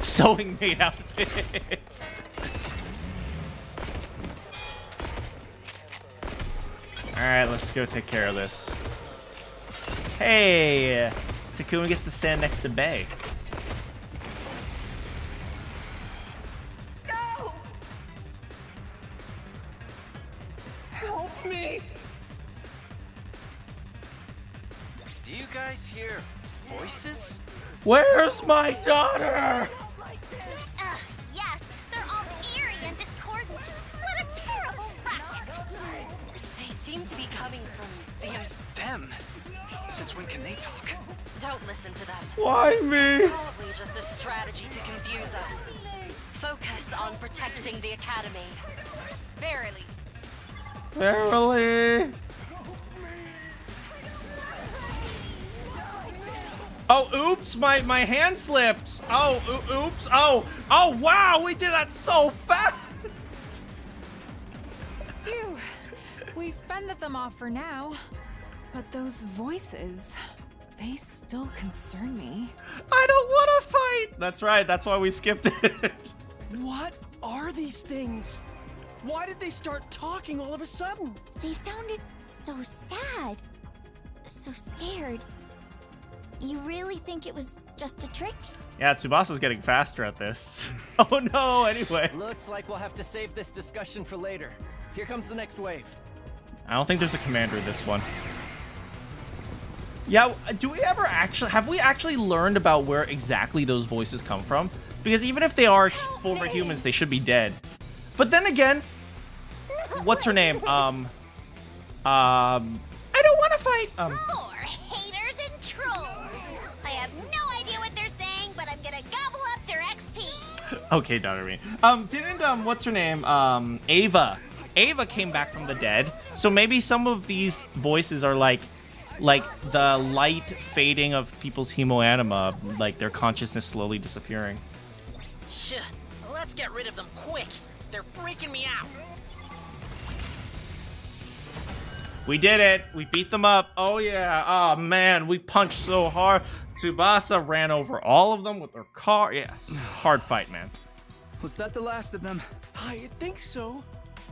Speaker 1: Sewing made outfits. Alright, let's go take care of this. Hey! Takumi gets to stand next to Bae.
Speaker 6: No! Help me!
Speaker 8: Do you guys hear voices?
Speaker 1: Where's my daughter?
Speaker 4: Yes, they're all eerie and discordant. What a terrible racket!
Speaker 6: They seem to be coming from the...
Speaker 8: Them? Since when can they talk?
Speaker 6: Don't listen to them.
Speaker 1: Why me?
Speaker 6: Probably just a strategy to confuse us. Focus on protecting the academy. Verily.
Speaker 1: Verily. Oh, oops, my hand slipped. Oh, oops. Oh, wow, we did that so fast.
Speaker 5: Phew. We fended them off for now. But those voices, they still concern me.
Speaker 1: I don't want to fight. That's right. That's why we skipped it.
Speaker 7: What are these things? Why did they start talking all of a sudden?
Speaker 4: They sounded so sad, so scared. You really think it was just a trick?
Speaker 1: Yeah, Tsubasa's getting faster at this. Oh no, anyway.
Speaker 7: Looks like we'll have to save this discussion for later. Here comes the next wave.
Speaker 1: I don't think there's a commander in this one. Yeah, have we actually learned about where exactly those voices come from? Because even if they are former humans, they should be dead. But then again, what's her name? I don't want to fight.
Speaker 4: More haters and trolls. I have no idea what they're saying, but I'm gonna gobble up their XP.
Speaker 1: Okay, Daughter. Didn't what's her name? Ava. Ava came back from the dead. So maybe some of these voices are like the light fading of people's hemoanima, like their consciousness slowly disappearing.
Speaker 7: Shh. Let's get rid of them quick. They're freaking me out.
Speaker 1: We did it. We beat them up. Oh yeah. Oh man, we punched so hard. Tsubasa ran over all of them with their car. Yes. Hard fight, man.
Speaker 8: Was that the last of them?
Speaker 7: I think so.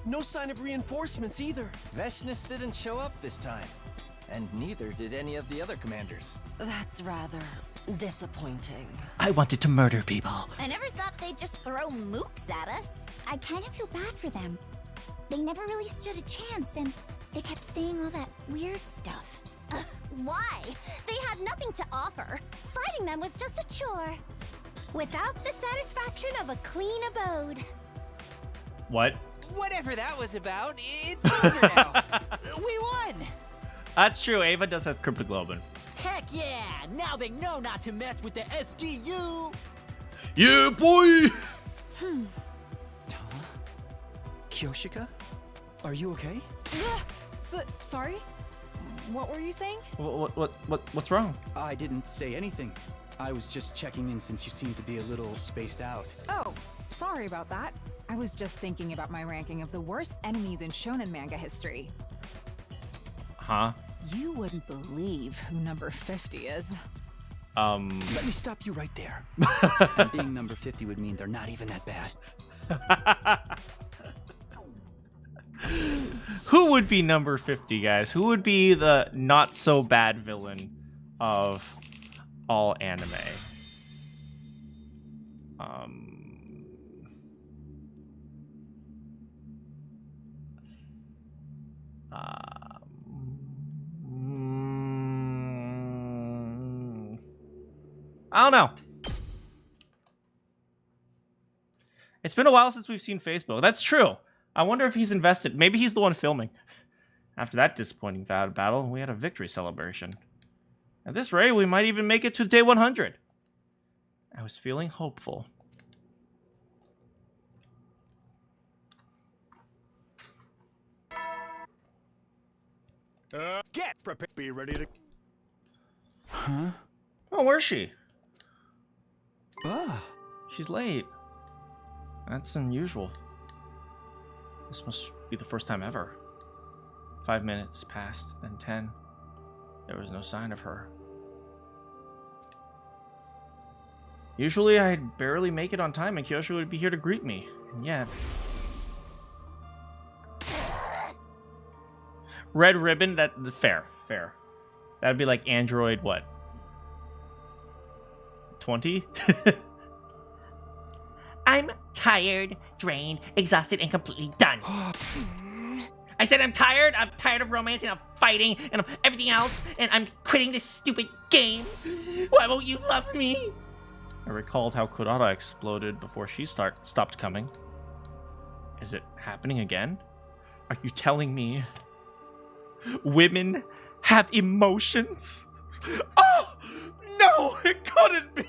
Speaker 7: No sign of reinforcements either.
Speaker 9: Veshnus didn't show up this time. And neither did any of the other commanders.
Speaker 6: That's rather disappointing.
Speaker 3: I wanted to murder people.
Speaker 4: I never thought they'd just throw mooks at us. I kind of feel bad for them. They never really stood a chance, and they kept saying all that weird stuff. Why? They had nothing to offer. Fighting them was just a chore. Without the satisfaction of a clean abode.
Speaker 1: What?
Speaker 7: Whatever that was about, it's over now. We won!
Speaker 1: That's true. Ava does have cryptoglobin.
Speaker 7: Heck yeah! Now they know not to mess with the SGU!
Speaker 1: Yeah, boy!
Speaker 8: Kyoshika? Are you okay?
Speaker 5: Sorry? what were you saying?
Speaker 1: What's wrong?
Speaker 8: I didn't say anything. I was just checking in since you seem to be a little spaced out.
Speaker 5: Oh, sorry about that. I was just thinking about my ranking of the worst enemies in shonen manga history.
Speaker 1: Huh?
Speaker 5: You wouldn't believe who number 50 is.
Speaker 8: Let me stop you right there. And being number 50 would mean they're not even that bad.
Speaker 1: Who would be number 50, guys? Who would be the not so bad villain of all anime? I don't know. It's been a while since we've seen Facebook. That's true. I wonder if he's invested. Maybe he's the one filming. After that disappointing battle, we had a victory celebration. At this rate, we might even make it to day 100. I was feeling hopeful.
Speaker 2: Get prepared. Be ready to.
Speaker 8: Huh?
Speaker 1: Oh, where's she?
Speaker 8: Ah.
Speaker 1: She's late. That's unusual. This must be the first time ever. 5 minutes passed, then 10. There was no sign of her. Usually I'd barely make it on time and Kyoshi would be here to greet me. And yet... Red ribbon, fair. That'd be like Android, what? 20?
Speaker 3: I'm tired, drained, exhausted, and completely done. I said I'm tired of romance, and I'm fighting, and I'm everything else, and I'm quitting this stupid game. Why won't you love me?
Speaker 1: I recalled how Kurara exploded before she stopped coming. Is it happening again? Are you telling me women have emotions? Oh, no, it couldn't be.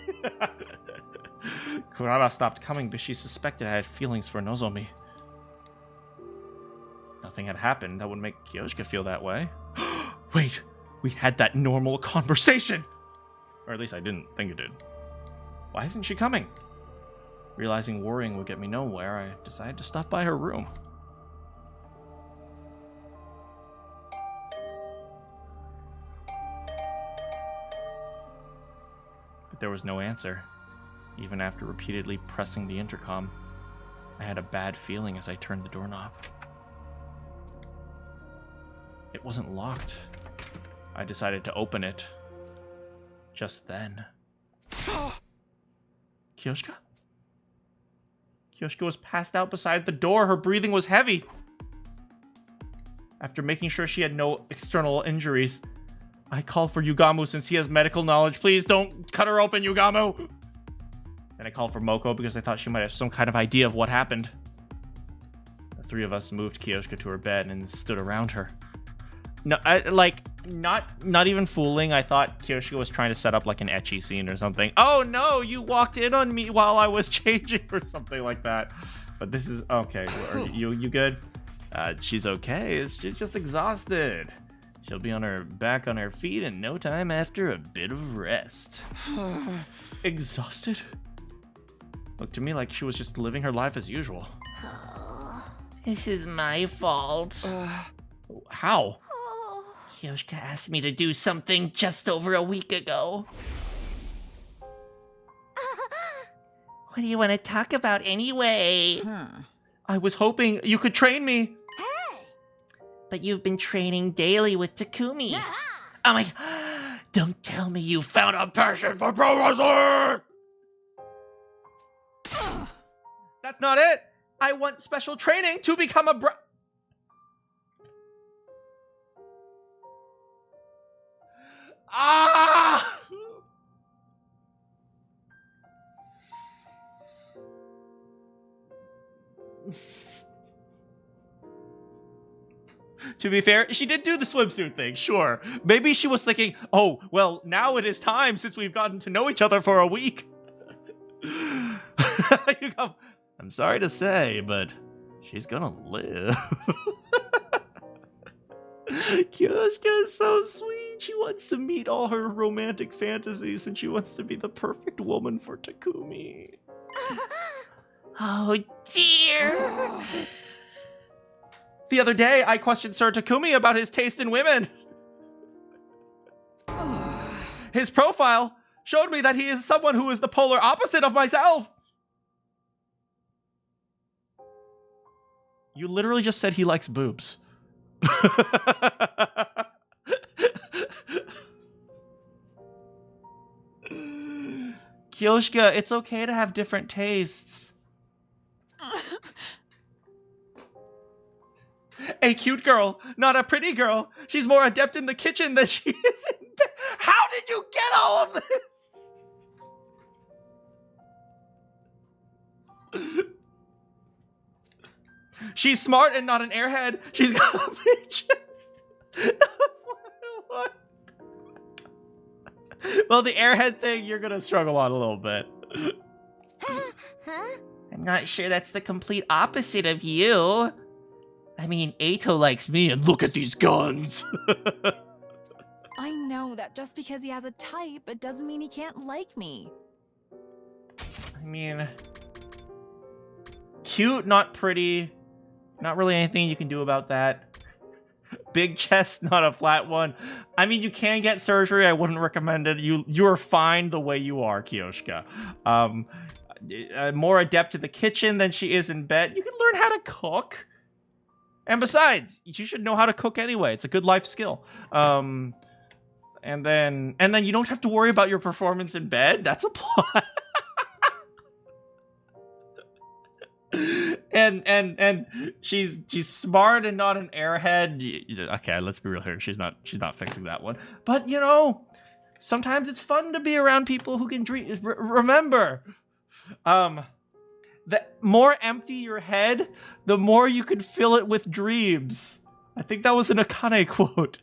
Speaker 1: Kurara stopped coming, but she suspected I had feelings for Nozomi. Nothing had happened that would make Kyoshika feel that way. Wait, we had that normal conversation! Or at least I didn't think it did. Why isn't she coming? Realizing worrying would get me nowhere, I decided to stop by her room. But there was no answer. Even after repeatedly pressing the intercom, I had a bad feeling as I turned the doorknob. It wasn't locked. I decided to open it. Just then. Kyoshika? Kyoshika was passed out beside the door. Her breathing was heavy. After making sure she had no external injuries, I called for Yugamu since he has medical knowledge. Please don't cut her open, Yugamu! Then I called for Moko because I thought she might have some kind of idea of what happened. The three of us moved Kyoshika to her bed and stood around her. No, not even fooling. I thought Kyoshika was trying to set up like an ecchi scene or something. Oh no, you walked in on me while I was changing or something like that. But this is okay. Are you good? She's okay. She's just exhausted. She'll be back on her feet in no time after a bit of rest. Exhausted? Looked to me like she was just living her life as usual.
Speaker 3: This is my fault.
Speaker 1: How?
Speaker 3: Kyoshika asked me to do something just over a week ago. What do you want to talk about anyway?
Speaker 1: I was hoping you could train me.
Speaker 3: But you've been training daily with Takumi. Oh my... Don't tell me you found a passion for pro wrestling!
Speaker 1: That's not it. I want special training to become a Ah! To be fair, she did do the swimsuit thing, sure. Maybe she was thinking, oh, well, now it is time since we've gotten to know each other for a week. You go, I'm sorry to say, but she's gonna live. Kyoshka is so sweet. She wants to meet all her romantic fantasies, and she wants to be the perfect woman for Takumi.
Speaker 3: Oh dear.
Speaker 1: The other day, I questioned Sir Takumi about his taste in women. His profile showed me that he is someone who is the polar opposite of myself. You literally just said he likes boobs. Kyoshka, it's okay to have different tastes. A cute girl, not a pretty girl. She's more adept in the kitchen than she is in bed. How did you get all of this? She's smart and not an airhead. She's got a big chest. What? Well, the airhead thing, you're gonna struggle on a little bit.
Speaker 3: I'm not sure that's the complete opposite of you. I mean, Eito likes me, and look at these guns.
Speaker 5: I know that just because he has a type, it doesn't mean he can't like me.
Speaker 1: I mean, cute, not pretty. Not really anything you can do about that. Big chest, not a flat one. I mean, you can get surgery. I wouldn't recommend it. You're fine the way you are, Kyoshka. More adept in the kitchen than she is in bed. You can learn how to cook. And besides, you should know how to cook anyway. It's a good life skill. And then you don't have to worry about your performance in bed. That's a plot. and she's smart and not an airhead. Okay, let's be real here. She's not fixing that one. But you know, sometimes it's fun to be around people who can dream. Remember, the more empty your head, the more you can fill it with dreams. I think that was an Akane quote.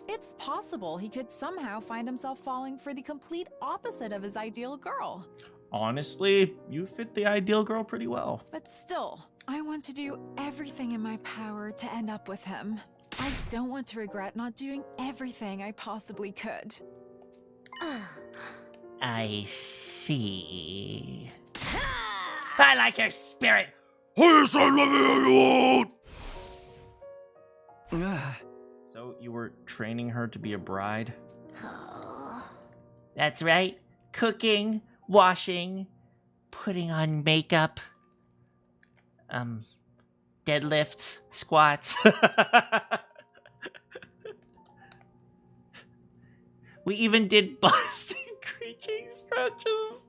Speaker 5: It's possible he could somehow find himself falling for the complete opposite of his ideal girl.
Speaker 1: Honestly, you fit the ideal girl pretty well.
Speaker 5: But still, I want to do everything in my power to end up with him. I don't want to regret not doing everything I possibly could.
Speaker 3: I see. I like your spirit.
Speaker 1: So you were training her to be a bride?
Speaker 3: That's right. Cooking, washing, putting on makeup, deadlifts, squats. We even did busting creaking stretches.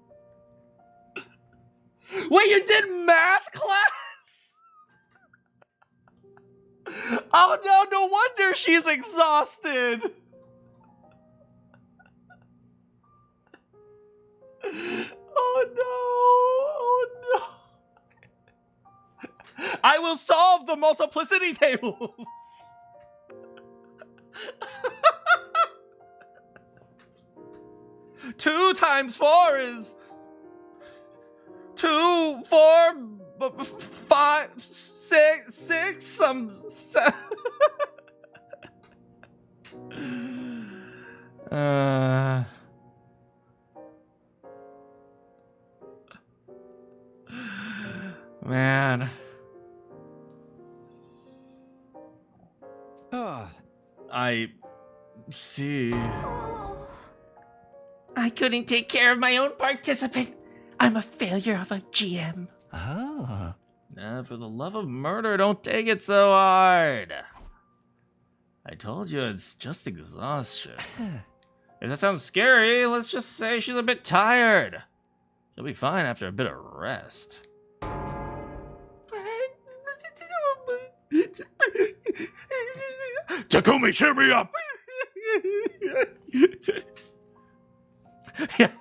Speaker 3: Wait, you did math class? Oh no, no wonder she's exhausted. Oh no, oh no. I will solve the multiplicity tables. 2 times 4 is 2, 4, 5, 6, some. Man. I see. I couldn't take care of my own participant. I'm a failure of a GM.
Speaker 9: Ah.
Speaker 1: For the love of murder, don't take it so hard. I told you it's just exhaustion. If that sounds scary, let's just say she's a bit tired. She'll be fine after a bit of rest. Takumi, cheer me up! Yeah.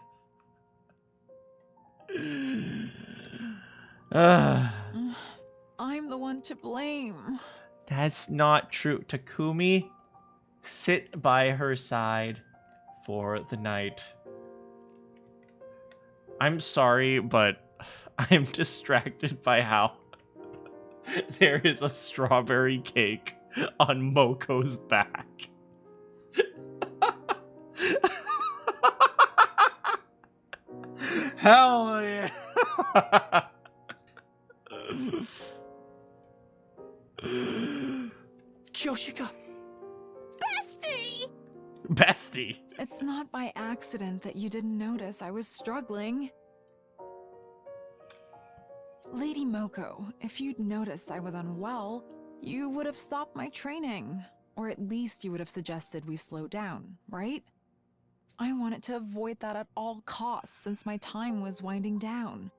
Speaker 5: I'm the one to blame.
Speaker 1: That's not true. Takumi, sit by her side for the night. I'm sorry, but I'm distracted by how there is a strawberry cake on Moko's back. Hell yeah.
Speaker 8: Kyoshika!
Speaker 4: Bestie!
Speaker 1: Bestie.
Speaker 5: It's not by accident that you didn't notice I was struggling. Lady Moko, if you'd noticed I was unwell, you would have stopped my training. Or at least you would have suggested we slow down, right? I wanted to avoid that at all costs since my time was winding down.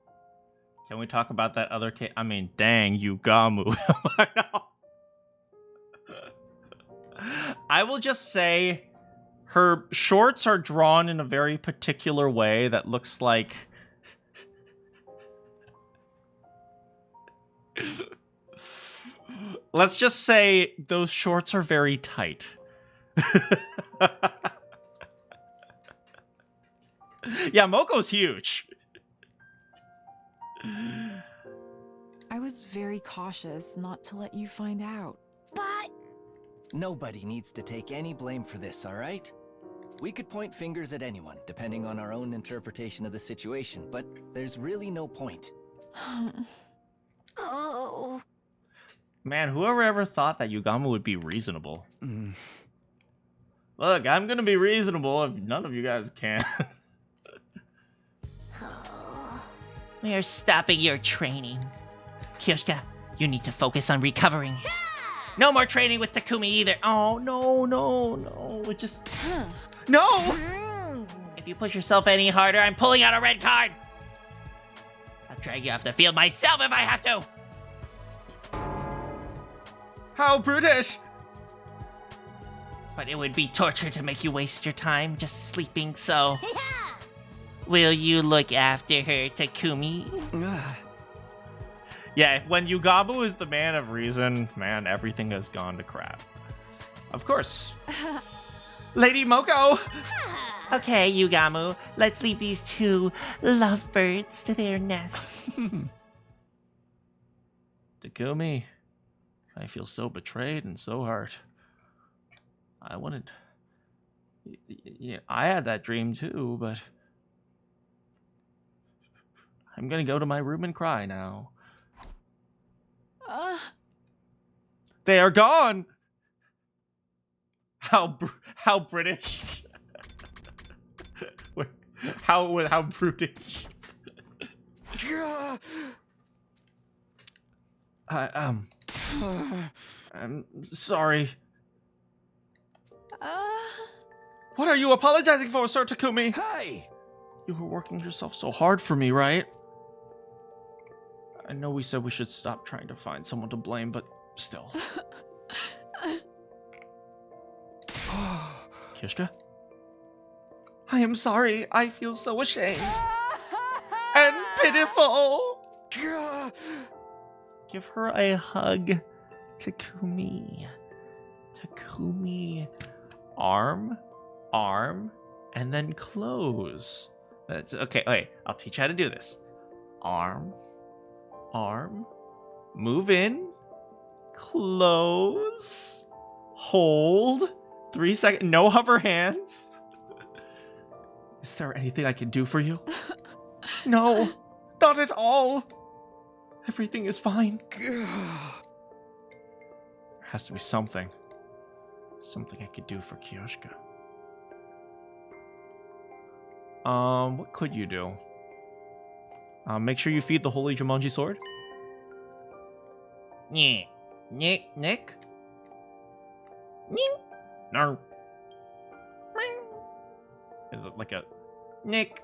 Speaker 1: Can we talk about that other case? I mean, dang, Yugamu. I will just say her shorts are drawn in a very particular way that looks like... Let's just say those shorts are very tight. Yeah, Moko's huge.
Speaker 5: I was very cautious not to let you find out.
Speaker 4: But
Speaker 9: Nobody needs to take any blame for this, all right? We could point fingers at anyone, depending on our own interpretation of the situation, but there's really no point.
Speaker 4: oh,
Speaker 1: Man, whoever ever thought that Yugamu would be reasonable? Look, I'm gonna be reasonable if none of you guys can.
Speaker 3: We are stopping your training. Kyoshika, you need to focus on recovering. No more training with Takumi either. Oh, no. It just... No! If you push yourself any harder, I'm pulling out a red card. I'll drag you off the field myself if I have to.
Speaker 1: How brutish!
Speaker 3: But it would be torture to make you waste your time just sleeping, so... Will you look after her, Takumi?
Speaker 1: Yeah, when Yugamu is the man of reason, man, everything has gone to crap. Of course. Lady Moko!
Speaker 3: Okay, Yugamu, let's leave these two lovebirds to their nest.
Speaker 1: Takumi, I feel so betrayed and so hurt. I wanted... Yeah, I had that dream too, but... I'm gonna go to my room and cry now. They are gone! How British? how brutish? I'm sorry. What are you apologizing for, Sir Takumi?
Speaker 8: Hey!
Speaker 1: You were working yourself so hard for me, right? I know we said we should stop trying to find someone to blame, but still. Kyoshika? I am sorry. I feel so ashamed. And pitiful. Give her a hug, Takumi. Takumi. Arm, and then close. That's okay. Wait, I'll teach you how to do this. Arm, move in, close, hold. 3 seconds. No hover hands. Is there anything I can do for you? No, not at all. Everything is fine. There has to be something. Something I could do for Kyoshika. What could you do? Make sure you feed the holy Jumanji sword.
Speaker 3: Nick?
Speaker 1: No. Is it like a Nick?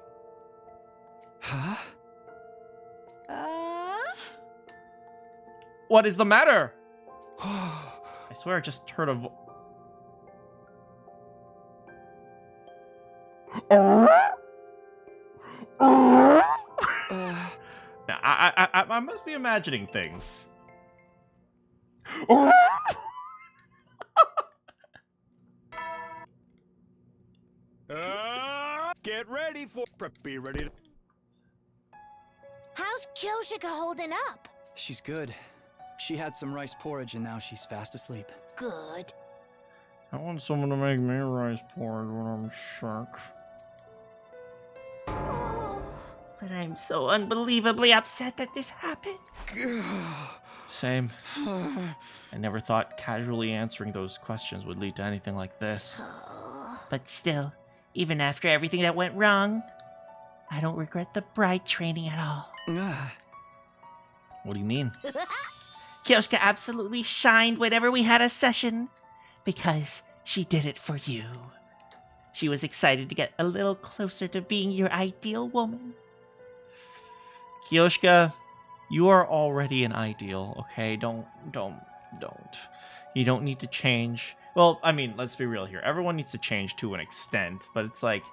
Speaker 8: Huh?
Speaker 1: What is the matter? I swear I just heard a I must be imagining things.
Speaker 2: Get ready for... Be ready to...
Speaker 4: How's Kyoshika holding up?
Speaker 8: She's good. She had some rice porridge and now she's fast asleep.
Speaker 4: Good.
Speaker 1: I want someone to make me rice porridge when I'm sick.
Speaker 3: But I'm so unbelievably upset that this happened.
Speaker 1: Same. I never thought casually answering those questions would lead to anything like this.
Speaker 3: But still, even after everything that went wrong, I don't regret the bride training at all.
Speaker 1: What do you mean?
Speaker 3: Kyoshika absolutely shined whenever we had a session, because she did it for you. She was excited to get a little closer to being your ideal woman.
Speaker 1: Kyoshika, you are already an ideal, okay? Don't. You don't need to change. Well, I mean, let's be real here. Everyone needs to change to an extent, but it's like,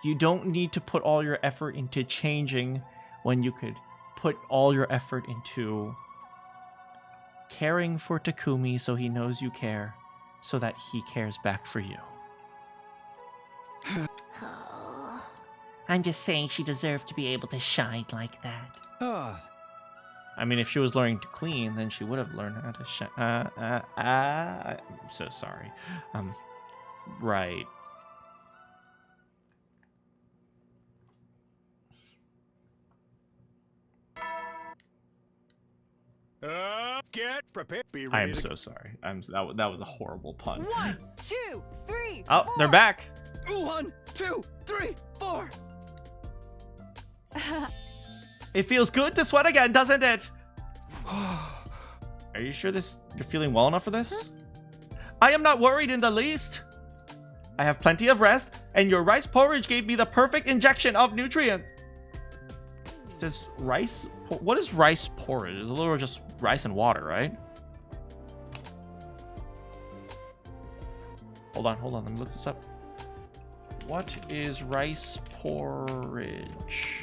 Speaker 1: you don't need to put all your effort into changing when you could put all your effort into caring for Takumi so he knows you care, so that he cares back for you.
Speaker 3: I'm just saying she deserved to be able to shine like that.
Speaker 1: I mean, if she was learning to clean, then she would have learned how to shine. I'm so sorry. Right.
Speaker 2: Get prepared. Be ready.
Speaker 1: I'm so sorry. That was a horrible pun.
Speaker 5: 1, 2, 3.
Speaker 1: Oh,
Speaker 5: 4.
Speaker 1: they're back.
Speaker 8: 1, 2, 3, 4.
Speaker 1: It feels good to sweat again, doesn't it? Are you sure you're feeling well enough for this? I am not worried in the least. I have plenty of rest, and your rice porridge gave me the perfect injection of nutrient. Does rice... What is rice porridge? It's a little just rice and water, right? Hold on. Let me look this up. What is rice porridge?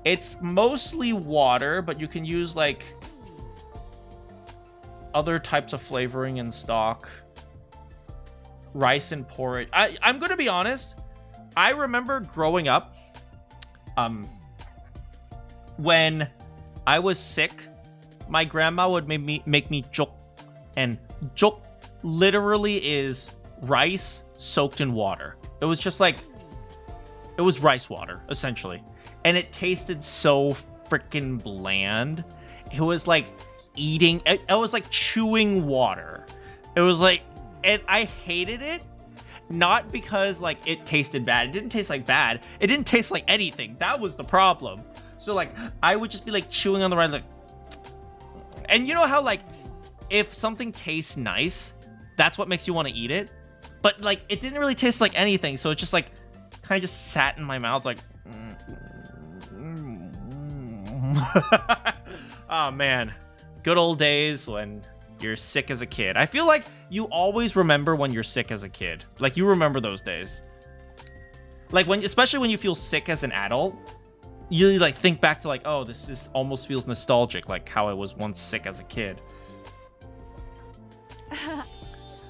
Speaker 1: It's mostly water, but you can use like other types of flavoring in stock. Rice and porridge. I'm gonna be honest. I remember growing up, when I was sick, my grandma would make me jok, and jok literally is rice soaked in water. It was just like, it was rice water essentially, and it tasted so freaking bland. It was like eating. It was like chewing water. It was like. And I hated it, not because like it tasted bad. It didn't taste like bad. It didn't taste like anything. That was the problem. So like I would just be like chewing on the rice, like, and you know how like if something tastes nice, that's what makes you want to eat it. But like it didn't really taste like anything, so it just like kind of just sat in my mouth like. Oh man, good old days when you're sick as a kid. I feel like you always remember when you're sick as a kid. Like you remember those days. Like especially when you feel sick as an adult, you like think back to like, oh, this is almost feels nostalgic, like how I was once sick as a kid.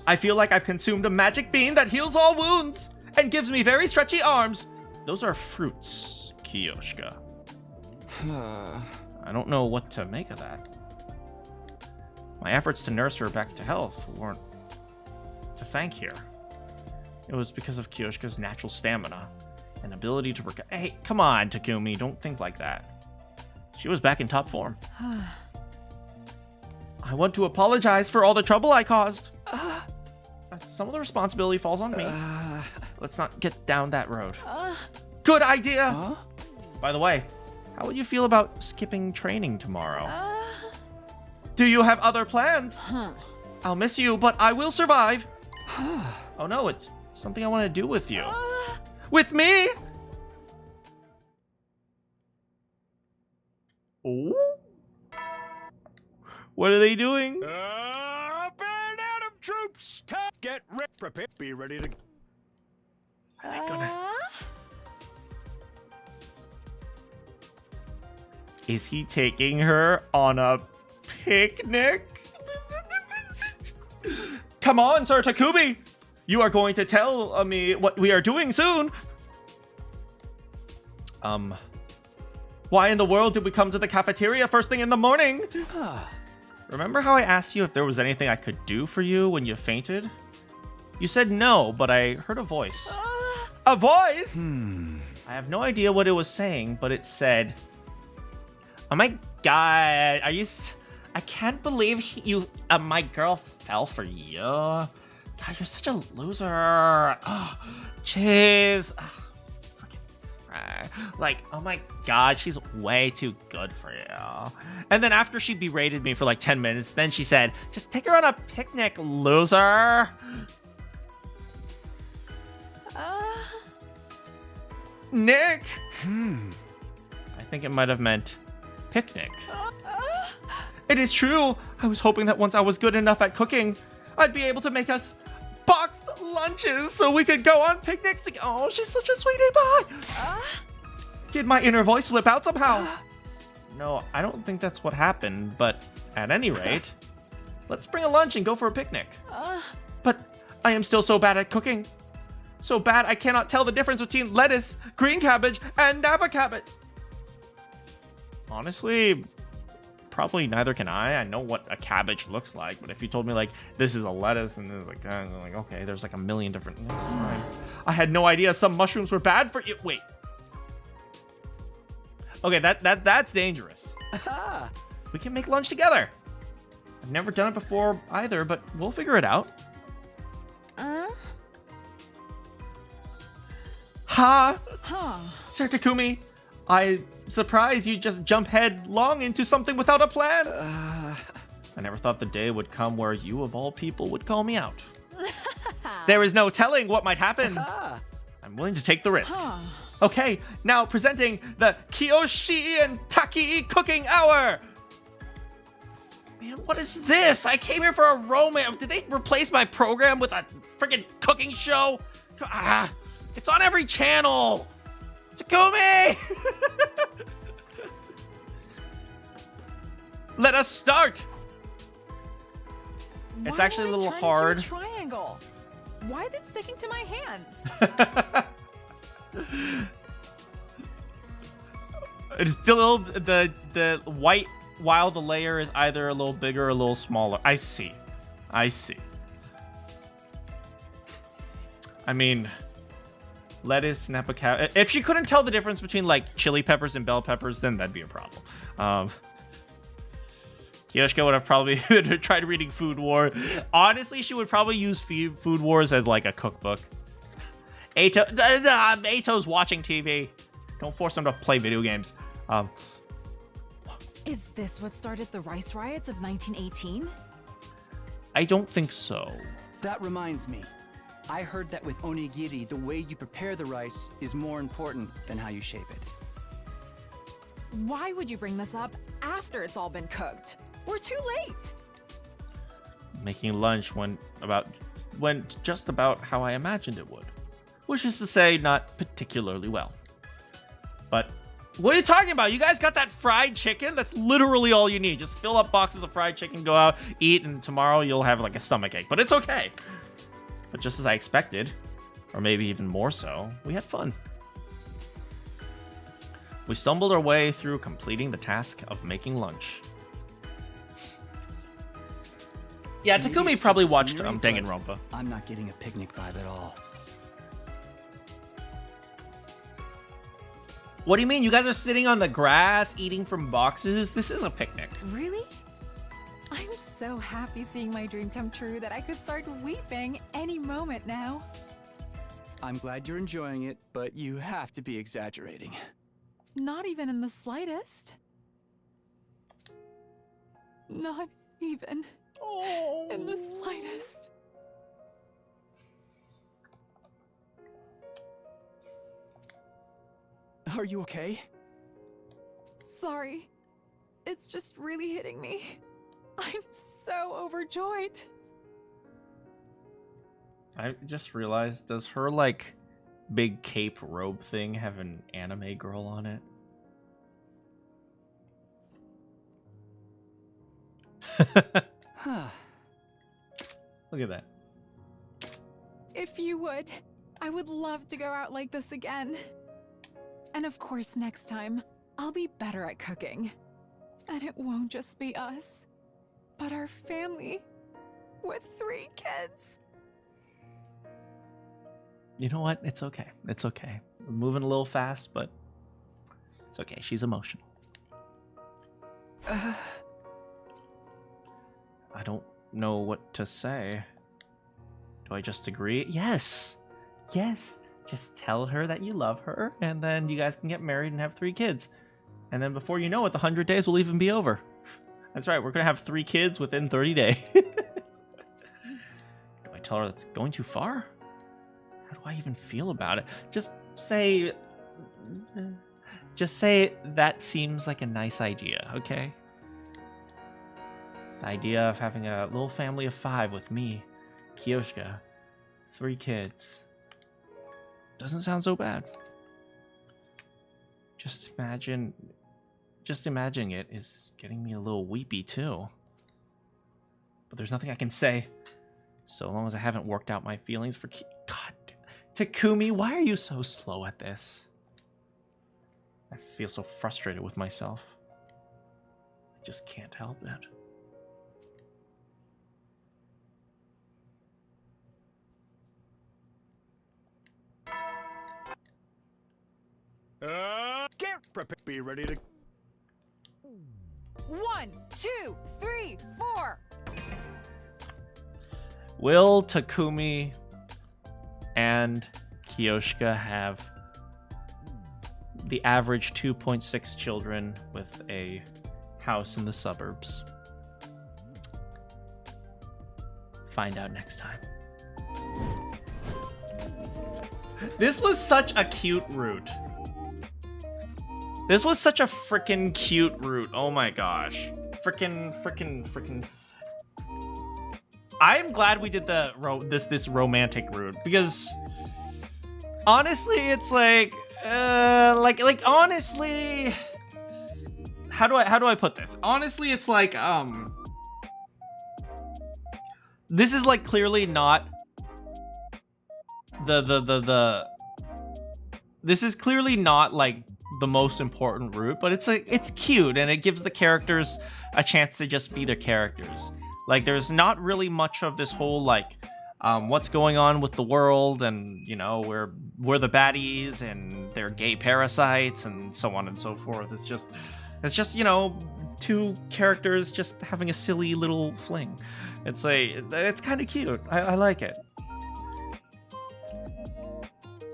Speaker 1: I feel like I've consumed a magic bean that heals all wounds and gives me very stretchy arms. Those are fruits, Kyoshika. I don't know what to make of that. My efforts to nurse her back to health weren't to thank here. It was because of Kyoshika's natural stamina and ability to recover. Hey, come on, Takumi, don't think like that. She was back in top form. I want to apologize for all the trouble I caused. Some of the responsibility falls on me. Let's not get down that road. Good idea! By the way, how would you feel about skipping training tomorrow? Do you have other plans? I'll miss you, but I will survive. Oh no, it's something I want to do with you. With me? Ooh. What are they doing?
Speaker 2: Up and out of troops. Get ready. Prepare. Be ready to.
Speaker 1: Are they gonna... Is he taking her on a picnic? Come on, Sir Takumi! You are going to tell me what we are doing soon. Why in the world did we come to the cafeteria first thing in the morning? Remember how I asked you if there was anything I could do for you when you fainted? You said no, but I heard a voice. A voice? I have no idea what it was saying, but it said, oh my god, are you... I can't believe you... my girl fell for you. God, you're such a loser. Oh, jeez. Like, oh my god, she's way too good for you. And then after she berated me for like 10 minutes, then she said, just take her on a picnic, loser. Nick! I think it might have meant picnic. It is true. I was hoping that once I was good enough at cooking, I'd be able to make us boxed lunches so we could go on picnics together. Oh, she's such a sweetie pie. Did my inner voice slip out somehow? No, I don't think that's what happened, but at any rate, let's bring a lunch and go for a picnic. But I am still so bad at cooking. So bad I cannot tell the difference between lettuce, green cabbage, and Napa cabbage. Honestly, probably neither can I. I know what a cabbage looks like, but if you told me like this is a lettuce and there's like, okay, there's like a million different. Yes, fine. I had no idea some mushrooms were bad for you. Wait. Okay, that's dangerous. We can make lunch together. I've never done it before either, but we'll figure it out. Sir Takumi, I surprise you just jump headlong into something without a plan. I never thought the day would come where you, of all people, would call me out. There is no telling what might happen. I'm willing to take the risk. Okay, now presenting the Kiyoshi and Taki Cooking Hour. Man, what is this? I came here for a romance. Did they replace my program with a freaking cooking show? It's on every channel. Takumi! Let us start. It's actually a little hard.
Speaker 5: Triangle. Why is it sticking to my hands?
Speaker 1: It's still the white while the layer is either a little bigger or a little smaller. I see. I mean, lettuce, Napa cabbage. If she couldn't tell the difference between like chili peppers and bell peppers, then that'd be a problem. Kiyoshika would have probably tried reading Food War. Honestly, she would probably use Food Wars as like a cookbook. Ato's watching TV. Don't force him to play video games.
Speaker 5: Is this what started the rice riots of 1918?
Speaker 1: I don't think so.
Speaker 8: That reminds me. I heard that with onigiri, the way you prepare the rice is more important than how you shape it.
Speaker 5: Why would you bring this up after it's all been cooked? We're too late.
Speaker 1: Making lunch went just about how I imagined it would. Which is to say, not particularly well. But what are you talking about? You guys got that fried chicken? That's literally all you need. Just fill up boxes of fried chicken, go out, eat, and tomorrow you'll have like a stomachache. But it's okay. But just as I expected, or maybe even more so, we had fun. We stumbled our way through completing the task of making lunch. Yeah, Takumi probably watched Danganronpa.
Speaker 8: I'm not getting a picnic vibe at all.
Speaker 1: What do you mean? You guys are sitting on the grass, eating from boxes? This is a picnic.
Speaker 5: Really? I'm so happy seeing my dream come true that I could start weeping any moment now.
Speaker 8: I'm glad you're enjoying it, but you have to be exaggerating.
Speaker 5: Not even in the slightest. Not even in the slightest.
Speaker 8: Are you okay?
Speaker 5: Sorry. It's just really hitting me. I'm so overjoyed.
Speaker 1: I just realized, does her, like, big cape robe thing have an anime girl on it? Look at that.
Speaker 5: If you would, I would love to go out like this again. And of course, next time, I'll be better at cooking. And it won't just be us, but our family with 3 kids.
Speaker 1: You know what? It's okay. It's okay. We're moving a little fast, but it's okay. She's emotional. I don't know what to say. Do I just agree? Yes. Yes. Just tell her that you love her, and then you guys can get married and have 3 kids. And then before you know it, the 100 days will even be over. That's right. We're going to have 3 kids within 30 days. Do I tell her that's going too far? How do I even feel about it? Just say that seems like a nice idea, okay? The idea of having a little family of 5 with me, Kiyoshika, 3 kids. Doesn't sound so bad. Just imagining it is getting me a little weepy too. But there's nothing I can say. So long as I haven't worked out my feelings for God. Takumi, why are you so slow at this? I feel so frustrated with myself. I just can't help it.
Speaker 2: Get prepared. Be ready to.
Speaker 5: 1, 2, 3, 4.
Speaker 1: Will Takumi and Kiyoshika have the average 2.6 children with a house in the suburbs? Find out next time. This was such a cute route. This was such a freaking cute route. Oh my gosh. Freaking. I'm glad we did the this romantic route, because honestly, it's like honestly, how do I put this? Honestly, it's like this is like clearly not this is clearly not like the most important route, but it's like, it's cute and it gives the characters a chance to just be their characters. Like, there's not really much of this whole like what's going on with the world, and you know, we're the baddies and they're gay parasites and so on and so forth. It's just you know, 2 characters just having a silly little fling. It's kind of cute. I like it.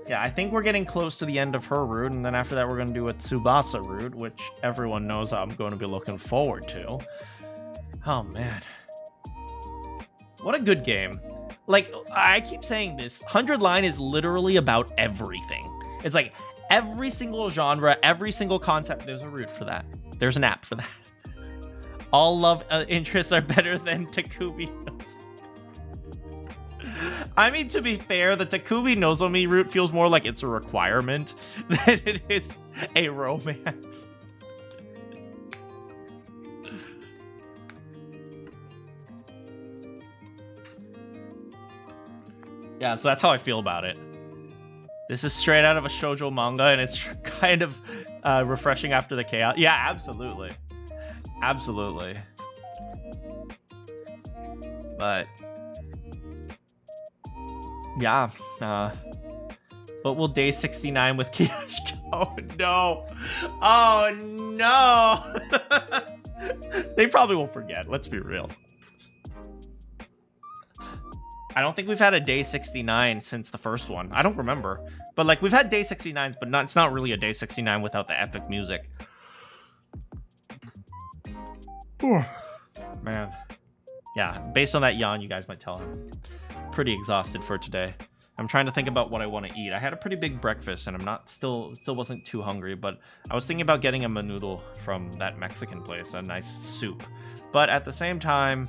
Speaker 1: Yeah, I think we're getting close to the end of her route, and then after that we're going to do a Tsubasa route, which everyone knows I'm going to be looking forward to. Oh, man. What a good game. Like, I keep saying this, 100 Line is literally about everything. It's like, every single genre, every single concept, there's a route for that. There's an app for that. All love interests are better than Takumi Nozomi. I mean, to be fair, the Takumi Nozomi route feels more like it's a requirement than it is a romance. Yeah, so that's how I feel about it. This is straight out of a shoujo manga, and it's kind of refreshing after the chaos. Yeah, absolutely. Absolutely. But yeah, but will day 69 with Kiyoshika? Oh no! Oh no! They probably won't forget. Let's be real. I don't think we've had a day 69 since the first one. I don't remember, but like we've had day 69s, but it's not really a day 69 without the epic music. Man, yeah. Based on that yawn, you guys might tell him. Pretty exhausted for today. I'm trying to think about what I want to eat. I had a pretty big breakfast and I'm not still wasn't too hungry, but I was thinking about getting a menudo from that Mexican place, a nice soup. But at the same time,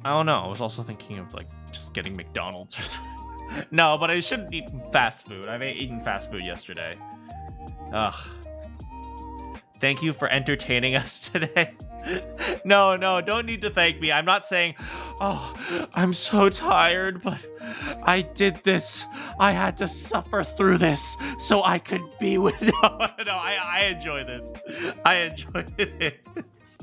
Speaker 1: I don't know. I was also thinking of like just getting McDonald's or something. No, but I shouldn't eat fast food. I've eaten fast food yesterday. Ugh. Thank you for entertaining us today. No, don't need to thank me. I'm not saying, oh, I'm so tired, but I did this. I had to suffer through this so I could be with. No, I enjoy this. I enjoy this.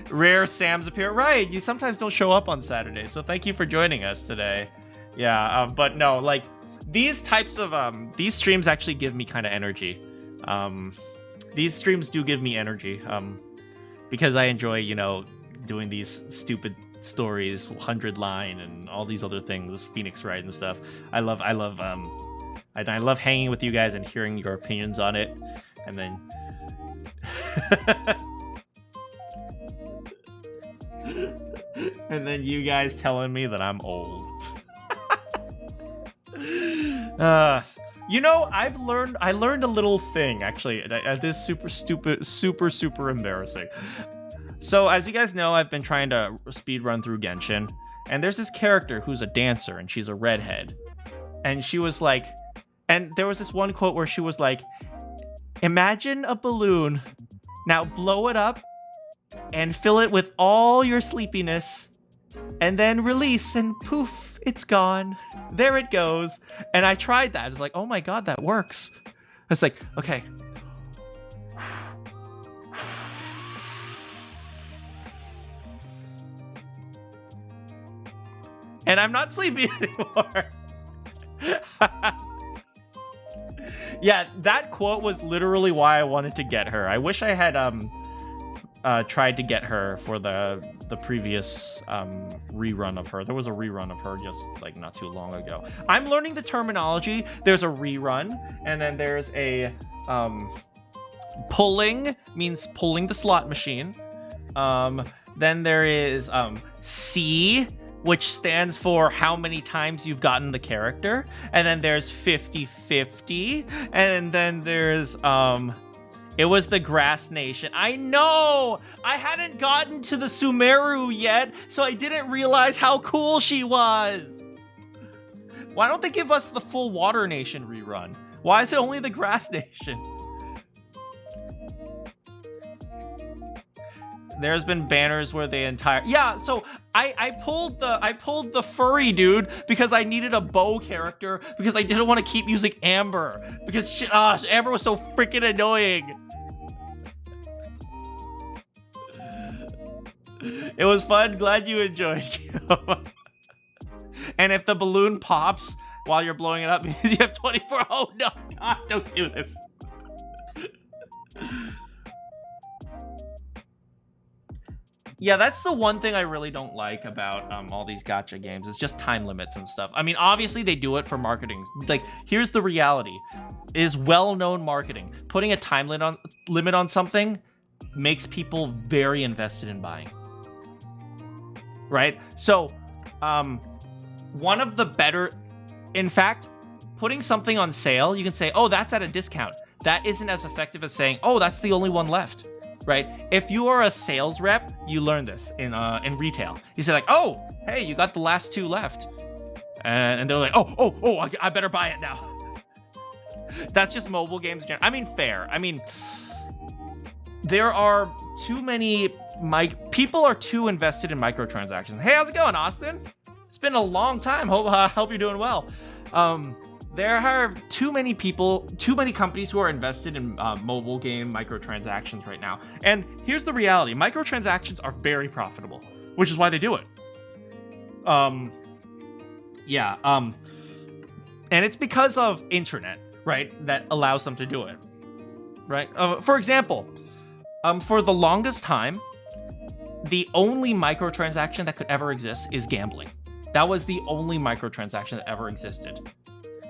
Speaker 1: Rare Sam's appear. Right, you sometimes don't show up on Saturday, so thank you for joining us today. Yeah, but no, like these types of these streams actually give me kind of energy. These streams do give me energy, because I enjoy, you know, doing these stupid stories, 100 line, and all these other things, Phoenix Wright and stuff. I love hanging with you guys and hearing your opinions on it, and then. And then you guys telling me that I'm old. You know, I learned a little thing, actually. This super stupid, super embarrassing. So, as you guys know, I've been trying to speed run through Genshin, and there's this character who's a dancer, and she's a redhead. And she was like, and there was this one quote where she was like, imagine a balloon, now blow it up, and fill it with all your sleepiness, and then release, and poof, it's gone. There it goes. And I tried that. It's like, oh my god, that works. It's like, okay. And I'm not sleepy anymore. Yeah, that quote was literally why I wanted to get her. I wish I had tried to get her for the previous rerun of her. There was a rerun of her just like not too long ago. I'm learning the terminology. There's a rerun, and then there's a pulling, means pulling the slot machine. Then there is C, which stands for how many times you've gotten the character. And then there's 50-50. And then there's it was the Grass Nation. I know! I hadn't gotten to the Sumeru yet, so I didn't realize how cool she was. Why don't they give us the full Water Nation rerun? Why is it only the Grass Nation? There's been banners where the entire... Yeah, so I pulled the furry dude because I needed a bow character because I didn't want to keep using Amber because Amber was so freaking annoying. It was fun. Glad you enjoyed. And if the balloon pops while you're blowing it up, means you have 24. Oh no, God, don't do this. Yeah, that's the one thing I really don't like about all these gacha games. It's just time limits and stuff. I mean, obviously they do it for marketing. Like, here's the reality: is well-known marketing. Putting a time limit on something makes people very invested in buying. Right? So, one of the better, in fact, putting something on sale, you can say, "Oh, that's at a discount." That isn't as effective as saying, "Oh, that's the only one left." Right? If you are a sales rep, you learn this in retail. You say like, "Oh, hey, you got the last 2 left," and they're like, "Oh, I better buy it now." That's just mobile games. I mean, fair. I mean, there are too many. People are too invested in microtransactions. Hey, how's it going, Austin? It's been a long time. Hope you're doing well. There are too many companies who are invested in mobile game microtransactions right now. And here's the reality. Microtransactions are very profitable, which is why they do it. And it's because of internet, right, that allows them to do it, right? For example, for the longest time, the only microtransaction that could ever exist is gambling. That was the only microtransaction that ever existed.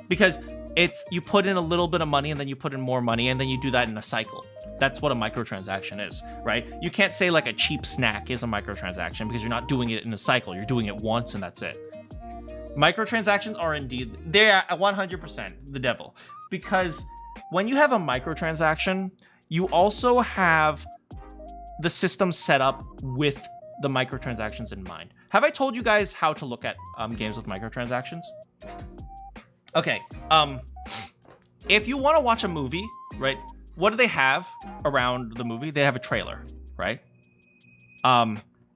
Speaker 1: Because you put in a little bit of money and then you put in more money and then you do that in a cycle. That's what a microtransaction is, right? You can't say like a cheap snack is a microtransaction because you're not doing it in a cycle. You're doing it once and that's it. Microtransactions are indeed, they're 100% the devil. Because when you have a microtransaction, you also have the system set up with the microtransactions in mind. Have I told you guys how to look at games with microtransactions? Okay, if you want to watch a movie, right, what do they have around the movie? They have a trailer, right?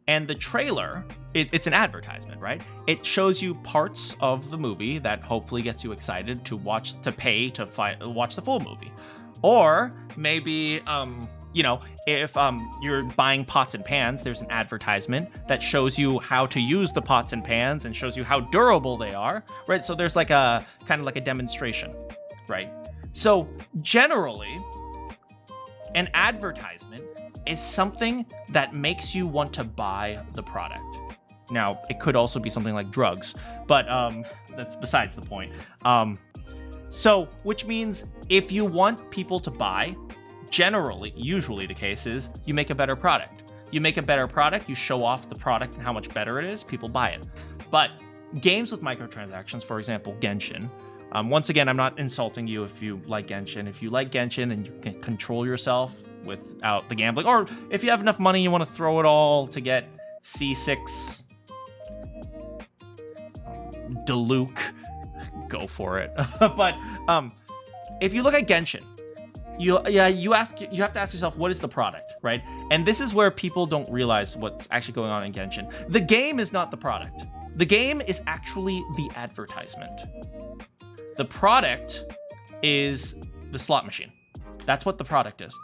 Speaker 1: And the trailer, it's an advertisement, right? It shows you parts of the movie that hopefully gets you excited to watch, to pay to watch the full movie. Or maybe, you know, if you're buying pots and pans, there's an advertisement that shows you how to use the pots and pans and shows you how durable they are, right? So there's like a kind of like a demonstration, right? So generally, an advertisement is something that makes you want to buy the product. Now, it could also be something like drugs, but that's besides the point. So, which means if you want people to buy, usually the case is, you make a better product. You make a better product, you show off the product and how much better it is, people buy it. But games with microtransactions, for example, Genshin, once again, I'm not insulting you if you like Genshin. If you like Genshin and you can control yourself without the gambling, or if you have enough money, you want to throw it all to get C6 Diluc, go for it. But if you look at Genshin, you have to ask yourself, what is the product, right? And this is where people don't realize what's actually going on in Genshin. The game is not the product. The game is actually the advertisement. The product is the slot machine. That's what the product is.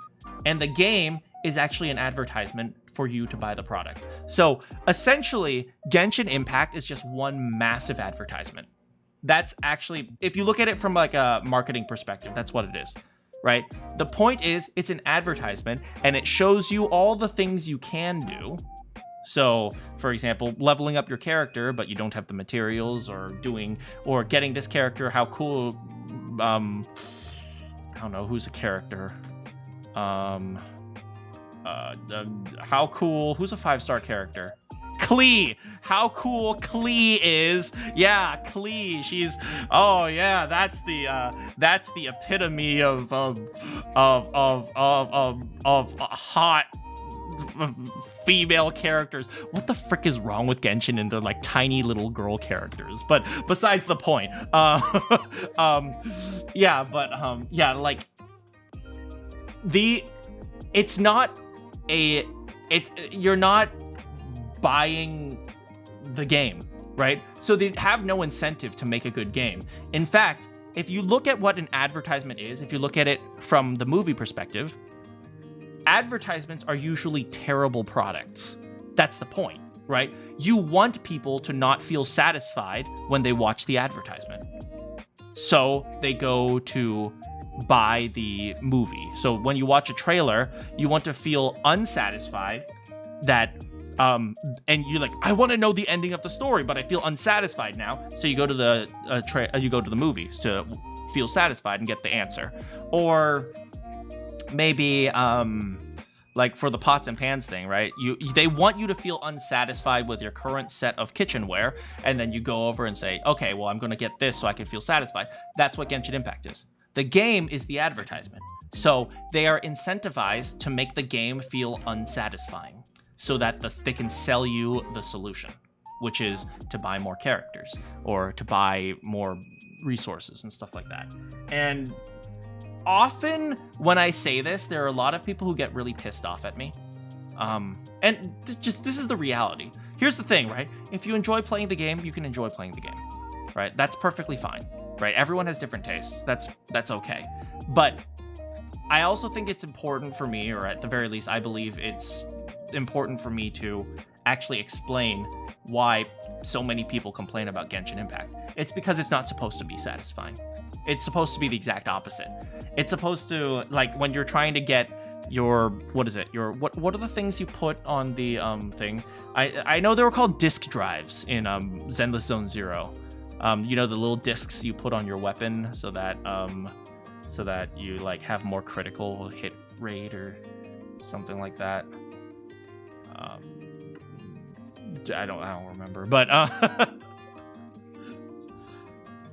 Speaker 1: And the game is actually an advertisement for you to buy the product. So essentially, Genshin Impact is just one massive advertisement. That's actually, if you look at it from like a marketing perspective, that's what it is, right? The point is, it's an advertisement and it shows you all the things you can do. So, for example, leveling up your character, but you don't have the materials, or getting this character, how cool, I don't know, who's a character? How cool, who's a 5-star character? Klee! How cool Klee is. Yeah, Klee, she's, oh yeah, that's the epitome of hot female characters. What the frick is wrong with Genshin and the like tiny little girl characters? But besides the point, you're not buying the game, right? So they have no incentive to make a good game. In fact, if you look at what an advertisement is, if you look at it from the movie perspective, advertisements are usually terrible products. That's the point, right? You want people to not feel satisfied when they watch the advertisement. So they go to buy the movie. So when you watch a trailer, you want to feel unsatisfied that and you're like, I want to know the ending of the story, but I feel unsatisfied now. So you go to the movie to feel satisfied and get the answer. Or maybe like for the pots and pans thing, right? They want you to feel unsatisfied with your current set of kitchenware, and then you go over and say, okay, well, I'm going to get this so I can feel satisfied. That's what Genshin Impact is. The game is the advertisement. So they are incentivized to make the game feel unsatisfying so that they can sell you the solution, which is to buy more characters or to buy more resources and stuff like that. And often when I say this, there are a lot of people who get really pissed off at me. And this is the reality. Here's the thing, right? If you enjoy playing the game, you can enjoy playing the game, right? That's perfectly fine, right? Everyone has different tastes. That's okay. But I also think it's important for me, or at the very least, I believe it's important for me to actually explain why so many people complain about Genshin Impact. It's because it's not supposed to be satisfying. It's supposed to be the exact opposite. It's supposed to, like, when you're trying to get your, what are the things you put on the thing? I know they were called disk drives in Zenless Zone Zero. You know, the little discs you put on your weapon so that you like have more critical hit rate or something like that. I don't remember, but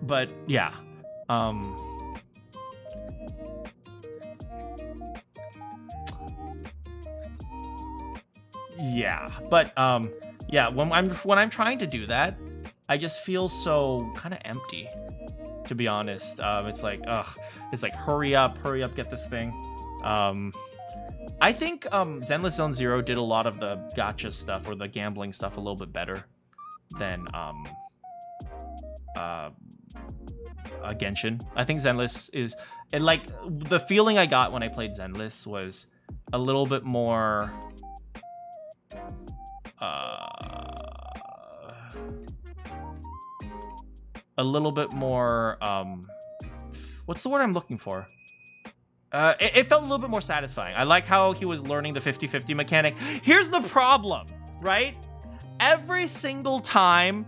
Speaker 1: but yeah. Yeah, but yeah, when I'm trying to do that, I just feel so kind of empty, to be honest. It's like, hurry up, get this thing. I think Zenless Zone Zero did a lot of the gacha stuff or the gambling stuff a little bit better than Genshin. I think Zenless is, and like the feeling I got when I played Zenless was a little bit more what's the word I'm looking for? It felt a little bit more satisfying. I like how he was learning the 50-50 mechanic. Here's the problem, right? Every single time,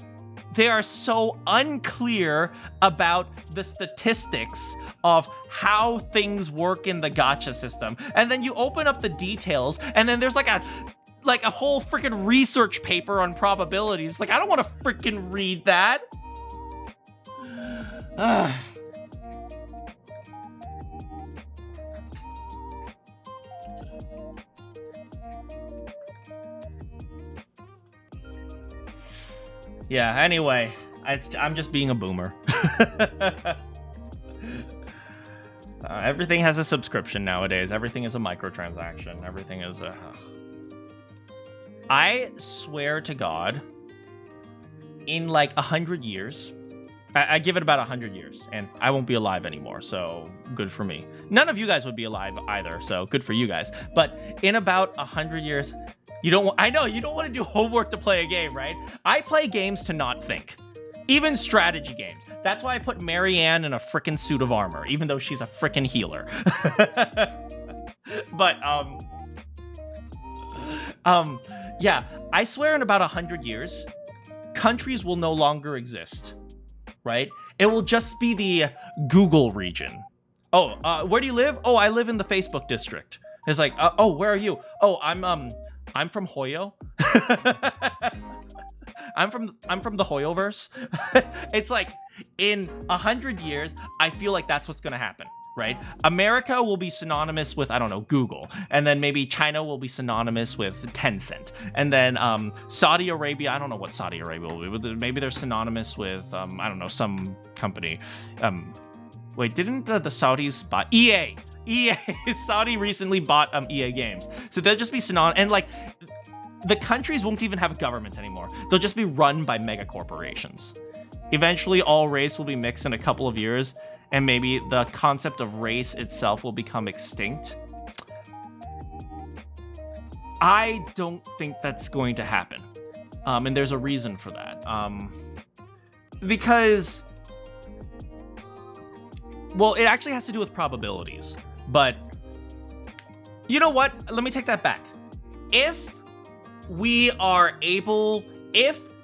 Speaker 1: they are so unclear about the statistics of how things work in the gacha system. And then you open up the details, and then there's like a whole freaking research paper on probabilities. Like, I don't want to freaking read that. Yeah, anyway, I'm just being a boomer. Everything has a subscription nowadays. Everything is a microtransaction. Everything is a... I swear to God, in like 100 years, I give it about 100 years, and I won't be alive anymore, so good for me. None of you guys would be alive either, so good for you guys. But in about 100 years... I know, you don't want to do homework to play a game, right? I play games to not think. Even strategy games. That's why I put Marianne in a frickin' suit of armor, even though she's a frickin' healer. But, yeah, I swear in about 100 years, countries will no longer exist, right? It will just be the Google region. Oh, where do you live? Oh, I live in the Facebook district. It's like, oh, where are you? Oh, I'm from Hoyo. I'm from the Hoyoverse. It's like in 100 years, I feel like that's what's gonna happen, right? America will be synonymous with, I don't know, Google, and then maybe China will be synonymous with Tencent, and then Saudi Arabia, I don't know what Saudi Arabia will be. Maybe they're synonymous with I don't know, some company. Wait, didn't the Saudis buy EA? Saudi recently bought EA Games, so they'll just be synonymous, and like the countries won't even have governments anymore. They'll just be run by mega corporations. Eventually, all race will be mixed in a couple of years, and maybe the concept of race itself will become extinct. I don't think that's going to happen, and there's a reason for that. Because, well, it actually has to do with probabilities. But you know what? Let me take that back. If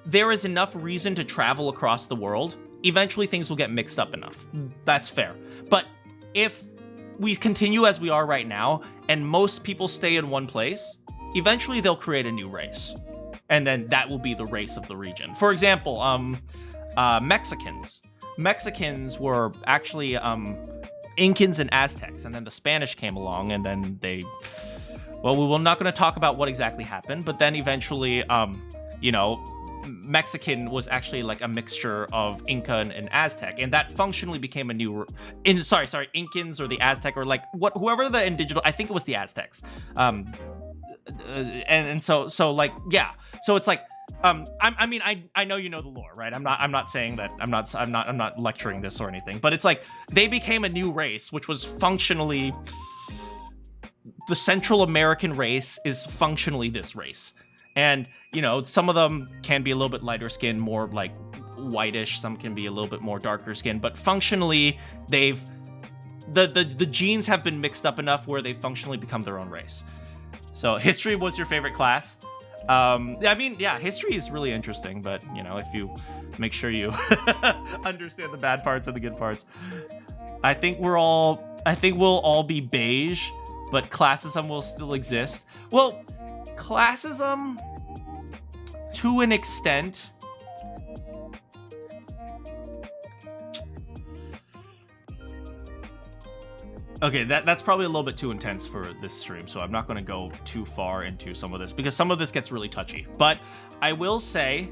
Speaker 1: there is enough reason to travel across the world, eventually things will get mixed up enough. That's fair. But if we continue as we are right now, and most people stay in one place, eventually they'll create a new race. And then that will be the race of the region. For example, Mexicans. Mexicans were actually... Incans and Aztecs, and then the Spanish came along, and then we're not going to talk about what exactly happened, but then eventually, Mexican was actually like a mixture of Inca and Aztec, and that functionally became a new, Incans or the Aztec or like whoever the indigenous, I think it was the Aztecs, and so like, yeah, so it's like, I know you know the lore, right? I'm not saying that. I'm not lecturing this or anything. But it's like they became a new race, which was functionally the Central American race is functionally this race, and some of them can be a little bit lighter skinned, more like whitish. Some can be a little bit more darker skinned, but functionally the genes have been mixed up enough where they've functionally become their own race. So history was your favorite class. History is really interesting, but if you make sure you understand the bad parts and the good parts, I think we'll all be beige, but classism will still exist. Well, classism to an extent. Okay, that's probably a little bit too intense for this stream, so I'm not going to go too far into some of this, because some of this gets really touchy. But I will say,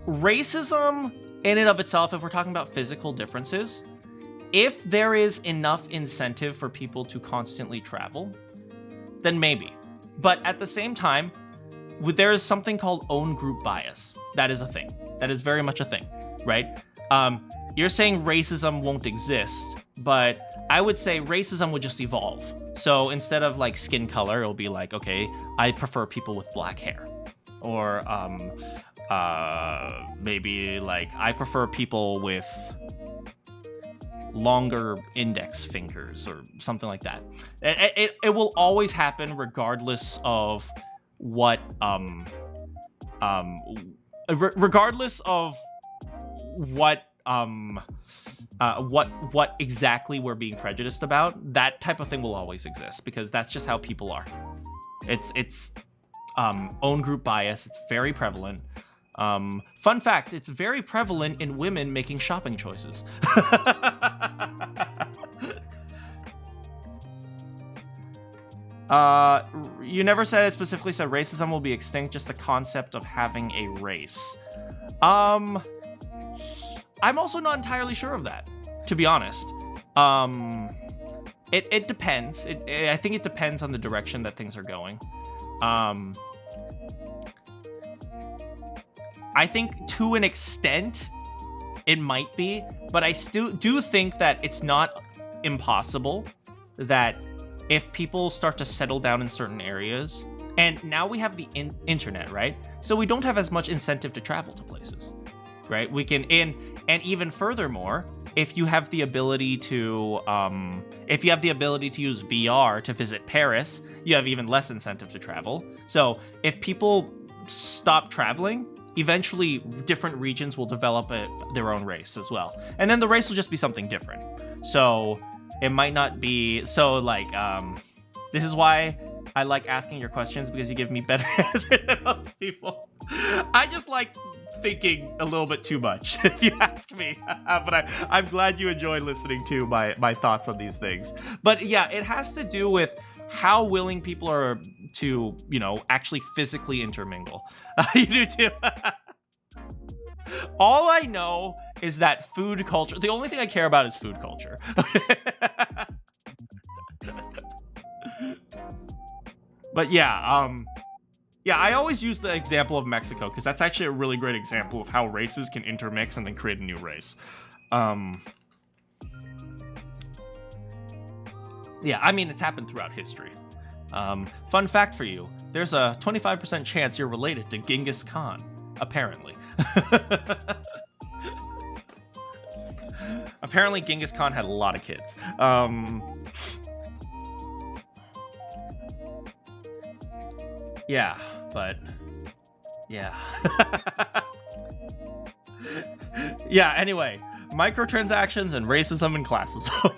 Speaker 1: racism in and of itself, if we're talking about physical differences, If there is enough incentive for people to constantly travel, then maybe. But at the same time, there is something called own group bias. That is a thing. That is very much a thing, right? You're saying racism won't exist, but I would say racism would just evolve. So instead of like skin color, it'll be like, okay, I prefer people with black hair. Or maybe like I prefer people with longer index fingers or something like that. It will always happen regardless of what regardless of what exactly we're being prejudiced about. That type of thing will always exist because that's just how people are. It's own group bias. It's very prevalent. Fun fact, it's very prevalent in women making shopping choices. You never said it specifically said racism will be extinct, just the concept of having a race. I'm also not entirely sure of that, to be honest. It depends. I think it depends on the direction that things are going. I think to an extent it might be, but I still do think that it's not impossible that if people start to settle down in certain areas, and now we have the internet, right? So we don't have as much incentive to travel to places, right? We can, and even furthermore, if you have the ability to use VR to visit Paris, you have even less incentive to travel. So if people stop traveling, eventually different regions will develop their own race as well. And then the race will just be something different. So it might not be, so like, this is why I like asking your questions, because you give me better answers than most people. I just like thinking a little bit too much, if you ask me. But I'm glad you enjoy listening to my thoughts on these things. But yeah, it has to do with how willing people are to, actually physically intermingle. You do too. All I know is that food culture, the only thing I care about is food culture. But yeah, I always use the example of Mexico because that's actually a really great example of how races can intermix and then create a new race. Yeah, I mean, it's happened throughout history. Fun fact for you, there's a 25% chance you're related to Genghis Khan, apparently. Apparently, Genghis Khan had a lot of kids. Yeah, but yeah. Yeah, anyway, microtransactions and racism and classism.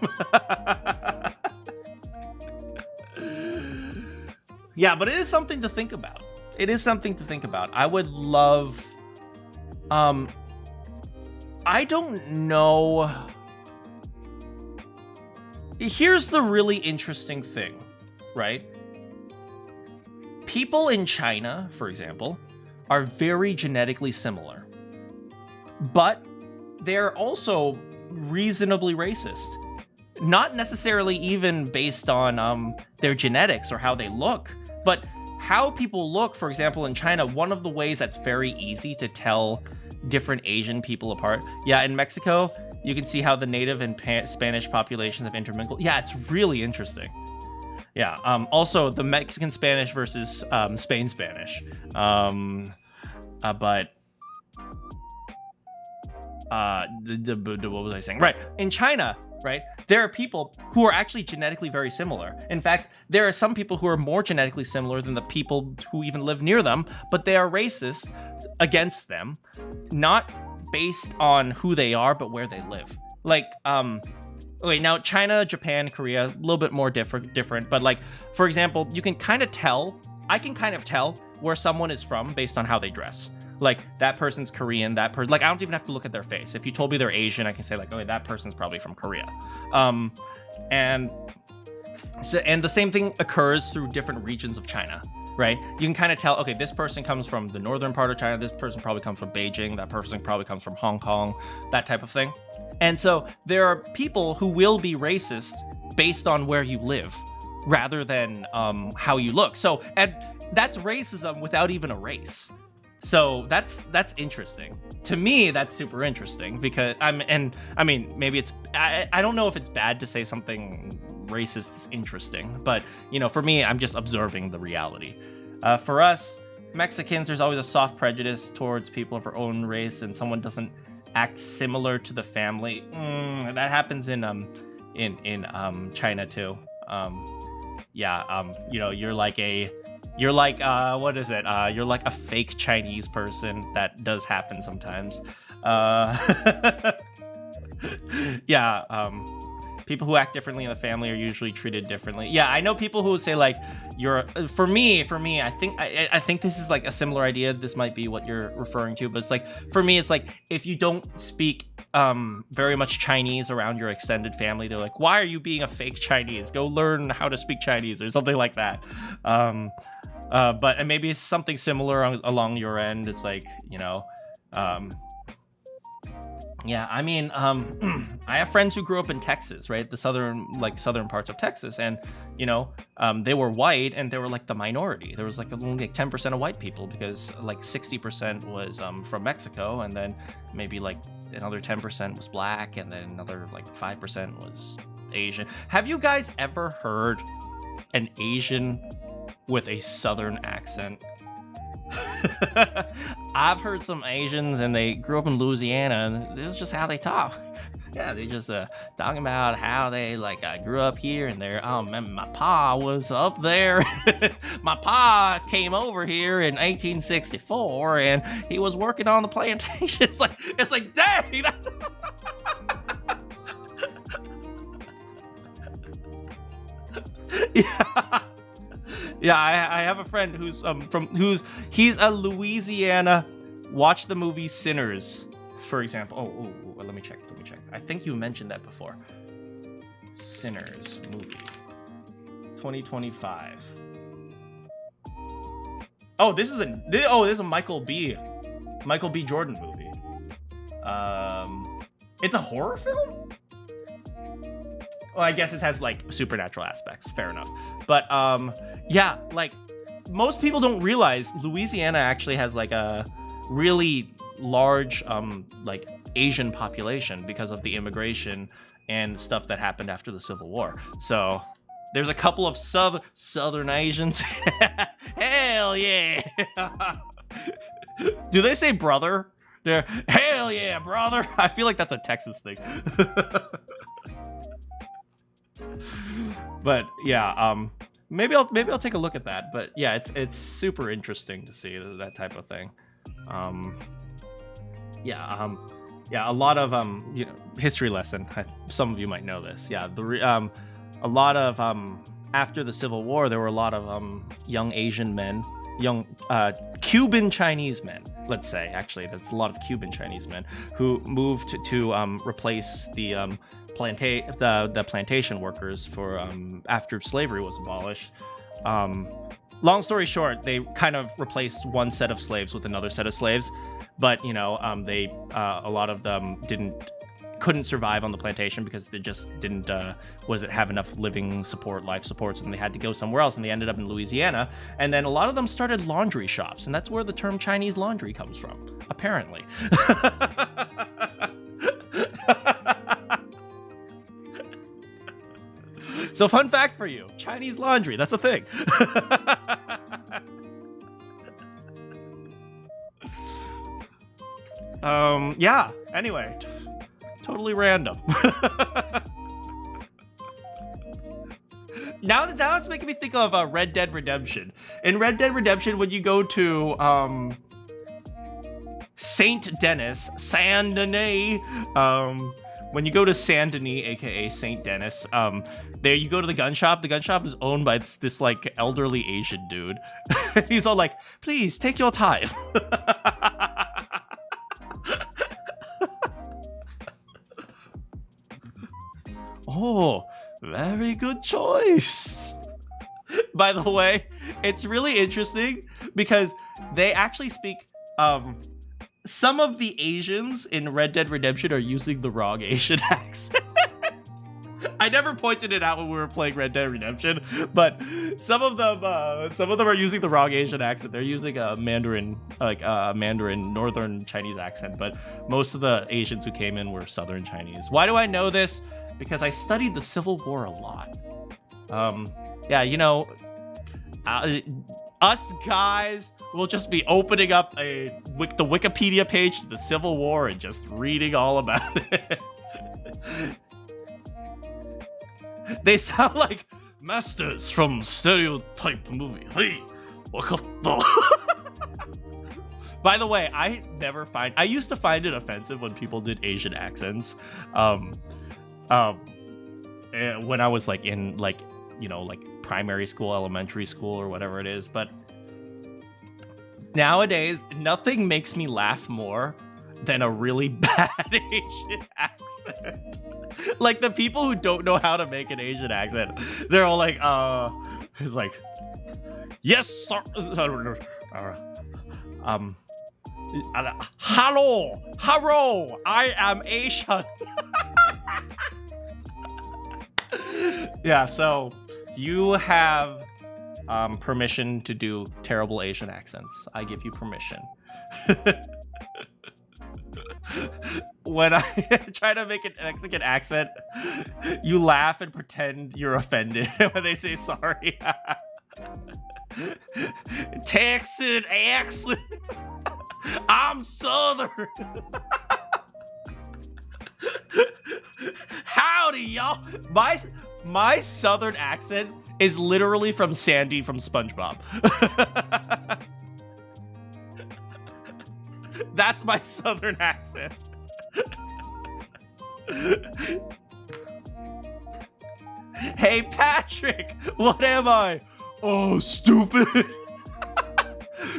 Speaker 1: Yeah, but it is something to think about. It is something to think about. I would love... I don't know... Here's the really interesting thing, right? People in China, for example, are very genetically similar. But they're also reasonably racist. Not necessarily even based on their genetics or how they look, but how people look. For example, in China, one of the ways that's very easy to tell different Asian people apart. Yeah, in Mexico, you can see how the native and Spanish populations have intermingled. Yeah, it's really interesting. Yeah, also the Mexican Spanish versus Spain Spanish. But what was I saying? Right, in China, right, there are people who are actually genetically very similar. In fact, there are some people who are more genetically similar than the people who even live near them, but they are racist against them, not based on who they are, but where they live. Like, okay, now China, Japan, Korea, a little bit more different, but like, for example, you can kind of tell, I can kind of tell where someone is from based on how they dress. Like, that person's Korean, that person, like, I don't even have to look at their face. If you told me they're Asian, I can say like, okay, that person's probably from Korea. And the same thing occurs through different regions of China. right? You can kind of tell, okay, this person comes from the northern part of China, this person probably comes from Beijing, that person probably comes from Hong Kong, that type of thing. And so there are people who will be racist based on where you live rather than how you look. So, and that's racism without even a race. So that's interesting. To me, that's super interesting because maybe it's, I don't know if it's bad to say something racist is interesting, but you know, for me, I'm just observing the reality. For us Mexicans, there's always a soft prejudice towards people of our own race, and someone doesn't act similar to the family. That happens in China too. You know, you're like what is it? You're like a fake Chinese person. That does happen sometimes. People who act differently in the family are usually treated differently. Yeah, I know people who say like for me, I think this is like a similar idea. This might be what you're referring to, but it's like, for me, it's like if you don't speak very much Chinese around your extended family, they're like, why are you being a fake Chinese? Go learn how to speak Chinese or something like that. But maybe it's something similar along your end. It's like, you know, yeah, I mean, I have friends who grew up in Texas, right? The southern parts of Texas. And, you know, they were white and they were like the minority. There was like only like 10% of white people because like 60% was from Mexico. And then maybe like another 10% was black. And then another like 5% was Asian. Have you guys ever heard an Asian with a southern accent? I've heard some Asians and they grew up in Louisiana and this is just how they talk. Yeah, they just talking about how they like grew up here and they're my pa was up there. My pa came over here in 1864 and he was working on the plantation. It's like dang. Yeah. Yeah, I have a friend who's he's a Louisiana. Watch the movie Sinners, for example. Oh, let me check. I think you mentioned that before. Sinners movie, 2025. Oh, this is a Michael B. Jordan movie. It's a horror film. Well, I guess it has like supernatural aspects. Fair enough. But yeah, like most people don't realize Louisiana actually has like a really large like Asian population because of the immigration and stuff that happened after the Civil War. So there's a couple of Southern Asians. Hell yeah. Do they say brother? They're, hell yeah, brother. I feel like that's a Texas thing. But yeah, maybe I'll take a look at that. But yeah, it's super interesting to see that type of thing. Yeah, a lot of you know, history lesson. Some of you might know this. Yeah, a lot of after the Civil War, there were a lot of young Asian men, young Cuban Chinese men. Let's say, actually, that's a lot of Cuban Chinese men who moved to replace the plantation workers for after slavery was abolished. Long story short, they kind of replaced one set of slaves with another set of slaves, but you know, a lot of them couldn't survive on the plantation because they just didn't have enough life supports, and they had to go somewhere else, and they ended up in Louisiana. And then a lot of them started laundry shops, and that's where the term Chinese laundry comes from, apparently. So fun fact for you, Chinese laundry, that's a thing. Yeah, anyway, totally random. Now it's making me think of Red Dead Redemption. In Red Dead Redemption, when you go to Saint Denis, when you go to Saint Denis, aka Saint Denis, there you go to the gun shop. The gun shop is owned by this like elderly Asian dude. He's all like, "Please take your time." Oh, very good choice. By the way, it's really interesting because they actually speak some of the Asians in Red Dead Redemption are using the wrong Asian accent. I never pointed it out when we were playing Red Dead Redemption, but some of them are using the wrong Asian accent. They're using a Mandarin, like a Mandarin Northern Chinese accent, but most of the Asians who came in were Southern Chinese. Why do I know this? Because I studied the Civil War a lot. Yeah, you know, us guys will just be opening up the Wikipedia page to the Civil War and just reading all about it. They sound like masters from stereotype movie. Hey, by the way, I used to find it offensive when people did Asian accents. When I was like in like, you know, like primary school, elementary school, or whatever it is. But nowadays, nothing makes me laugh more than a really bad Asian accent. Like the people who don't know how to make an Asian accent, they're all like, it's like, yes, sir. Hello, I am Asian. Yeah, so you have permission to do terrible Asian accents. I give you permission. When I try to make an Mexican accent, you laugh and pretend you're offended when they say sorry. Texan accent. I'm Southern. Howdy, y'all. My Southern accent is literally from Sandy from SpongeBob. That's my Southern accent. Hey, Patrick, what am I? Oh, stupid.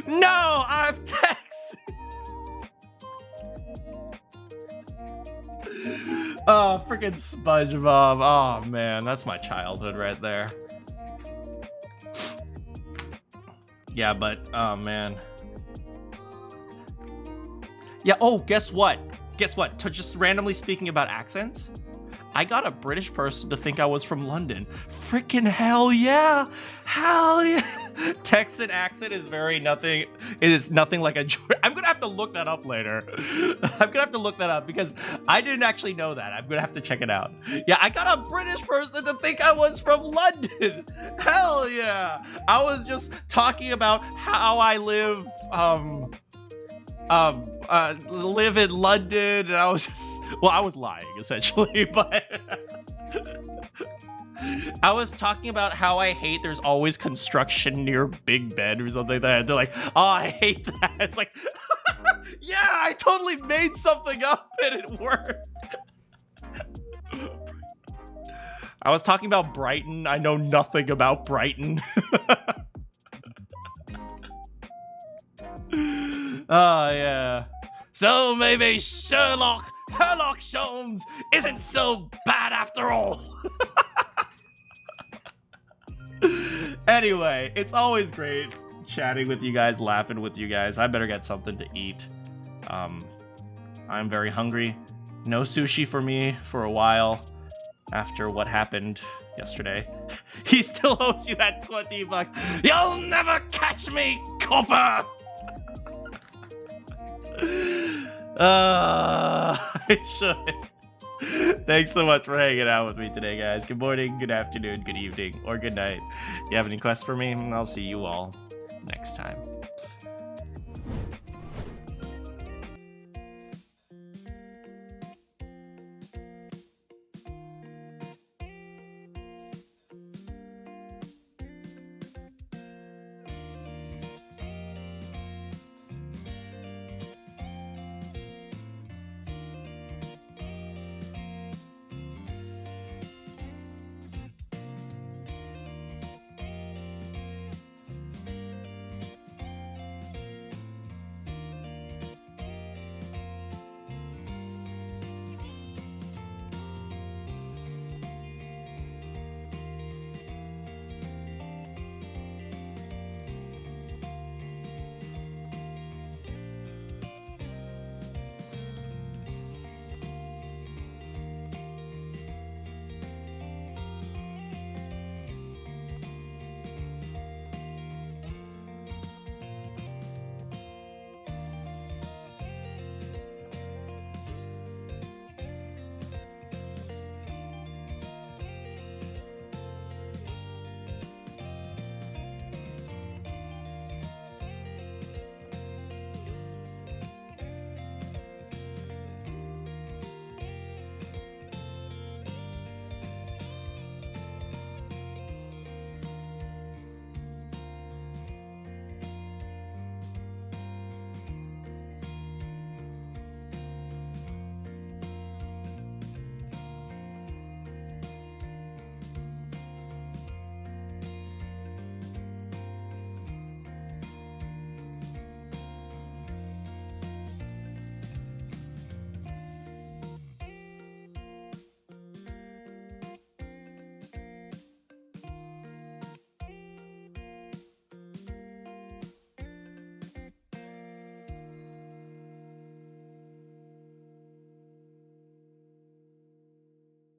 Speaker 1: No, I'm Texan. Oh, freaking SpongeBob. Oh, man, that's my childhood right there. Yeah, but, oh, man. Yeah, oh, guess what? Just randomly speaking about accents, I got a British person to think I was from London. Freaking hell yeah. Hell yeah. Texan accent is nothing like a... I'm gonna have to look that up later. I'm gonna have to look that up because I didn't actually know that. I'm gonna have to check it out. Yeah, I got a British person to think I was from London. Hell yeah. I was just talking about how I live, live in London, and I was just, well, I was lying essentially, but I was talking about how I hate there's always construction near Big Ben or something like that. They're like, oh, I hate that. It's like, yeah, I totally made something up and it worked. I was talking about Brighton. I know nothing about Brighton. Oh, yeah. So maybe Sherlock Holmes isn't so bad after all. Anyway, it's always great chatting with you guys, laughing with you guys. I better get something to eat. I'm very hungry. No sushi for me for a while after what happened yesterday. He still owes you that $20. You'll never catch me, copper! I should. Thanks so much for hanging out with me today, guys. Good morning, good afternoon, good evening, or good night. If you have any quests for me, I'll see you all next time.